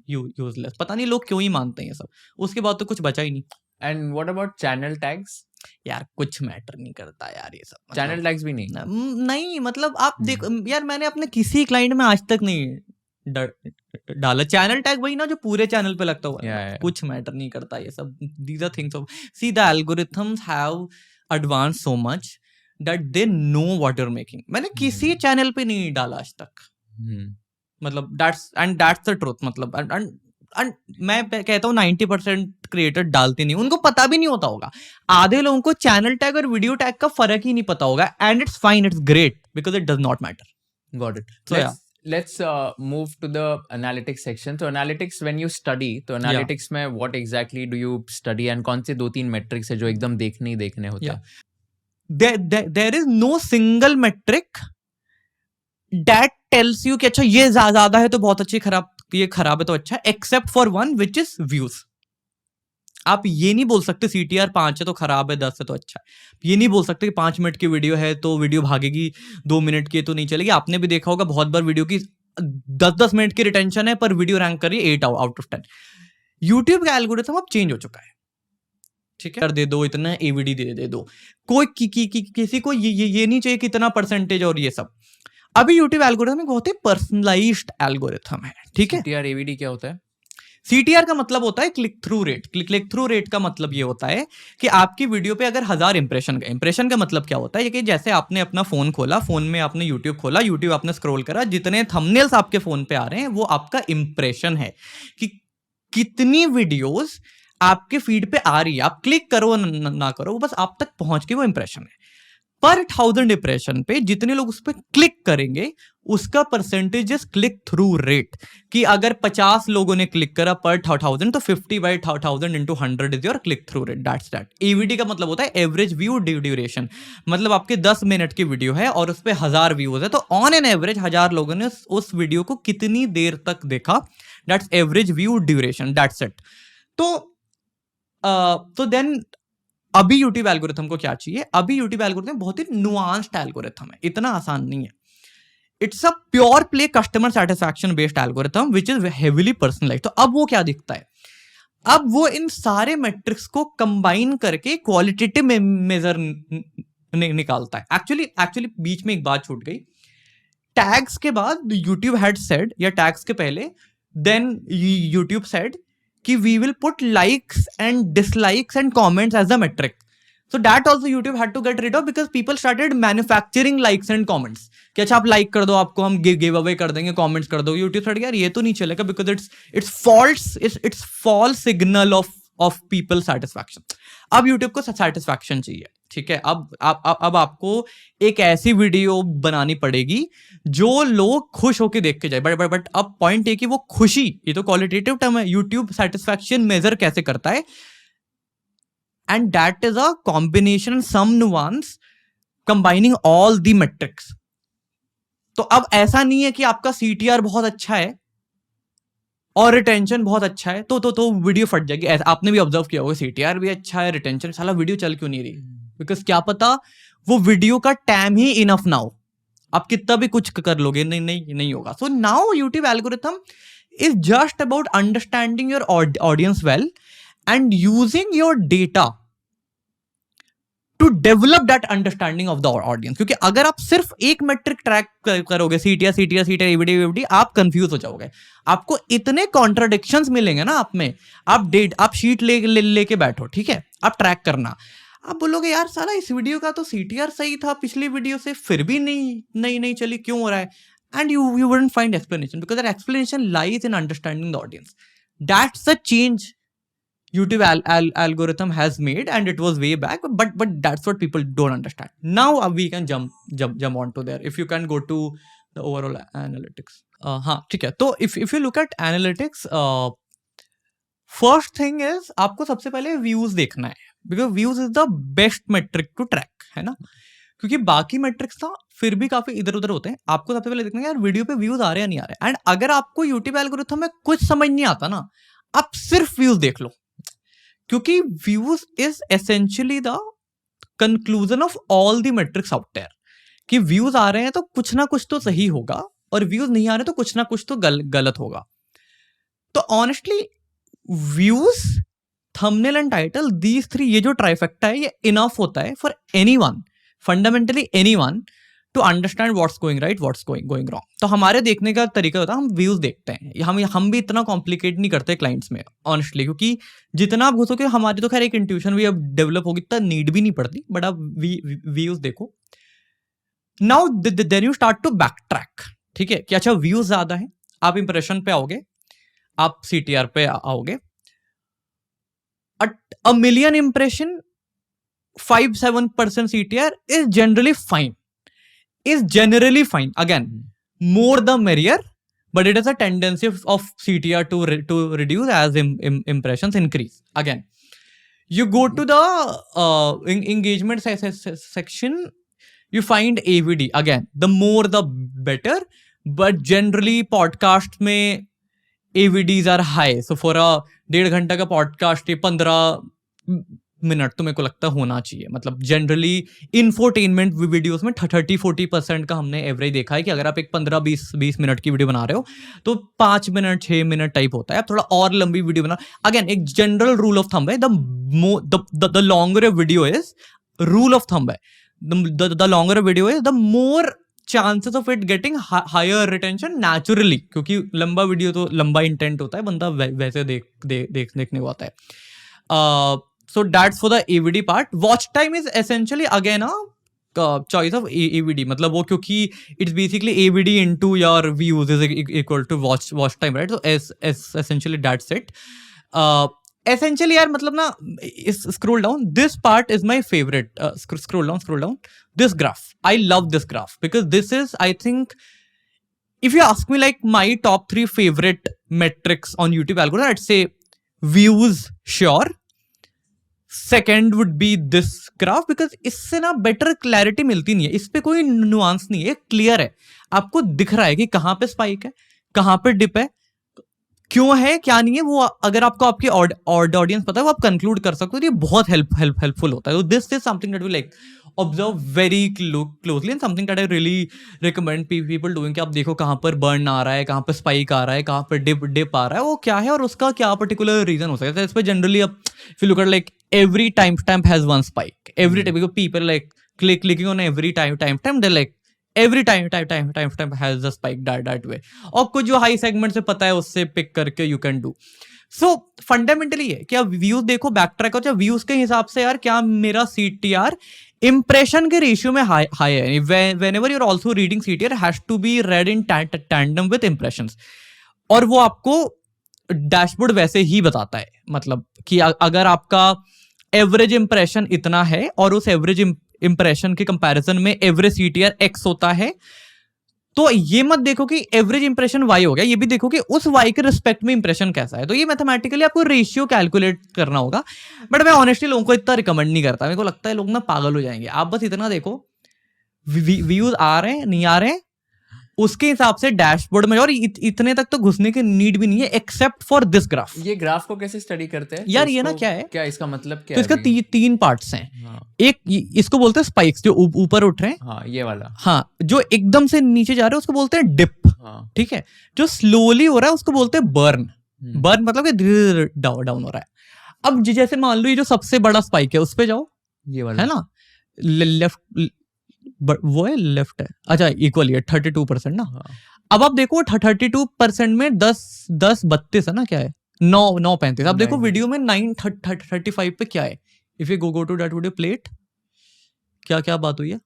यूजलेस। पता नहीं लोग क्यों ही मानते हैं ये सब, उसके बाद तो कुछ बचा ही नहीं। And what about channel tags? यार कुछ मैटर नहीं करता यार ये सब। चैनल टैग्स भी नहीं? नहीं, मतलब आप देखो यार, मैंने अपने किसी क्लाइंट में आज तक नहीं डाला चैनल टैग, वही ना जो पूरे चैनल पे लगता हुआ है। कुछ मैटर नहीं करता ये सब। These are things of, see the algorithms have advance so much that they know what you are making. मैंने किसी चैनल पे नहीं डाला आज तक। मतलब दैट्स द ट्रूथ। मतलब एंड मैं कहता हूँ 90% क्रिएटर डालते नहीं, उनको पता भी नहीं होता होगा। आधे लोगों को चैनल टैग और वीडियो टैग का फर्क ही नहीं पता होगा, and it's fine, it's great, because it does not matter. Got it. So, yeah. Let's move to the analytics section. So analytics, when you study, तो analytics में what exactly do you study, and कौन से 2-3 metrics है जो एकदम देखने ही देखने होते हैं? There is no single metric that tells you कि अच्छा ये ज्यादा है तो बहुत अच्छी, खराब ये खराब है तो अच्छा, except for one which is views. आप ये नहीं बोल सकते CTR 5 है तो खराब है, 10 है तो अच्छा है। ये नहीं बोल सकते कि 5 मिनट की वीडियो है तो वीडियो भागेगी, 2 मिनट की तो नहीं चलेगी। आपने भी देखा होगा बहुत बार वीडियो की 10-10 मिनट की रिटेंशन है पर वीडियो रैंक करिए 8 आउट ऑफ 10। यूट्यूब का एल्गोरिथम अब चेंज हो चुका है, ठीक है। दे दो इतना AVD दे दो, कोई किसी को ये नहीं चाहिए कितना परसेंटेज और ये सब। अभी यूट्यूब एल्गोरिथम एक बहुत ही पर्सनलाइज्ड एल्गोरिथम है, ठीक है। CTR AVD क्या होता है? CTR का मतलब होता है click through rate. Click through rate का मतलब ये होता है कि आपकी वीडियो पे अगर 1000 इंप्रेशन गए, इंप्रेशन का मतलब क्या होता है कि जैसे आपने अपना फोन खोला, फोन में आपने यूट्यूब खोला, यूट्यूब आपने स्क्रॉल करा, जितने थंबनेल्स आपके फोन पे आ रहे हैं वो आपका इंप्रेशन है कि कितनी वीडियोस आपके फीड पे आ रही है। आप क्लिक करो ना करो, वो बस आप तक पहुंच के वो इंप्रेशन है। पर 1000 इंप्रेशन पे जितने लोग उस पर क्लिक करेंगे उसका percentage is click through rate. कि अगर 50 लोगों ने क्लिक करा पर 1000 तो 50/1000 into 100 is your click through rate. That's that. AVD का मतलब होता है एवरेज व्यू ड्यूरेशन। मतलब आपके 10 मिनट की वीडियो है और उस पर 1000 व्यूज है, तो ऑन एन एवरेज 1000 लोगों ने उस वीडियो को कितनी देर तक देखा, that's average view duration, that's it. तो देन अभी यूट्यूब एल्गोरिथम को क्या चाहिए? अभी यूट्यूब एल्गोरिथम बहुत ही नुआंस्ड एल्गोरिथम है, इतना आसान नहीं है। It's a pure play customer satisfaction based algorithm which is heavily personalised. तो अब वो क्या दिखता है? अब वो इन सारे मैट्रिक्स को कंबाइन करके क्वालिटेटिव मेजर निकालता है। एक्चुअली बीच में एक बात छूट गई। टैग्स के बाद यूट्यूब हैड सेड, या टैग्स के पहले, देन यूट्यूब सेड कि we will put likes and dislikes and comments as a metric. So that also YouTube had to get rid of because people started manufacturing likes and comments. कि अच्छा आप like कर दो, आपको हम give away कर देंगे, कमेंट्स कर दो। YouTube स्टार्ट यार ये तो नहीं चलेगा because it's false signal of people satisfaction. अब YouTube को सेटिस्फैक्शन चाहिए, ठीक है। अब आपको एक ऐसी वीडियो बनानी पड़ेगी जो लोग खुश होकर देख के जाए। बट अब पॉइंट है कि वो खुशी, ये तो क्वालिटेटिव टर्म है। YouTube सेटिस्फैक्शन मेजर कैसे करता है? And that is a combination, some nuance, combining all the metrics. तो अब ऐसा नहीं है कि आपका CTR बहुत अच्छा है और रिटेंशन बहुत अच्छा है तो वीडियो फट जाएगी। आपने भी ऑब्जर्व किया होगा, CTR भी अच्छा है, रिटेंशन, साला वीडियो चल क्यों नहीं रही? बिकॉज क्या पता वो वीडियो का टाइम ही इनफ ना हो। आप कितना भी कुछ कर लोगे, नहीं होगा. So now YouTube algorithm is just about understanding your audience well and using your data to develop that understanding of the audience. क्योंकि अगर आप सिर्फ एक मेट्रिक ट्रैक करोगे, CTR, AVD, आप कंफ्यूज हो जाओगे. आपको इतने कॉन्ट्राडिक्शंस मिलेंगे ना आप में. आप शीट लेके बैठो, ठीक है, आप ट्रैक करना. आप बोलोगे यार साला इस वीडियो का तो CTR सही था पिछली वीडियो से, फिर भी नहीं चली, क्यों हो रहा है? And you wouldn't find explanation because that explanation lies in understanding the audience. That's the change YouTube algorithm has made, and it was way back, but that's what people don't understand. Now we can jump onto there. If you can go to the overall analytics. हाँ ठीक है. तो if you look at analytics, first thing is आपको सबसे पहले views देखना है, because views is the best metric to track, है ना? क्योंकि बाकी मेट्रिक्स ना फिर भी काफी इधर उधर होते हैं. आपको सबसे पहले देखना है यार वीडियो पे व्यूज आ रहे हैं या नहीं आ रहे. एंड अगर आपको यूट्यूब एल्गोरिथम में कुछ समझ नहीं आता ना, आप सिर्फ व्यूज देख लो, क्योंकि views is essentially the conclusion of all the metrics out there. कि व्यूज आ रहे हैं तो कुछ ना कुछ तो सही होगा, और व्यूज नहीं आ रहे तो कुछ ना कुछ तो गलत होगा. तो honestly views, thumbnail and title, these three, ये जो ट्राइफेक्टा है, ये इनफ होता है for anyone, fundamentally anyone, to understand what's going right, what's going wrong. तो हमारे देखने का तरीका होता है, हम व्यूज देखते हैं. हम भी इतना कॉम्प्लिकेट नहीं करते क्लाइंट्स में ऑनेस्टली, क्योंकि जितना आप घुसोगे, हमारी तो खैर एक इंट्यूशन भी अब डेवलप होगी, इतना नीड भी नहीं पड़ती, बट आप व्यूज देखो. Now then you start to backtrack, ठीक है, कि अच्छा व्यूज ज्यादा है, आप इंप्रेशन पे आओगे, आप CTR पे आओगे. A million impression 5-7% CTR is generally fine. Again, more the merrier, but it has a tendency of CTR to reduce as impressions increase. Again, you go to the engagement section, you find AVD. Again, the more the better, but generally podcast में AVDs are high. So for a 1.5 घंटा का podcast, 15 minute तो मेरे को लगता होना चाहिए. मतलब जनरली इंफोटेनमेंट वीडियोस में 30-40% का हमने एवरेज देखा है, कि अगर आप एक 15-20 मिनट की वीडियो बना रहे हो तो 5 मिनट 6 मिनट टाइप होता है. आप थोड़ा और लंबी वीडियो बना. अगेन एक जनरल रूल ऑफ थंब है, the longer a video is, rule of thumb है, the longer a video is, the more chances of it getting higher retention naturally. क्योंकि लंबा वीडियो तो लंबा इंटेंट होता है, बंदा वैसे देखने को आता है. So that's for the AVD part. Watch time is essentially again a choice of AVD. मतलब वो, क्योंकि it's basically AVD into your views is equal to watch time, right? So essentially that's it. Essentially यार, मतलब ना, scroll down. This part is my favorite. Scroll down. This graph. I love this graph because this is, I think, if you ask me like my top 3 favorite metrics on YouTube algorithm, I'd say views, sure. Second would be this graph, because इससे ना better clarity मिलती नहीं है, इस पे कोई nuance नहीं है, क्लियर है, आपको दिख रहा है कि कहां पे स्पाइक है, कहां पे डिप है, क्यों है, क्या नहीं है. वो अगर आपको आपके ऑडियंस पता है, वो आप कंक्लूड कर सकते हो. ये बहुत हेल्पफुल होता है. This is something that we like observe very closely, and something that I really recommend people doing, कि आप देखो कहां पर बर्न आ रहा है, कहां पर स्पाइक आ रहा है, कहां पर डिप आ रहा है, वो क्या है और उसका क्या पर्टिकुलर रीजन हो सकता है. इस पर जनरली अब if you look at like every timestamp has one spike every time, because people like clicking on every timestamp, they're like every timestamp has a spike that way. और कुछ जो high segment से पता है उससे pick करके you can do. So fundamentally है कि आप व्यूज देखो, बैक ट्रैक करो, व्यूज के हिसाब से यार क्या मेरा CTR इंप्रेशन के रेशियो में हाई है. whenever you're also reading CTR has to be read in tandem with impressions, और वो आपको डैशबोर्ड वैसे ही बताता है. मतलब कि अगर आपका एवरेज इंप्रेशन इतना है और उस एवरेज इंप्रेशन के कंपैरिजन में एवरेज CTR X होता है, तो ये मत देखो कि एवरेज इंप्रेशन Y हो गया, ये भी देखो कि उस Y के रिस्पेक्ट में इंप्रेशन कैसा है. तो ये मैथमेटिकली आपको रेशियो कैलकुलेट करना होगा. बट मैं ऑनेस्टली लोगों को इतना रिकमेंड नहीं करता, मेरे को लगता है लोग ना पागल हो जाएंगे. आप बस इतना देखो व्यूज आ रहे हैं, नहीं आ रहे हैं, उसके हिसाब से डैशबोर्ड में, और इतने तक तो घुसने की नीड भी नहीं है एक्सेप्ट फॉर दिस ग्राफ। ये ग्राफ को कैसे स्टडी करते हैं यार तो ये ना इसको क्या है, क्या इसका मतलब क्या तो है इसका अभी? तीन पार्ट्स हैं। हाँ एक इसको बोलते हैं स्पाइक्स, जो ऊपर उठ रहे हैं। हाँ ये वाला। हाँ, जो एकदम से नीचे जा रहे हैं उसको बोलते हैं डिप। हाँ ठीक है, जो स्लोली हो रहा है उसको बोलते हैं बर्न। हम्म, बर्न मतलब कि धीरे डाउन हो रहा है। अब जैसे मान लो ये जो सबसे बड़ा स्पाइक है उस पे जाओ, ये वाला है ना, लेफ्ट वो है, लेफ्ट है, अच्छा इक्वली है 32% ना। हाँ अब आप देखो 32% में 10 32 है ना, क्या है 9 35। अब देखो 9 वीडियो में 9:35 पे क्या है। If you go to that video plate, क्या क्या बात हुई है।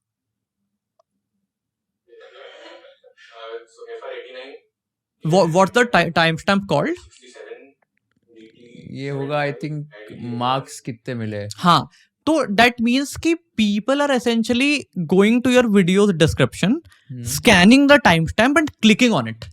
What's the timestamp called? ये होगा आई थिंक मार्क्स कितने मिले। हाँ, तो दैट मीन्स कि people are essentially going to your videos description, scanning the timestamp and clicking on it,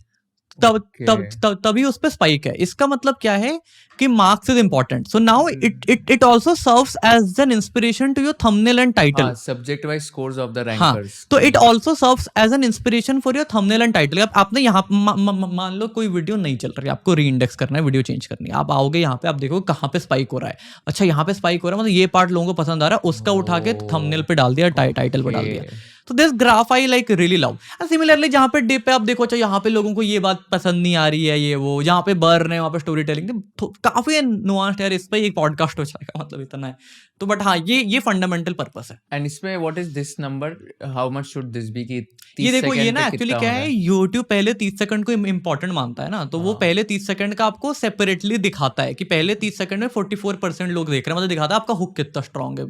तभी उस पे स्पाइक है। इसका मतलब क्या है कि marks is important. So now it also serves as an inspiration to your thumbnail and title. Subject wise scores of the हाँ, रैंकर्स। तो it also serves as an inspiration for your thumbnail and title. आपने यहाँ मान लो कोई video नहीं चल रही, आपको री इंडेक्स करना है, वीडियो चेंज करनी है, आप आओगे यहाँ पे, आप देखो कहाँ पे स्पाइक हो रहा है। अच्छा यहाँ पे स्पाइक हो रहा है, मतलब ये पार्ट लोगों को पसंद आ रहा है, उसका उठा के थंबनेल पे डाल दिया, टाइटल पे डाल दिया। तो this graph I like really love. Similarly जहाँ पे डिप है, आप देखो अच्छा यहाँ पे लोगों को ये बात पसंद नहीं आ रही है, ये वो, जहाँ पे बर्न है वहाँ पे स्टोरी टेलिंग, तो काफी नुआंस्ड है। इस पे एक पॉडकास्ट हो जाएगा, मतलब इतना है। तो बट हाँ, ये फंडामेंटल पर्पस है। एंड इसमें what is this number, how much should this be की? ये देखो, ये ना एक्चुअली क्या है, YouTube पहले 30 सेकंड को इंपॉर्टेंट मानता है ना, तो वो पहले 30 सेकंड का आपको सेपरेटली दिखाता है कि पहले 30 सेकंड में 44% लोग देख रहे हैं, मतलब दिखाता है आपका हुक कितना स्ट्रांग है।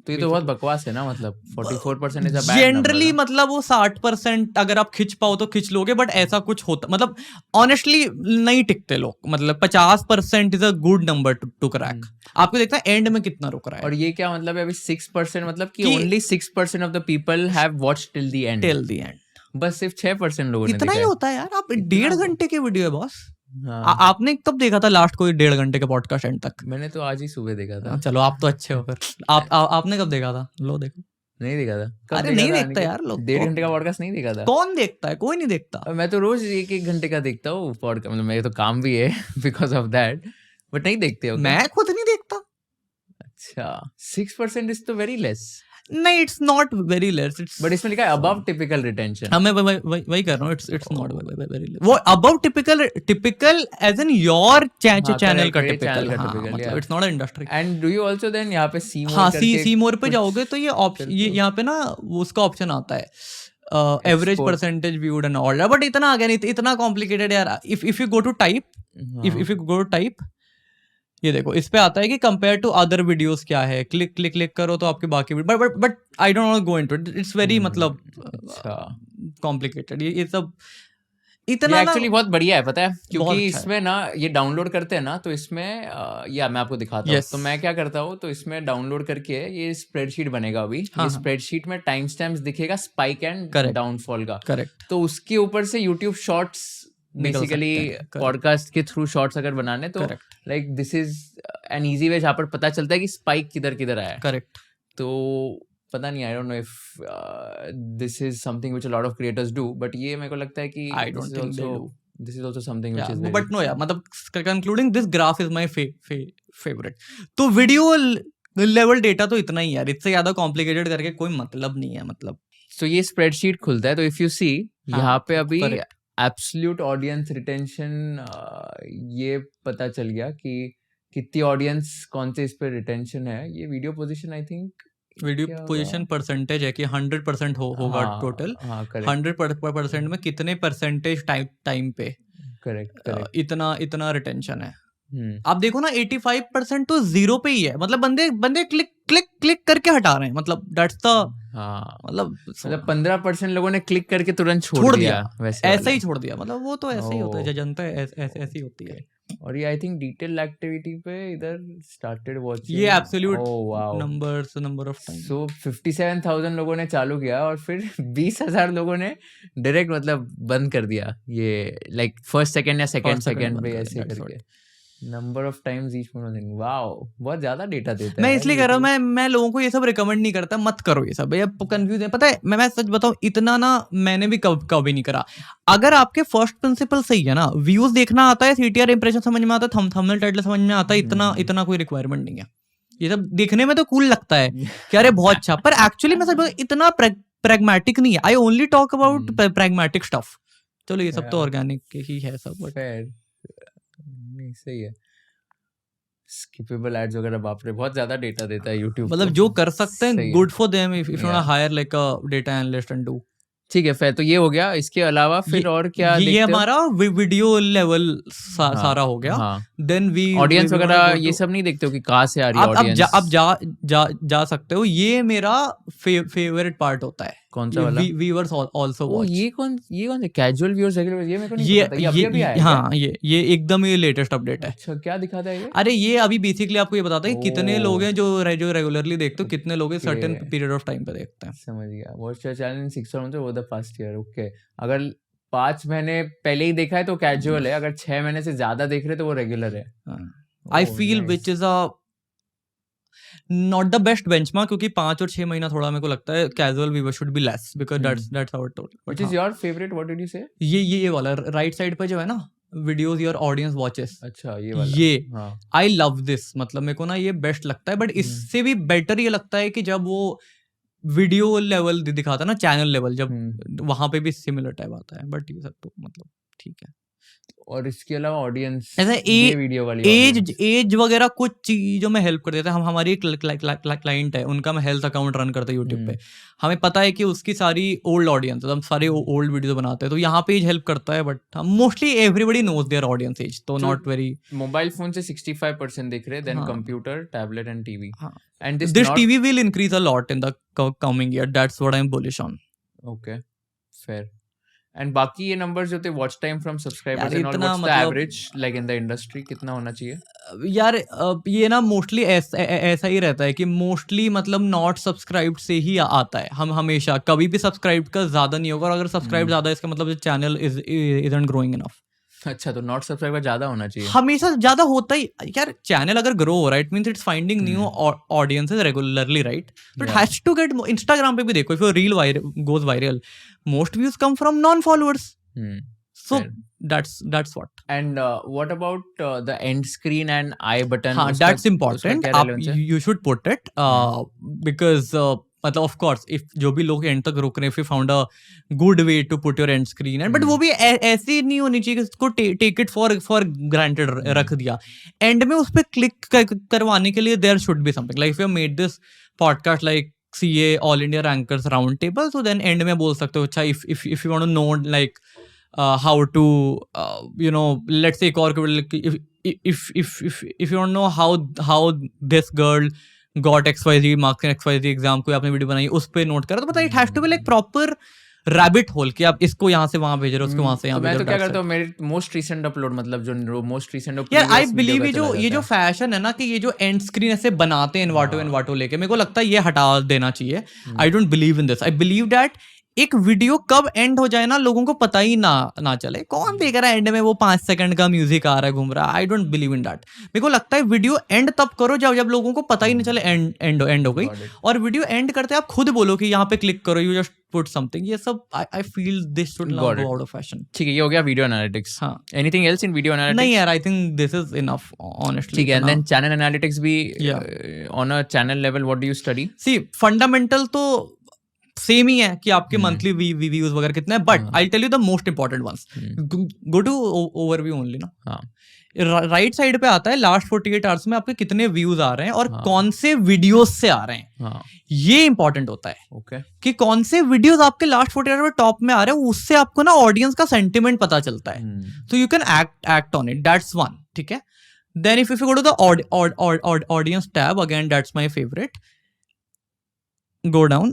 तो ये तो बहुत बकवास है ना, मतलब 44% इज अ बैड जनरली मतलब वो 60% अगर आप खिंच पाओ तो खिंच लोगे, बट ऐसा कुछ होता, मतलब ऑनेस्टली नहीं टिकते लोग। मतलब 50% is a good number two crack. आपको देखता है एंड में कितना रुक रहा है। और ये क्या मतलब है अभी 6%, मतलब कि only 6% of the people have watched till the end. Till the end बस सिर्फ 6% लोगों ने इतना ही होता है यार। आप 1.5 घंटे की वीडियो है बॉस। हाँ। आपने कब देखा था लास्ट कोई 1.5 घंटे का पॉडकास्ट एंड तक? मैंने तो आज ही सुबह देखा था। चलो आप तो अच्छे हो फिर। आपने कब देखा था? लो देखो, नहीं देखा था। कब अरे देखा नहीं था देखता यार लोग। 1.5 घंटे का पॉडकास्ट नहीं देखा था। कौन देखता है? कोई नहीं देखता। मैं तो रोज 1-1 घंटे का देखता हूँ पॉडकास्ट, मतलब मेरे तो काम भी है बिकॉज ऑफ दैट, बट नहीं देखते हो क्या? मैं खुद नहीं देखता। अच्छा, 6% इज तो वेरी लेस। नहीं, it's not very less, it's, but इसमें लिखा है अबव टिपिकल रिटेंशन। हाँ, मैं वही कर रहा हूँ। It's not very less. वो above typical as in your channel का टिपिकल, मतलब it's not industry. And do you also then यहाँ पे सी मोर हाँ, करके सी मोर पे जाओगे तो ये यहाँ पे ना उसका ऑप्शन आता है, average percentage viewed and all, but इतना आ गया नहीं, इतना कॉम्प्लिकेटेड यार। If you go to type, if you go to type, ये देखो इस पे आता है कि कंपेयर टू अदर वीडियोस क्या है। क्लिक करो तो आपके बाकी, but I don't want to go into it, it's very मतलब कॉम्प्लिकेटेड। ये सब इतना एक्चुअली बहुत बढ़िया है, पता है, क्योंकि अच्छा इसमें ना ये डाउनलोड करते हैं ना, तो इसमें या मैं आपको दिखाता हूँ। तो मैं क्या करता हूँ, तो इसमें डाउनलोड करके ये स्प्रेडशीट बनेगा अभी। ये स्प्रेडशीट में टाइम स्टैम्प्स दिखेगा स्पाइक एंड डाउनफॉल का। करेक्ट। तो उसके ऊपर से यूट्यूब शॉर्ट्स, बेसिकली पॉडकास्ट के थ्रू शॉर्ट्स अगर बनाने, तो like this is an easy way जहाँ पर पता चलता है कि स्पाइक किधर किधर आया है। करेक्ट। तो पता नहीं, I don't know if this is something which a lot of creators do, but ये मेरे को लगता है कि this is also something which is very, but no यार, मतलब concluding this graph is my favourite. तो वीडियो लेवल डेटा तो इतना ही यार, इससे ज्यादा कॉम्प्लिकेटेड करके कोई मतलब नहीं है। मतलब सो ये स्प्रेडशीट खुलता है, तो इफ यू सी यहाँ पे अभी एब्सोल्यूट ऑडियंस रिटेंशन, ये पता चल गया कि कितनी ऑडियंस कौन से इस पे रिटेंशन है। ये video position, I think video position percentage है कि 100% होगा टोटल। 100% में कितने परसेंटेज टाइम पे, करेक्ट, इतना रिटेंशन है। आप देखो ना 85% तो 0 पे ही है। मतलब बंदे क्लिक करके हटा रहे हैं। मतलब दैट्स द, मतलब 15% लोगों ने क्लिक करके तुरंत छोड़ दिया, वैसे ऐसा ही छोड़ दिया। मतलब वो तो ऐसे ही होता है, जनता ऐसे ही होती है। और ये आई थिंक डिटेल एक्टिविटी पे इधर स्टार्टेड वॉचिंग, ये एब्सोल्यूट नंबर ऑफ टाइम। सो 57,000 लोगों ने चालू किया और फिर 20,000 लोगों ने डायरेक्ट मतलब बंद कर दिया ये, लाइक फर्स्ट सेकंड या सेकंड पे ऐसे करके। Number of times each one, wow, बहुत ज्यादा डेटा देता है मैं यार इसलिए कह रहा हूँ, YouTube। मैं लोगों को ये सब रिकमेंड नहीं करता, मत करो ये सब भैया, कंफ्यूज है। पता है मैं सच बताऊं, इतना ना मैंने भी कभी नहीं करा। अगर आपके फर्स्ट प्रिंसिपल सही है ना, व्यूज देखना आता है, सीटीआर इंप्रेशन समझ में आता है, थंबनेल टाइटल समझ में आता है, इतना कोई रिक्वायरमेंट नहीं है। ये सब देखने में तो कूल लगता है कि अरे बहुत अच्छा, पर एक्चुअली मैं सच बताऊं इतना प्रैग्मेटिक नहीं है। I only talk about pragmatic stuff. चलो ये सब तो ऑर्गेनिक ही है सब, बट फेयर, नहीं सही है। स्किपेबल एड्स वगैरह, बाप रे, बहुत ज्यादा डेटा देता है YouTube मतलब तो। जो कर सकते सही हैं, है। Good for them. If you want Yeah. Hire like a data analyst and do. ठीक है, फिर तो ये हो गया। इसके अलावा फिर और क्या ये देखते हो? हमारा वीडियो लेवल हाँ, सारा हो गया। हाँ। देन वी ऑडियंस वगैरह गो ये टू, सब नहीं देखते हो कि कहाँ से आ रही है आप ऑडियंस? जा सकते हो। ये मेरा फेवरेट पार्ट होता है। कौन सा वाला? व्यूअर्स आल्सो ओ, वॉच। ये कौन से कैजुअल व्यूअर्स, रेगुलर, ये मेरे को नहीं पता था। ये अभी आया है क्या? हाँ, ये एकदम ये लेटेस्ट अपडेट है। अच्छा, क्या दिखाता है ये? अरे ये अभी बेसिकली आपको ये बताता है कि कितने लोग हैं जो रेगुलरली देखते हो, कितने लोग Okay. Certain period of time पे देखते हैं। समझ गया। Watch your channel in 6 months over the past year. Okay, अगर 5 महीने पहले ही देखा है तो कैजुअल है, अगर 6 महीने से ज्यादा देख रहे तो वो रेगुलर है। आई Oh, feel nice. Which is a not the best benchmark, क्योंकि 5 और 6 महीना थोड़ा मेरे को लगता है casual viewer should be less, because that's our total. Which is your favorite? What did you say? ये वाला राइट साइड पे जो है ना, वीडियोस योर ऑडियंस वॉचेस, अच्छा, ये वाला। ये हाँ। I love this. मतलब मेरे को ना ये बेस्ट लगता है, बट इससे भी बेटर ये लगता है कि जब वो वीडियो लेवल दिखाता है ना, चैनल लेवल, जब वहां पे भी सिमिलर टाइप आता है। बट ये सब तो मतलब ठीक है। और इसके अलावा ऑडियंस, ऐसा ये वीडियो वाली audience। एज वगैरह कुछ चीजों में हेल्प कर देता है। हम हमारी एक क्लाइंट है, उनका मैं हेल्थ अकाउंट रन करता है यूट्यूब पे। हमें पता है कि उसकी सारी ओल्ड ऑडियंस, हम सारे ओल्ड वीडियो बनाते हैं, तो यहाँ पे एज हेल्प करता है। But mostly everybody knows their audience age, तो नॉट वेरी। मोबाइल फोन से 65% दिख रहे, then computer, tablet and TV. And this TV will increase a lot in the coming year, that's what I am bullish on. Okay, fair. And बाकी ये numbers जो थे, watch time from subscribers यार and all, इतना what's the मतलब- average like in the industry, कितना होना चाहिए? यार ये ना मोस्टली ऐसा ही रहता है कि मोस्टली मतलब नॉट सब्सक्राइब से ही आता है। हम हमेशा कभी भी सब्सक्राइब का ज्यादा नहीं होगा, और अगर सब्सक्राइब ज्यादा है इसका मतलब चैनल इजंट ग्रोइंग इनफ। अच्छा, तो नॉट सब्सक्राइबर ज्यादा होना चाहिए। हमेशा ज्यादा होता ही यार। चैनल अगर ग्रो हो रहा है, it means it's finding new audiences regularly, right? तो it has to get. Instagram पे भी देखो, if your reel goes viral, most views come from non followers. So that's what. And what about the end screen and I button? हाँ, that's important. आप you should put it because मतलब of course if जो भी लोग end तक रुक रहे हैं, if you found a good way to put your end screen, and but वो भी ऐसी नहीं होनी चाहिए कि उसको take it for granted रख दिया। end में उस पे click करवाने के लिए there should be something, like if you made this podcast like CA All India Rankers Round Table, so then end में बोल सकते हो अच्छा if you want to know like how to let's say if you don't know how this girl got XYZ marks in XYZ exam, कोई आपने video बनाई उस पे नोट करा, तो पता है it has to be like proper rabbit hole कि आप इसको यहाँ से वहां भेज रहे हो, उसको वहां से यहाँ भेज रहे हो। मैं तो क्या करता हूँ, मेरे मोस्ट रीसेंट अपलोड, मतलब जो मोस्ट रीसेंट यार आई बिलीव ये जो फैशन है ना कि ये जो एंड स्क्रीन ऐसे बनाते हैं इनवाटो लेके, मेरे को लगता है ये हटा देना चाहिए। आई don't believe in this. I believe that एक वीडियो कब एंड हो जाए ना, लोगों को पता ही ना चले। कौन देख रहा है एंड में वो 5 सेकंड का म्यूजिक आ रहा है घूम रहा है? I don't believe in that. मेरे को लगता है वीडियो एंड तब करो जब लोगों को पता ही नहीं चले एंड हो गई। और वीडियो एंड करते आप खुद बोलो कि यहाँ पे क्लिक करो, यू जस्ट पुट समथिंग। ये सब I feel this should not go out of fashion. ठीक है, ये हो गया वीडियो एनालिटिक्स। हाँ, anything else in video analytics? नहीं यार, I think this is enough honestly. ठीक है, एंड देन चैनल एनालिटिक्स भी on a channel level, what do you study? See fundamental तो सेम ही है कि आपके मंथली व्यूज वगैरह कितने हैं, but I tell you the most important once. Go to overview only ना। राइट साइड पे आता है लास्ट 48 आवर्स में आपके कितने व्यूज आ रहे हैं और कौन से वीडियोस से आ रहे हैं। ये इंपॉर्टेंट होता है कि कौन से वीडियोस आपके लास्ट 48 आवर्स में टॉप में आ रहे हैं, उससे आपको ना ऑडियंस का सेंटिमेंट पता चलता है। तो you can act on it, that's one. ठीक है, then if you go to the audience tab, again that's my favourite. Go down.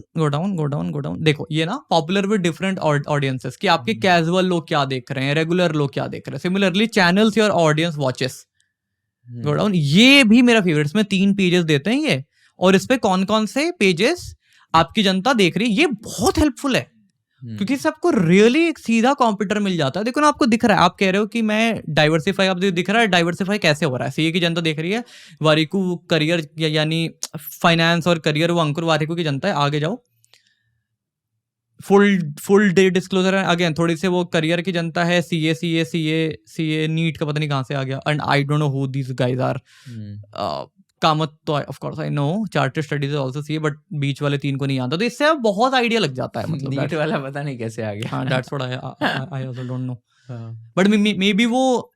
देखो ये ना पॉपुलर विद डिफरेंट ऑडियंसेस कि आपके कैजुअल लोग क्या देख रहे हैं, रेगुलर लोग क्या देख रहे हैं। Similarly channels your audience watches. Go down, ये भी मेरा फेवरेट। इसमें 3 पेजेस देते हैं ये, और इस पे कौन कौन से पेजेस आपकी जनता देख रही है, ये बहुत हेल्पफुल है। क्योंकि सबको रियली एक सीधा कॉम्पिटिटर मिल जाता है। देखो ना, आपको दिख रहा है, आप कह रहे हो कि मैं डाइवर्सिफाई, आप दिख रहा है डाइवर्सिफाई कैसे हो रहा है। सीए की जनता देख रही है, वारिकू करियर यानी फाइनेंस और करियर, वो अंकुर वारिकू की जनता है। आगे जाओ, फुल डे डिस्क्लोजर है। अगेन थोड़ी से वो करियर की जनता है, सीए नीट का पता नहीं कहाँ से आ गया, and I don't know who this guys are. Kamath तो of course I know, chartered studies also CA, but बीच वाले 3 को नहीं आता, तो इससे बहुत आइडिया लग जाता है। मतलब नीट वाला पता नहीं कैसे आ गया। हाँ, that's what I also don't know, but may be वो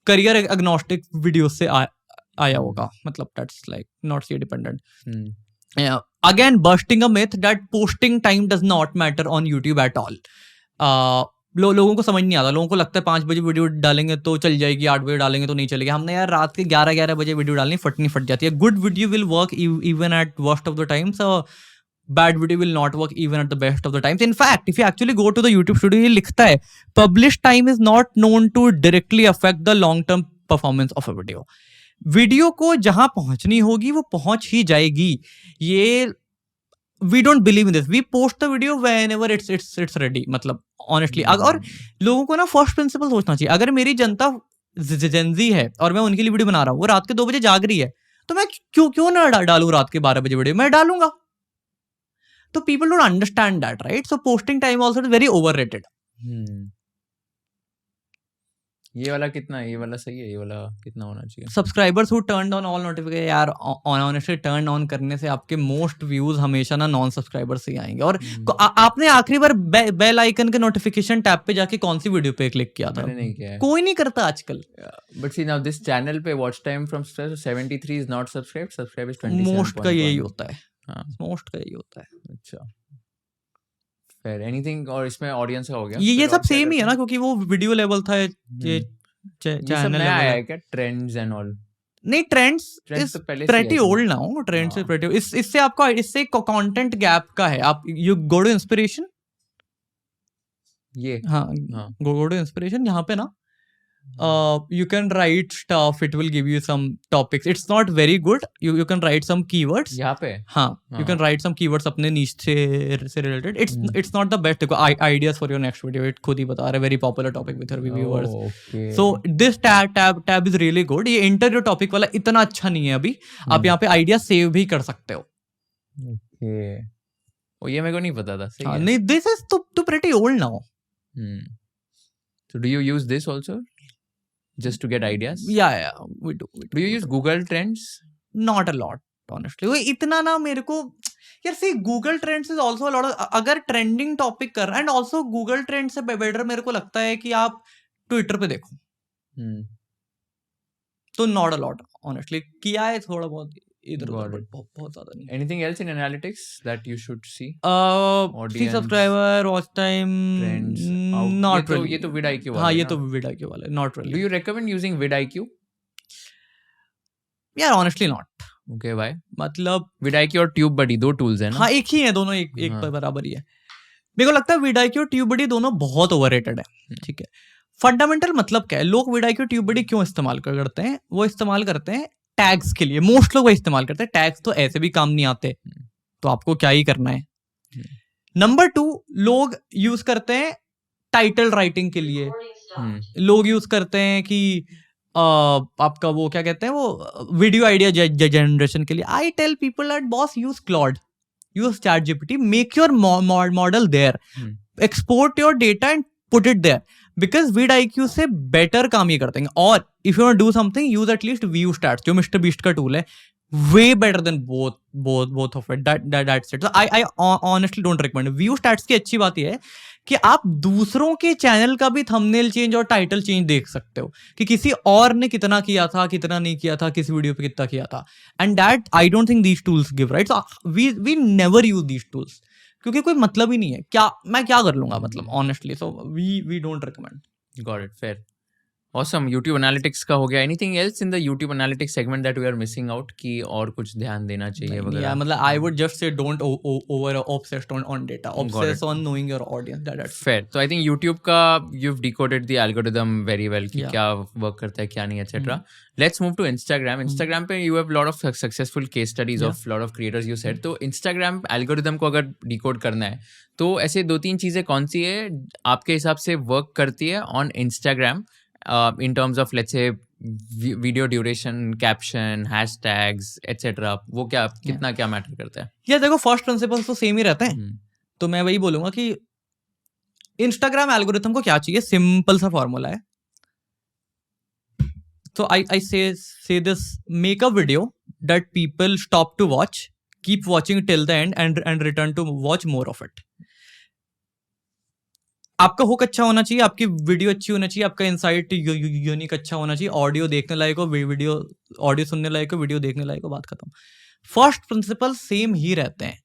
करियर एग्नोस्टिक वीडियो से आया होगा, मतलब that's like not CA dependent. Again, busting a myth that posting time does not matter on YouTube at all. लोगों को समझ नहीं आता, लोगों को लगता है 5 बजे वीडियो डालेंगे तो चल जाएगी, 8 बजे डालेंगे तो नहीं चलेगी। हमने यार रात के 11 बजे वीडियो डालनी, फट जाती है। Good video will work even at worst of the times, bad video will not work even at the best of the times. In fact if you actually go to the YouTube studio, ये लिखता है publish time is not known to directly affect the long term performance of a video. Video को जहां पहुंचनी होगी वो पहुंच ही जाएगी। ये we don't believe in this, we post the video whenever it's ready. मतलब ऑनेस्टली, और लोगों को ना फर्स्ट प्रिंसिपल सोचना चाहिए। अगर मेरी जनता जेनजी है और मैं उनके लिए वीडियो बना रहा हूँ, वो रात के 2 बजे जाग रही है, तो मैं क्यों ना डालूं रात के 12 बजे वीडियो, मैं डालूंगा। तो people don't understand that, right? So posting time also is very overrated. ये वाला कितना, ये वाला सही है, ये वाला कितना होना चाहिए? Subscribers who turned on all notification, यार ऑनेस्टली टर्न ऑन करने से आपके मोस्ट व्यूज हमेशा ना नॉन सब्सक्राइबर से ही आएंगे। और आपने आखिरी बार बेल आइकन के नोटिफिकेशन टैब पे जाके कौन सी वीडियो पे क्लिक किया था? मैंने नहीं किया है। कोई नहीं करता आजकल। But see now this channel पे watch time from 73 is not subscribed, subscribe is 27.1। Most का यही होता है। हाँ, मोस्ट का यही होता है। अच्छा, फिर एनीथिंग, और इसमें ऑडियंस का हो गया। ये सब सेम ही है ना, क्योंकि वो वीडियो लेवल था, ये चैनल लेवल आया है क्या? ट्रेंड्स एंड ऑल नहीं, ट्रेंड्स इज तो पहले pretty old now. Trends is pretty, इससे आपका इससे कंटेंट गैप का है। आप यू गो टू इंस्पिरेशन, ये हाँ गो टू इंस्पिरेशन, यहाँ पे ना you can write stuff, it will give you some topics, it's not very good, you can write some keywords यहाँ पे। हाँ, you can write some keywords अपने niche से related, it's not the best। देखो ideas for your next video, it खुद ही बता रहा है, very popular topic with your viewers। okay. so this tab is really good। ये enter your topic वाला इतना अच्छा नहीं है अभी, आप यहाँ पे idea save भी कर सकते हो। okay, ओ ये मेरे को नहीं पता था। सही है। नहीं, this is too pretty old now। so do you use this also just to get ideas? Yeah, we do you use Google Trends? Not a lot, honestly। वो इतना ना मेरे को यार, सी Google Trends is also a lot of, अगर trending topic कर रहा है, एंड ऑल्सो Google Trends से बेटर मेरे को लगता है कि आप ट्विटर पे देखो। तो नॉट अ लॉट, ऑनेस्टली किया है थोड़ा बहुत इधर उधर, बहुत ज्यादा नहीं। Anything else in analytics that you should see? see subscriber, watch time, trends, not really। ये तो vidIQ वाला हाँ, है ये ना? तो vidIQ वाला है, not really। Do you recommend using vidIQ? यार honestly not। Okay, why? मतलब vidIQ और TubeBuddy 2 tools है ना? हाँ, एक ही है, दोनों एक बराबर ही है। मेरे को लगता है vidIQ और TubeBuddy दोनों बहुत ओवररेटेड है। ठीक है, फंडामेंटल मतलब क्या है, लोग vidIQ TubeBuddy क्यों इस्तेमाल करते हैं? वो इस्तेमाल करते हैं टैग्स के लिए, मोस्ट लोग वो इस्तेमाल करते हैं। टैग्स तो ऐसे भी काम नहीं आते, तो आपको क्या ही करना है। नंबर 2, लोग यूज करते हैं टाइटल राइटिंग के लिए। लोग यूज करते हैं कि आपका वो क्या कहते हैं, वो वीडियो आइडिया जनरेशन के लिए। I tell people that boss, use Claude, use ChatGPT, make your model there, export your data and put it there, because vidIQ से बेटर काम ये करते हैं। और if you want to do something, use at least view stats, जो Mister Beast का tool है, way better than both of it। That's it। So I honestly don't recommend। View stats की अच्छी बात यह है कि आप दूसरों के चैनल का भी थंबनेल चेंज और टाइटल चेंज देख सकते हो, कि किसी और ने कितना किया था, कितना नहीं किया था, किस वीडियो पे कितना किया था। And that I don't think these tools give, right? So we never use these tools, क्योंकि कोई मतलब ही नहीं है। मैं क्या कर लूंगा, मतलब honestly. So we don't recommend. Got it, fair। Awesome. YouTube Analytics का हो गया. Anything else in the YouTube Analytics segment that we are missing out कि और कुछ ध्यान देना चाहिए नहीं, वगैरह? मतलब I would just say don't over obsessed on data. Got Obsess it. on knowing your audience. That's Fair. तो I think YouTube का you've decoded the algorithm very well कि Yeah. क्या work करता है क्या नहीं etc. Let's move to Instagram. Instagram पे you have lot of successful case studies of lot of creators you said. तो Instagram algorithm को अगर decode करना है तो ऐसे 2-3 चीजें कौन सी है आपके हिसाब से work करती है on Instagram in terms of let's say video duration, caption, hashtags etc. वो क्या कितना क्या मैटर करता है? ये देखो फर्स्ट प्रिंसिपल्स तो सेम ही रहते हैं. तो मैं वही बोलूंगा कि इंस्टाग्राम एल्गोरिथम को क्या चाहिए, सिंपल सा फॉर्मूला है. So I say this, make a video that people stop to watch, keep watching till the end and return to watch more of it. आपका हुक अच्छा होना चाहिए, आपकी वीडियो अच्छी होना चाहिए, आपका इनसाइट यूनिक अच्छा होना चाहिए, ऑडियो देखने लायक हो, वीडियो ऑडियो सुनने लायक हो, वीडियो देखने लायक हो, बात खत्म. फर्स्ट प्रिंसिपल सेम ही रहते हैं.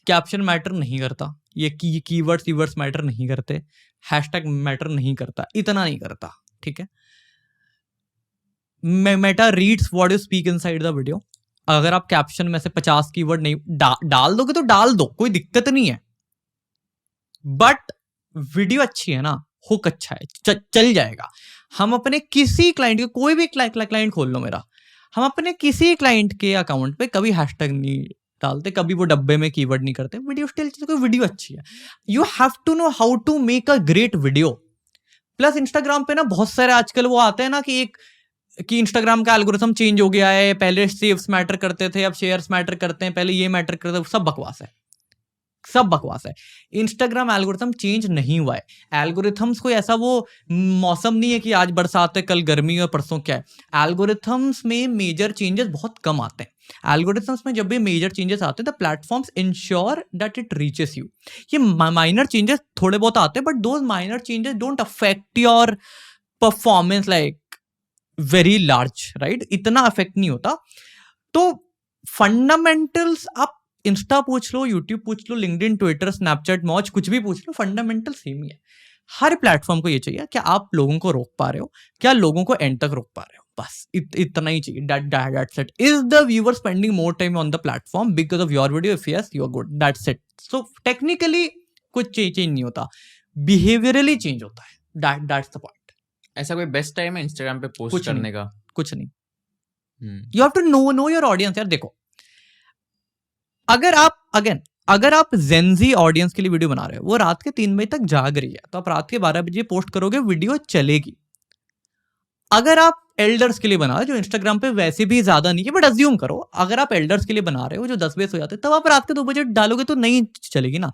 कैप्शन मैटर नहीं करता, ये कीवर्ड्स मैटर नहीं करते, हैशटैग मैटर नहीं करता, इतना नहीं करता. ठीक है. Meta reads what you speak inside the video. अगर आप कैप्शन में से 50 कीवर्ड नहीं डाल दोगे तो डाल दो, कोई दिक्कत नहीं है. बट वीडियो अच्छी है ना, हुक अच्छा है, चल जाएगा. हम अपने किसी क्लाइंट के, कोई भी क्लाइंट खोल लो मेरा, हम अपने किसी क्लाइंट के अकाउंट पे कभी हैशटैग नहीं डालते, कभी वो डब्बे में कीवर्ड नहीं करते, वीडियो स्टिल कोई वीडियो अच्छी है. You have to know how to make a great video. Plus Instagram पे ना बहुत सारे आजकल वो आते हैं ना कि इंस्टाग्राम का एल्गोरिथम चेंज हो गया है, पहले सेव्स मैटर करते थे, अब शेयर्स मैटर करते हैं, पहले ये मैटर करते थे. सब बकवास है, सब बकवास है. इंस्टाग्राम एल्गोरिथम चेंज नहीं हुआ है. एल्गोरिथम्स कोई ऐसा वो मौसम नहीं है कि आज बरसात है, कल गर्मी है, परसों क्या है. एल्गोरिथम्स में मेजर चेंजेस बहुत कम आते हैं. एल्गोरिथम्स में जब भी मेजर चेंजेस आते हैं the platforms ensure that it reaches you. ये माइनर चेंजेस थोड़े बहुत आते हैं, but those minor changes don't affect your performance like very large, right. इतना अफेक्ट नहीं होता. तो फंडामेंटल्स आप इंस्टा पूछ लो, यूट्यूब पूछ लो, लिंक्डइन, ट्विटर, स्नैपचैट, मौज, कुछ भी पूछ लो, फंडामेंटल सेम ही है. हर प्लेटफॉर्म को ये चाहिए कि आप लोगों को रोक पा रहे हो, क्या लोगों को एंड तक रोक पा रहे हो, बस इतना ही चाहिए. That's it. Is the viewer spending more time on the platform because of your video? If yes, you are good. That's it. So technically कुछ चेंज नहीं होता, बिहेवियरली चेंज होता है. That's the point. ऐसा कोई बेस्ट टाइम है Instagram पे post करने का? कुछ नहीं. You have to know your audience. यार देखो, अगर आप जेनजी ऑडियंस के लिए वीडियो बना रहे हो, वो रात के 3 बजे तक जाग रही है, तो आप रात के 12 बजे पोस्ट करोगे, वीडियो चलेगी. अगर आप एल्डर्स के लिए बना रहे हो, जो इंस्टाग्राम पे वैसे भी ज्यादा नहीं है, बट अज्यूम करो अगर आप एल्डर्स के लिए बना रहे हो जो 10 बजे सो जाते हैं, तब आप रात के 2 बजे डालोगे तो नहीं चलेगी ना.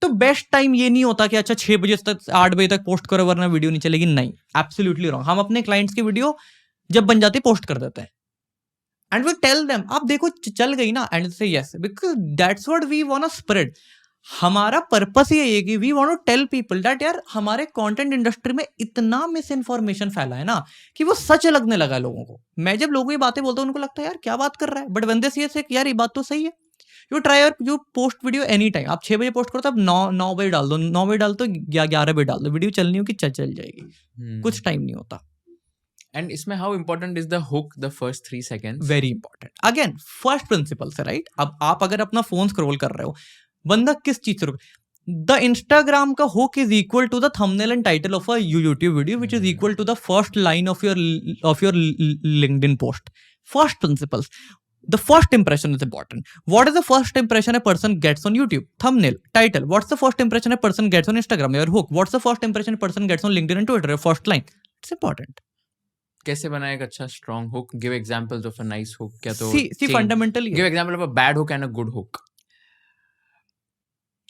तो बेस्ट टाइम ये नहीं होता कि अच्छा 6 बजे तक 8 बजे तक पोस्ट करो वरना वीडियो नहीं चलेगी. नहीं, एब्सोल्युटली रॉन्ग. हम अपने क्लाइंट्स की वीडियो जब बन जाती है पोस्ट कर देते हैं एंड वी टेल देम आप देखो चल गई ना, and say yes, because that's what we want to spread. हमारा पर्पस ये है कि we want to tell people that यार हमारे कंटेंट इंडस्ट्री में इतना मिस इन्फॉर्मेशन फैला है ना कि वो सच लगने लगा लोगों को. मैं जब लोगों की बातें बोलता हूँ उनको लगता है यार क्या बात कर रहा है, but when they see it, यार ये बात तो सही है. यू ट्राई और you post video any time. आप 6 बजे पोस्ट करो तो आप 9 बजे डाल दो, 9 बजे डाल दो, 11 बजे डाल दो, वीडियो चलनी हो कि चल जाएगी. कुछ टाइम नहीं होता. एंड इसमें how important is the hook the first 3 seconds? Very important. Again first principle से, राइट. अब आप अगर अपना फोन स्क्रॉल कर रहे हो, बंदा किस चीज से द इंस्टाग्राम का hook is equal to the thumbnail and title of a YouTube video which is equal to the first line of your LinkedIn post. First principles. The first impression is important. What is the first impression a person gets on YouTube? Thumbnail, title. What's the first impression a person gets on Instagram? Your hook. What's the first impression a person gets on LinkedIn and Twitter? Your first line. It's important. कैसे बनाए एक अच्छा strong hook? Give examples of a nice hook. क्या तो See fundamentally. Give example of a bad hook and a good hook.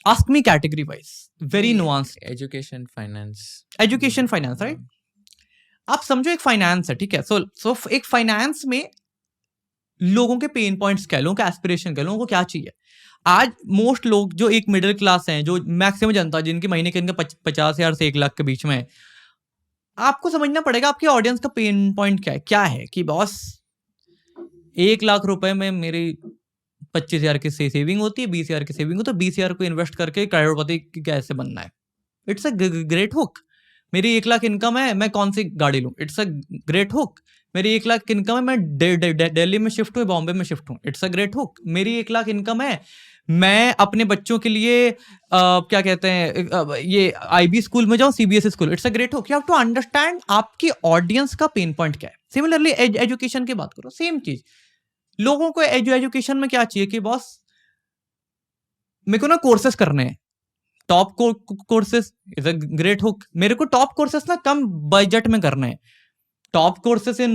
Ask me category wise. Very nuanced. Education, finance. Education, finance, right? आप समझो एक finance है, ठीक है. सो एक finance में लोगों के पेन पॉइंट्स क्या है, लोगों का एस्पिरेशन क्या है, लोगों को क्या चाहिए. आज मोस्ट लोग जो एक मिडिल क्लास हैं, जो मैक्सिमम जनता जिनकी महीने के इनका 50,000 से 1 लाख के बीच में है, आपको समझना पड़ेगा आपके ऑडियंस का पेन पॉइंट क्या है कि बॉस 1 लाख रुपए में मेरी 25,000 की सेविंग होती है, 20,000 की सेविंग हो, तो 20,000 को इन्वेस्ट करके करोड़पति कैसे बनना है. It's a great hook. मेरी 1 लाख इनकम है, मैं कौन सी गाड़ी लूँ? It's a great hook. मेरी 1 लाख इनकम है, मैं दिल्ली में शिफ्ट हूँ, बॉम्बे में शिफ्ट हूँ। It's a great hook. मेरी 1 लाख इनकम है, मैं अपने बच्चों के लिए क्या कहते हैं ये आईबी स्कूल में जाऊँ, CBSE school. It's a great hook. You have to understand आपकी ऑडियंस का पेन पॉइंट क्या है। सिमिलरली एजुकेशन की बात करो, सेम चीज। लोगों को एजुकेशन में क्या चाहिए कि बॉस मेरे को ना कोर्सेस करने हैं, top courses is a great hook. मेरे को टॉप कोर्सेस ना कम बजट में करने हैं, top courses in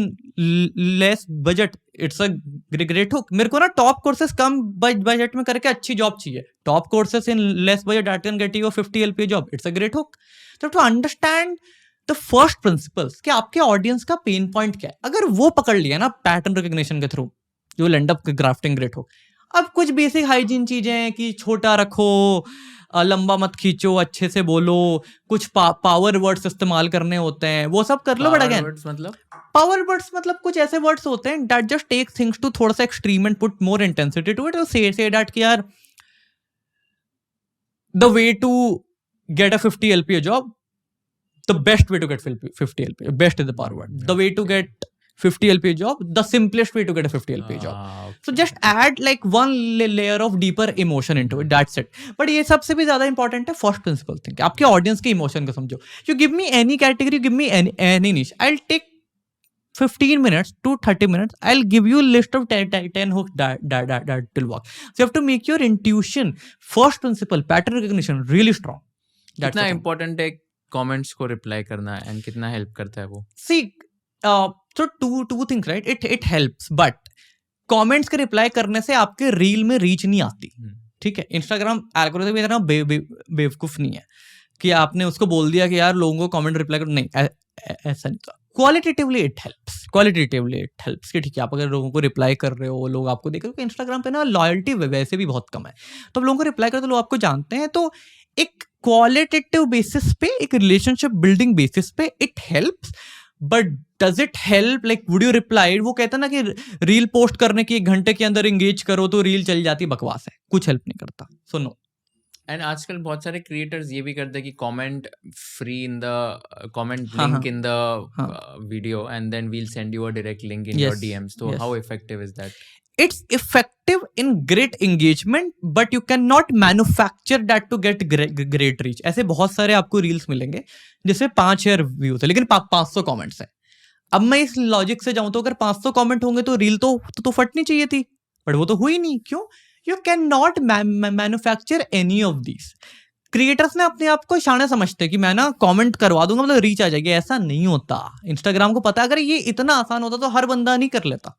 less budget. It's a great hook. मेरे को ना टॉप कोर्सेस कम बजट में करके अच्छी जॉब चाहिए, top courses in less budget that can get you 50 LPA job. It's a great hook. तो to understand the first principles कि आपके ऑडियंस का पेन पॉइंट क्या है, अगर वो पकड़ लिया ना पैटर्न रिकग्निशन के through, you will and up grafting great hook. अब कुछ बेसिक हाइजीन चीजें हैं कि छोटा रखो, लंबा मत खींचो, अच्छे से बोलो, कुछ पावर वर्ड्स इस्तेमाल करने होते हैं, वो सब कर लो। बट अगेन मतलब पावर वर्ड्स मतलब कुछ ऐसे वर्ड्स होते हैं that just take things to थोड़ा सा extreme and put more intensity to it. Say that कि यार the way to get a 50 LPA job, the best way to get 50 LPA, best is the power word. The way to get 50 LPA job, the simplest way to get a 50 LPA job. So just add like one layer of deeper emotion into it. That's it. But ये सबसे भी ज्यादा important है first principle thing. आपके audience के emotion को समझो. You give me any category, you give me any niche. I'll take 15 minutes to 30 minutes. I'll give you a list of 10 hooks that will work. So you have to make your intuition, first principle, pattern recognition really strong. That's कितना important है comments को reply करना and कितना help करता है वो? See, so two things, right? It helps, but comments के reply करने से आपके रील में रीच नहीं आती, ठीक है? इंस्टाग्राम एल्गोरिथम इतना बेवकूफ नहीं है कि आपने उसको बोल दिया कि यार लोगों को कमेंट रिप्लाई करो, नहीं ऐसा नहीं था। क्वालिटेटिवली इट हेल्प्स कि ठीक है, आप अगर लोगों को रिप्लाई कर रहे हो, लोग आपको देख रहे हो। इंस्टाग्राम पे ना लॉयल्टी वैसे भी बहुत कम है, तो आप लोगों को रिप्लाई करते, लोग आपको जानते हैं, तो एक क्वालिटेटिव बेसिस पे, एक रिलेशनशिप बिल्डिंग बेसिस पे it helps. But does it help like would you reply? वो कहता है ना कि रील पोस्ट करने की 1 घंटे के अंदर एंगेज करो तो रील चल जाती, बकवास है, कुछ हेल्प नहीं करता। So no. एंड आजकल बहुत सारे क्रिएटर्स ये भी करते हैं कि comment free in the comment link in the video and then we'll send you a direct link in your DMs. तो how effective is that? It's effective in great engagement, but you cannot manufacture that to get great reach. ऐसे बहुत सारे आपको reels मिलेंगे जिसमें 5,000 views है लेकिन 500 comments है। अब मैं इस लॉजिक से जाऊं तो अगर 500 कमेंट होंगे तो रील तो फटनी चाहिए थी, बट वो तो हुई नहीं। क्यों? You can not manufacture any of these. Creators ने अपने आप को शाने समझते हैं कि मैं ना कमेंट करवा दूंगा मतलब रीच आ जाएगी। ऐसा नहीं होता। इंस्टाग्राम को पता, अगर ये इतना आसान होता तो हर बंदा नहीं कर लेता।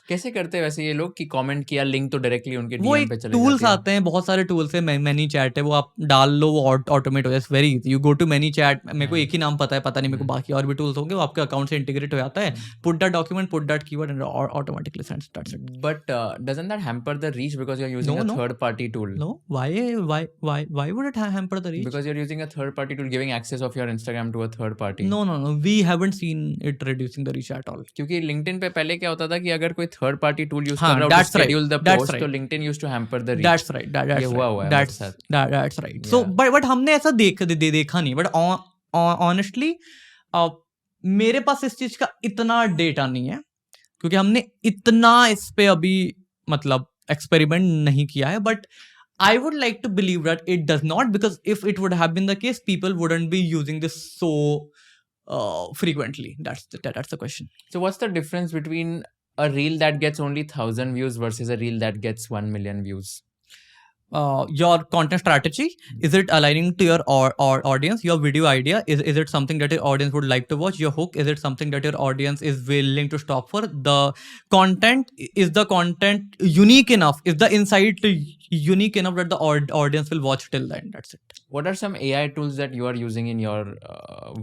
कैसे करते हैं वैसे ये लोग कि कमेंट किया, लिंक तो डायरेक्टली उनके वो डीएम पे चले टूल्स जाते हैं? आते हैं, बहुत सारे टूल्स है, मैनी चैट है, वो आप डाल लो, वो ऑटोमेट हो जाए। Very easy. You go to ManyChat. मेरे को एक ही नाम पता है, पता नहीं मेरे को बाकी और भी टूल्स होंगे, वो आपके अकाउंट से इंटीग्रेट हो जाता है। Put that document, put that keyword and automatically sends that's it. But doesn't that hamper the reach because you are using a third party tool? No, why would it hamper the reach? Because you're using a third party tool, giving access of your Instagram to a third party. No, we haven't seen it reducing the reach at all. क्योंकि LinkedIn पे पहले क्या होता था कि अगर कोई third party tool use कर रहा हो to schedule the post, तो LinkedIn used to hamper the reach. That's right. ये हुआ है मेरे साथ। That's right. So, but हमने ऐसा देखा नहीं। But honestly, मेरे पास इस चीज का इतना डेटा नहीं है क्योंकि हमने इतना इस पे अभी मतलब एक्सपेरिमेंट नहीं किया है। But I would like to believe that it does not, because if it would have been the case, people wouldn't be using this so frequently. That's the question. So what's the difference between a reel that gets only 1,000 views versus a reel that gets 1 million views? Your content strategy, is it aligning to your audience? Your video idea, is it something that your audience would like to watch? Your hook, is it something that your audience is willing to stop for? The content, is the content unique enough? Is the insight unique enough that the audience will watch till the end? That's it. What are some AI tools that you are using in your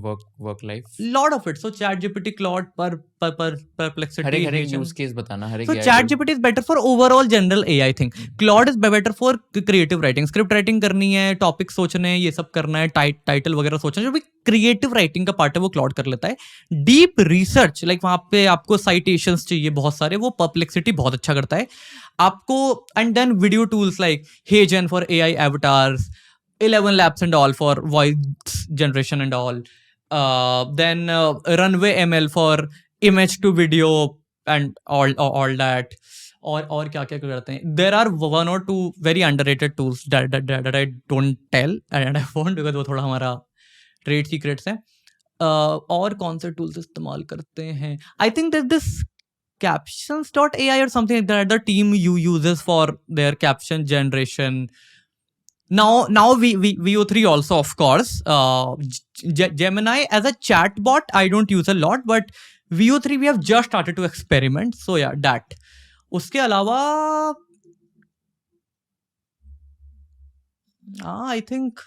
work life? Lot of it. So ChatGPT, Claude, Perplexity. हर एक use case बताना। हर एक So ChatGPT is better for overall general AI thing. Claude is better for creative writing, script writing करनी है, topic सोचने हैं, ये सब करना है, टाइटल वगैरह सोचना है, जो भी क्रिएटिव राइटिंग का पार्ट है वो क्लाउड कर लेता है। डीप रिसर्च लाइक वहां पे आपको साइटेशंस चाहिए बहुत सारे, वो परप्लेक्सिटी बहुत अच्छा करता है आपको। And then video tools like HeyGen for AI avatars, 11 Labs and all for voice generation and all, then runway ML for image to video and all that. और क्या क्या करते हैं. There are one or two very underrated tools that I don't tell and I won't because वो थोड़ा हमारा trade secrets है. और कौन से tools इस्तेमाल करते हैं? I think that this captions.ai or something like that the team uses for their caption generation. Now VO3 also, of course. Gemini as a chatbot I don't use a lot, but VO3 we have just started to experiment. So yeah, that. उसके अलावा I think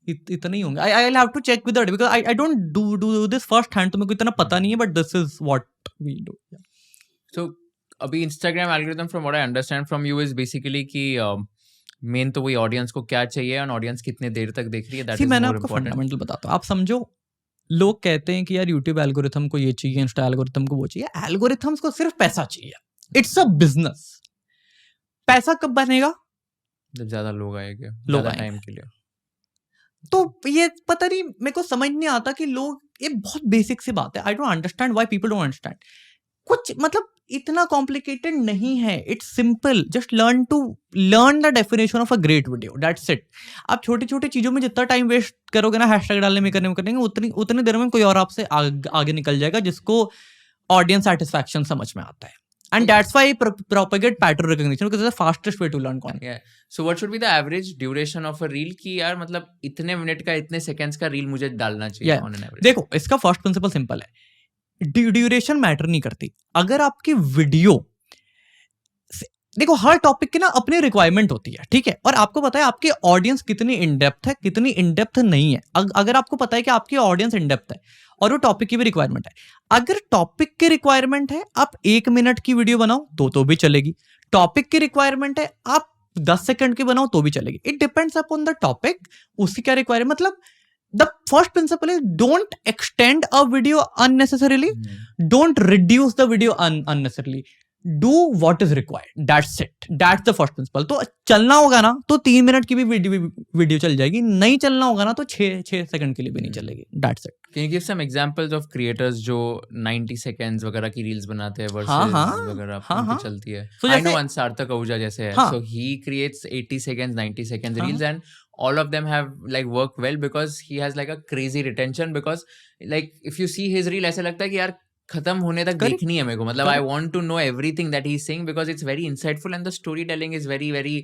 इतने ही होंगे. I'll have to check with that because I don't do this first hand, तो मेरे को इतना पता नहीं है, but this is what we do. Yeah. So अभी Instagram algorithm from what I understand from you is basically कि main तो वही ऑडियंस को क्या चाहिए और ऑडियंस कितने देर तक देख रही है, दैट इज मैंने मोर आपको इम्पोर्टेंट. फंडामेंटल बताता हूँ. आप समझो, लोग कहते हैं कि यार यूट्यूब एल्गोरिथम को ये चाहिए, इंस्टा एल्गोरिथम को वो चाहिए. एल्गोरिथम्स को सिर्फ पैसा चाहिए. It's a business. पैसा कब बनेगा? जब ज्यादा लोग आएंगे, लोग ज्यादा आएंगे. टाइम के लिए. तो ये पता नहीं, मेरे को समझ नहीं आता कि लोग, ये बहुत बेसिक सी बात है. I don't understand why people don't understand. कुछ मतलब इतना कॉम्प्लिकेटेड नहीं है. It's simple. Just learn the definition of a great video. That's it. आप छोटी छोटी चीजों में जितना टाइम वेस्ट करोगे ना, हैशटैग डालने में करेंगे उतनी देर में कोई और आपसे आगे निकल जाएगा जिसको ऑडियंस सेटिस्फैक्शन समझ में आता है. And that's why I propagate pattern recognition because it's the fastest way to learn content. Yeah. So what should be the average duration of a reel कि यार मतलब इतने मिनट का, इतने सेकंड्स का रील मुझे डालना चाहिए on an average? देखो, इसका फर्स्ट प्रिंसिपल सिंपल है. ड्यूरेशन मैटर नहीं करती. अगर आपकी वीडियो, देखो हर टॉपिक की ना अपनी रिक्वायरमेंट होती है, ठीक है. और आपको पता है आपकी ऑडियंस कितनी इन डेप्थ है, कितनी इन डेप्थ नहीं है. अगर आपको पता है कि आपकी ऑडियंस इन डेप्थ है और वो टॉपिक की भी रिक्वायरमेंट है, अगर टॉपिक की रिक्वायरमेंट है आप 1 मिनट की वीडियो बनाओ तो भी चलेगी. टॉपिक की रिक्वायरमेंट है आप 10 सेकंड की बनाओ तो भी चलेगी. It depends upon the topic, उसकी क्या रिक्वायरमेंट. मतलब the first principle is don't extend a video unnecessarily, don't reduce the video unnecessarily. Do what is required. That's it. That's the first principle. तो चलना होगा ना तो 3 मिनट की भी वीडियो चल जाएगी. नहीं चलना होगा ना तो 6 सेकंड के लिए भी नहीं चलेगी. That's it. Can you give some examples of creators जो 90 seconds वगैरह की रील्स बनाते हैं versus वगैरह उनकी चलती है? I know Ansarthak Ahuja जैसे है. So he creates 80 seconds, 90 seconds reels and all of them have like worked well because he has like a crazy retention because like if you see his reel ऐसा लगता है कि यार खत्म होने तक देखनी है मेरे को. मतलब I want to know everything that he's saying because it's very insightful and the storytelling is very very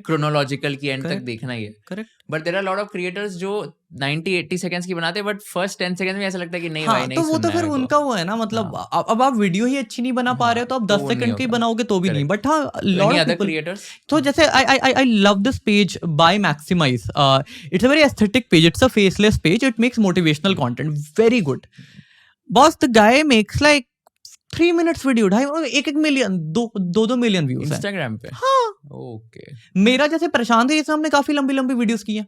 chronological कि end तक देखना ही है. Correct. But there are a lot of creators जो 90-80 seconds की बनाते हैं but first 10 seconds में ऐसा लगता है कि नहीं भाई नहीं तो वो तो फिर उनका वो है ना. मतलब अब आप वीडियो ही अच्छी नहीं बना पा रहे हो तो आप 10 सेकंड की बनाओगे तो भी नहीं. बट हाँ, लॉट ऑफ पीपल क्रिएटर्स. तो जैसे I love this page by Maximize. It's a very aesthetic page. It's a faceless page. It makes motivational content. Very good. Boss, the guy makes like 3 minutes video, 1 million 2 million views Instagram पे. हाँ. Okay. मेरा जैसे प्रशांत है, ये हमने काफी लंबी videos की हैं.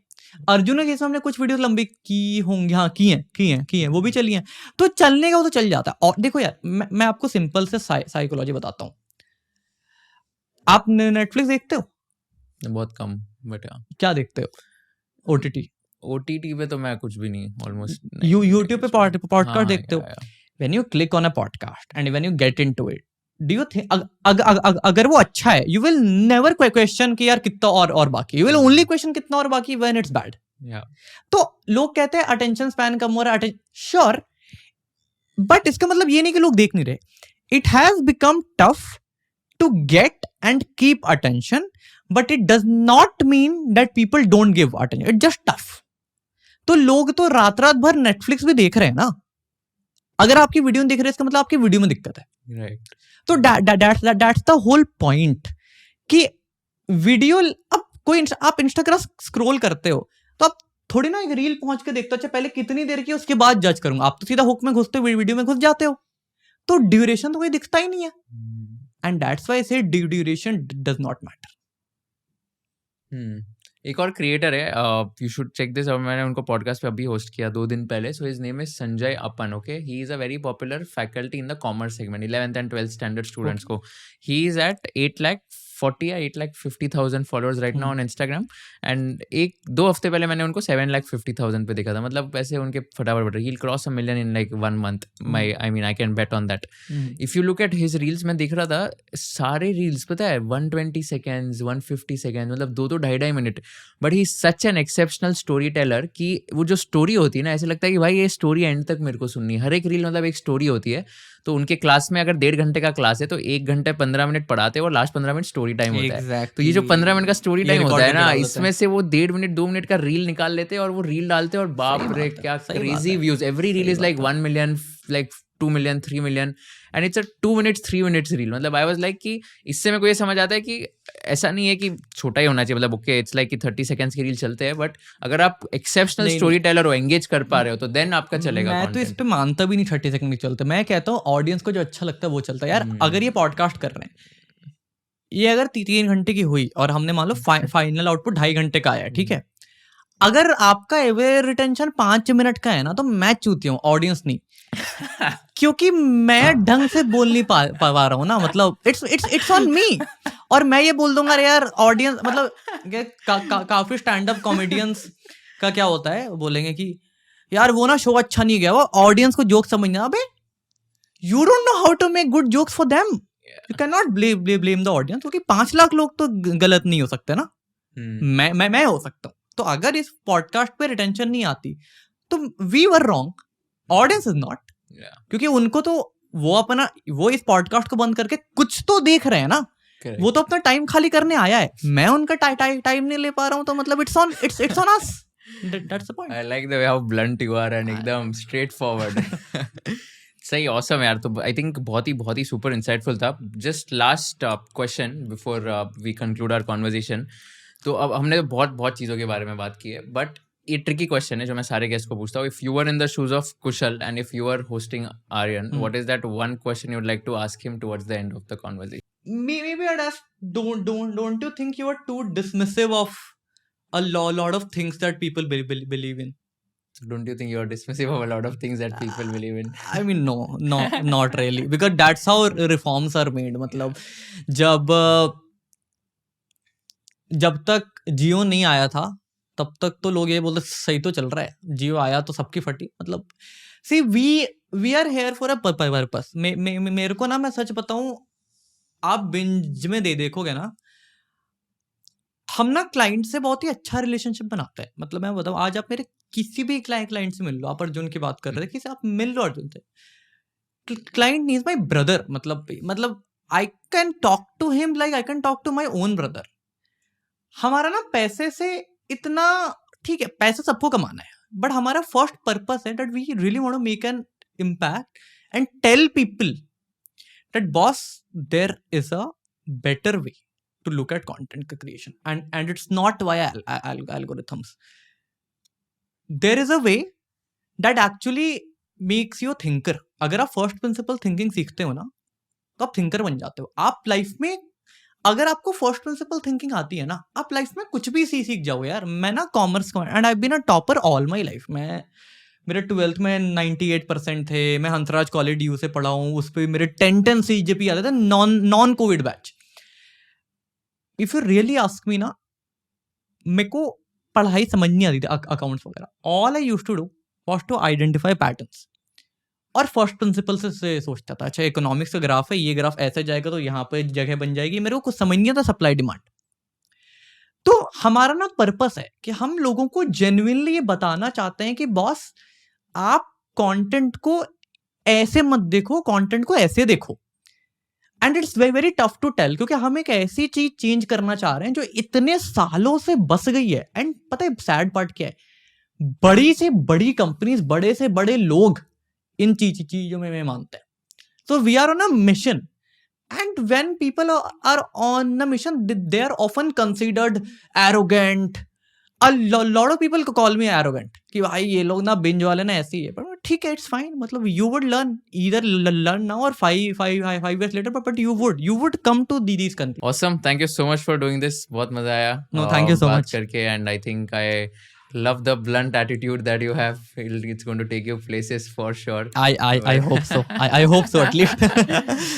अर्जुन है, जैसे हमने कुछ वीडियोस लंबी की होंगी. हाँ, की हैं वो भी चली हैं. तो चलने का वो तो चल जाता है. और देखो यार, मैं आपको सिंपल से साइकोलॉजी बताता हूँ. आप नेटफ्लिक्स देखते हो? बहुत कम. बट क्या देखते हो? ओटीटी पे तो मैं कुछ भी नहीं, ऑलमोस्ट. यूट्यूब पे पॉडकास्ट देखते हो? When you click on a podcast and when you get into it, do you think अगर वो अच्छा है, you will never question कि यार कितना और बाकी. You will only question कितना और बाकी when it's bad. तो लोग कहते हैं attention span कम हो रहा है. Sure, but इसका मतलब ये नहीं कि लोग देख नहीं रहे. It has become tough to get and keep attention, but it does not mean that people don't give attention. It's just tough. तो लोग तो रात भर नेटफ्लिक्स भी देख रहे हैं ना. अगर आपकी वीडियो में देख रहे हैं इसका मतलब आपकी वीडियो में दिक्कत है. राइट. तो दैट्स द होल पॉइंट कि वीडियो, अब कोई आप इंस्टाग्राम स्क्रॉल करते हो तो आप थोड़ी ना एक रील पहुंच के देखते हो, अच्छा पहले कितनी देर की उसके बाद जज करूंगा. आप तो सीधा हुक में घुसते हो, वीडियो में घुस जाते हो. तो ड्यूरेशन तो कोई दिखता ही नहीं है. एंड दैट्स व्हाई आई से ड्यूरेशन डज नॉट मैटर. एक और क्रिएटर है, यू शुड चेक दिस. और मैंने उनको पॉडकास्ट पे अभी होस्ट किया 2 दिन पहले. So his name is Sanjay अपन. Okay, he is a very popular faculty in the commerce segment. 11th and 12th standard students को he is at 8 lakh 8,50,000 followers right now on Instagram and 1-2 हफ्ते पहले मैंने उनको 7,50,000 पे देखा था. मतलब पैसे उनके फटाफट बढ़ रहे. He'll cross 1 million in like 1 month. I can bet on that. If you look at his reels, मैं देख रहा था सारे रील्स पता है 120 seconds 150 seconds मतलब 2-2 minute. But he such an exceptional story teller कि वो जो स्टोरी होती है ना ऐसे लगता है कि भाई ये स्टोरी एंड तक मेरे को सुननी है. हर एक रील मतलब एक स्टोरी होती है. तो उनके क्लास में अगर 1.5 घंटे का क्लास है तो 1 घंटे 15 मिनट पढ़ाते हैं और लास्ट 15 मिनट स्टोरी टाइम होता है. तो ये जो 15 मिनट का स्टोरी टाइम होता है ना इसमें से वो 1.5 मिनट 2 मिनट का रील निकाल लेते हैं और वो रील डालते हैं और बाप रे क्या crazy views. Every reel is like 1 million like 2 million 3 million and it's a 2 minutes 3 minutes reel. मतलब आई वाज लाइक कि इससे मेरे को ये समझ आता है कि ऐसा नहीं है कि छोटा ही होना चाहिए. मतलब ओके इट्स लाइक कि 30 seconds की रील चलते हैं बट अगर आप एक्सेप्शनल स्टोरी टेलर हो एंगेज कर पा रहे हो तो देन आपका चलेगा. मैं तो इस पे मानता भी नहीं 30 सेकंड की चलते. मैं कहता हूँ ऑडियंस को जो अच्छा लगता है वो चलता है यार. अगर ये पॉडकास्ट कर रहे हैं ये अगर 3 घंटे की हुई और हमने मान लो फाइनल आउटपुट 2.5 घंटे का आया ठीक है. अगर आपका एवरेज रिटेंशन 5 मिनट का है ना तो मैं चूती हूँ ऑडियंस नहीं. क्योंकि मैं ढंग से बोल नहीं पा रहा हूँ ना. मतलब इट्स ऑन मी. और मैं ये बोल दूंगा यार ऑडियंस मतलब काफी स्टैंड अप कॉमेडियंस का क्या होता है बोलेंगे कि यार वो ना शो अच्छा नहीं गया वो ऑडियंस को जोक समझना. अबे you don't know how to make good jokes for them. You can not blame the audience क्योंकि 5 लाख लोग तो गलत नहीं हो सकते ना. मैं हो सकता हूँ. तो अगर इस पॉडकास्ट पे रिटेंशन नहीं आती तो we were wrong. Audience is not. क्योंकि उनको तो वो इस पॉडकास्ट को बंद करके कुछ तो देख रहे हैं ना. वो तो अपना टाइम खाली करने आया है. मैं उनका टाइम नहीं ले पा रहा हूँ तो मतलब it's on us. That's the point. I like the way how blunt you are and एकदम straightforward. सही awesome यार. तो आई थिंक बहुत ही सुपर इंसाइटफुल था. Just last question before we conclude our conversation. तो अब हमने बहुत चीज़ों के बारे में बात की है बट ये ट्रिकी क्वेश्चन है जो मैं सारे गेस्ट को पूछता हूँ. If you were in the shoes of Kushal and if you are hosting Aryan what is that one question you would like to ask him towards the end of the conversation? Maybe I'd ask, don't you think you are too dismissive of a lot of things that people believe in? So don't you think you are dismissive of a lot of things that people believe in? I mean, no, not really. Because that's how reforms are made. मतलब जब तक जियो नहीं आया था तब तक तो लोग ये बोलते सही तो चल रहा है. जियो आया तो सबकी फटी. मतलब see we are here for a purpose. मेरे को ना मैं सच बताऊं आप बिंज में देखोगे ना हम ना क्लाइंट से बहुत ही अच्छा रिलेशनशिप बनाते हैं. मतलब मैं बताऊं आज आप मेरे किसी भी क्लाइंट से मिल लो. आप अर्जुन की बात कर रहे थे किसी आप मिल लो अर्जुन से. Client is my brother. मतलब I can talk to him like I can talk to my own brother. हमारा ना पैसे से इतना ठीक है पैसा सबको कमाना है बट हमारा फर्स्ट पर्पस है that we really want to make an impact and tell people that boss there is a better way to look at content creation and it's not via algorithms. There is a way that actually makes you a thinker. अगर आप first principle thinking सीखते हो ना तो आप thinker बन जाते हो. आप लाइफ में अगर आपको फर्स्ट प्रिंसिपल थिंकिंग आती है ना आप लाइफ में कुछ भी सीख जाओ यार. मैं ना कॉमर्स का and I been a topper all my life. मैं मेरे 12th में 98% थे. मैं हंसराज कॉलेज यू से पढ़ा हूँ. उस पर मेरे 10 CGP आते थे non Covid batch. If you really ask me ना मेरे को पढ़ाई समझ नहीं आती थी अकाउंट्स वगैरह. All I used to do was to identify patterns और फर्स्ट प्रिंसिपल से सोचता था. अच्छा इकोनॉमिक्स का ग्राफ है ये ग्राफ ऐसे जाएगा तो यहाँ पे जगह बन जाएगी. मेरे को कुछ समझ नहीं आता सप्लाई डिमांड. तो हमारा ना पर्पस है कि हम लोगों को जेन्युइनली ये बताना चाहते हैं कि बॉस आप कंटेंट को ऐसे मत देखो कंटेंट को ऐसे देखो. And it's very very tough to tell क्योंकि हम एक ऐसी चीज चेंज करना चाह रहे हैं जो इतने सालों से बस गई है. एंड पता है सैड पार्ट क्या है बड़ी से बड़ी कंपनीज बड़े से बड़े लोग इन चीजों में मानते हैं. So we are on a mission and when people are on a mission they are often considered arrogant. A lot of people call me arrogant कि भाई ये लोग ना बिंज वाले ना ऐसी है. पर ठीक है इट्स फाइन. मतलब you would learn either learn now or 5 years later but you would come to these countries. Awesome. Thank you so much for doing this. बहुत मजा आया. No, thank you so बात much. करके and I think I love the blunt attitude that you have. It's going to take you places for sure. I hope so. I hope so at least.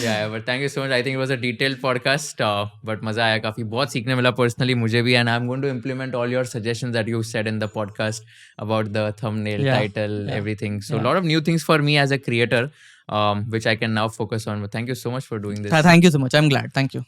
Yeah, but thank you so much. I think it was a detailed podcast, but मजा आया काफी, बहुत सीखने मिला personally मुझे भी, and I'm going to implement all your suggestions that you said in the podcast about the thumbnail, Yeah, title, yeah, everything. So a yeah. lot of new things for me as a creator, which I can now focus on. But thank you so much for doing this. Thank you so much. I'm glad. Thank you.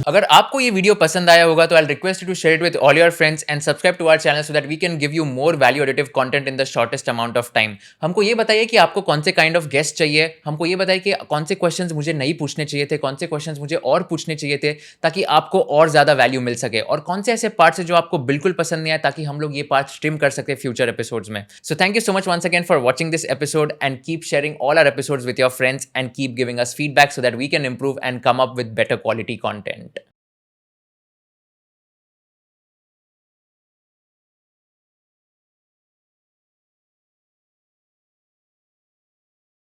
अगर आपको ये video पसंद आया होगा तो I request you to share it with all your friends and subscribe to our channel so that we can give you more value additive content in the shortest amount of time. हमको ये बताइए कि आपको कौन से kind of guest चाहिए, हमको ये बताइए कि कौन से क्वेश्चंस मुझे नहीं पूछने चाहिए थे, कौन से क्वेश्चंस मुझे और पूछने चाहिए थे ताकि आपको और ज़्यादा वैल्यू मिल सके, और कौन से ऐसे पार्ट्स हैं जो आपको बिल्कुल पसंद नहीं आए ताकि हम लोग ये पार्ट स्ट्रीम कर सके फ्यूचर एपिसोड्स में. So thank you so much once again for watching this episode and keep sharing all our episodes with your friends and keep giving us feedback so that we can improve and come up with better quality content.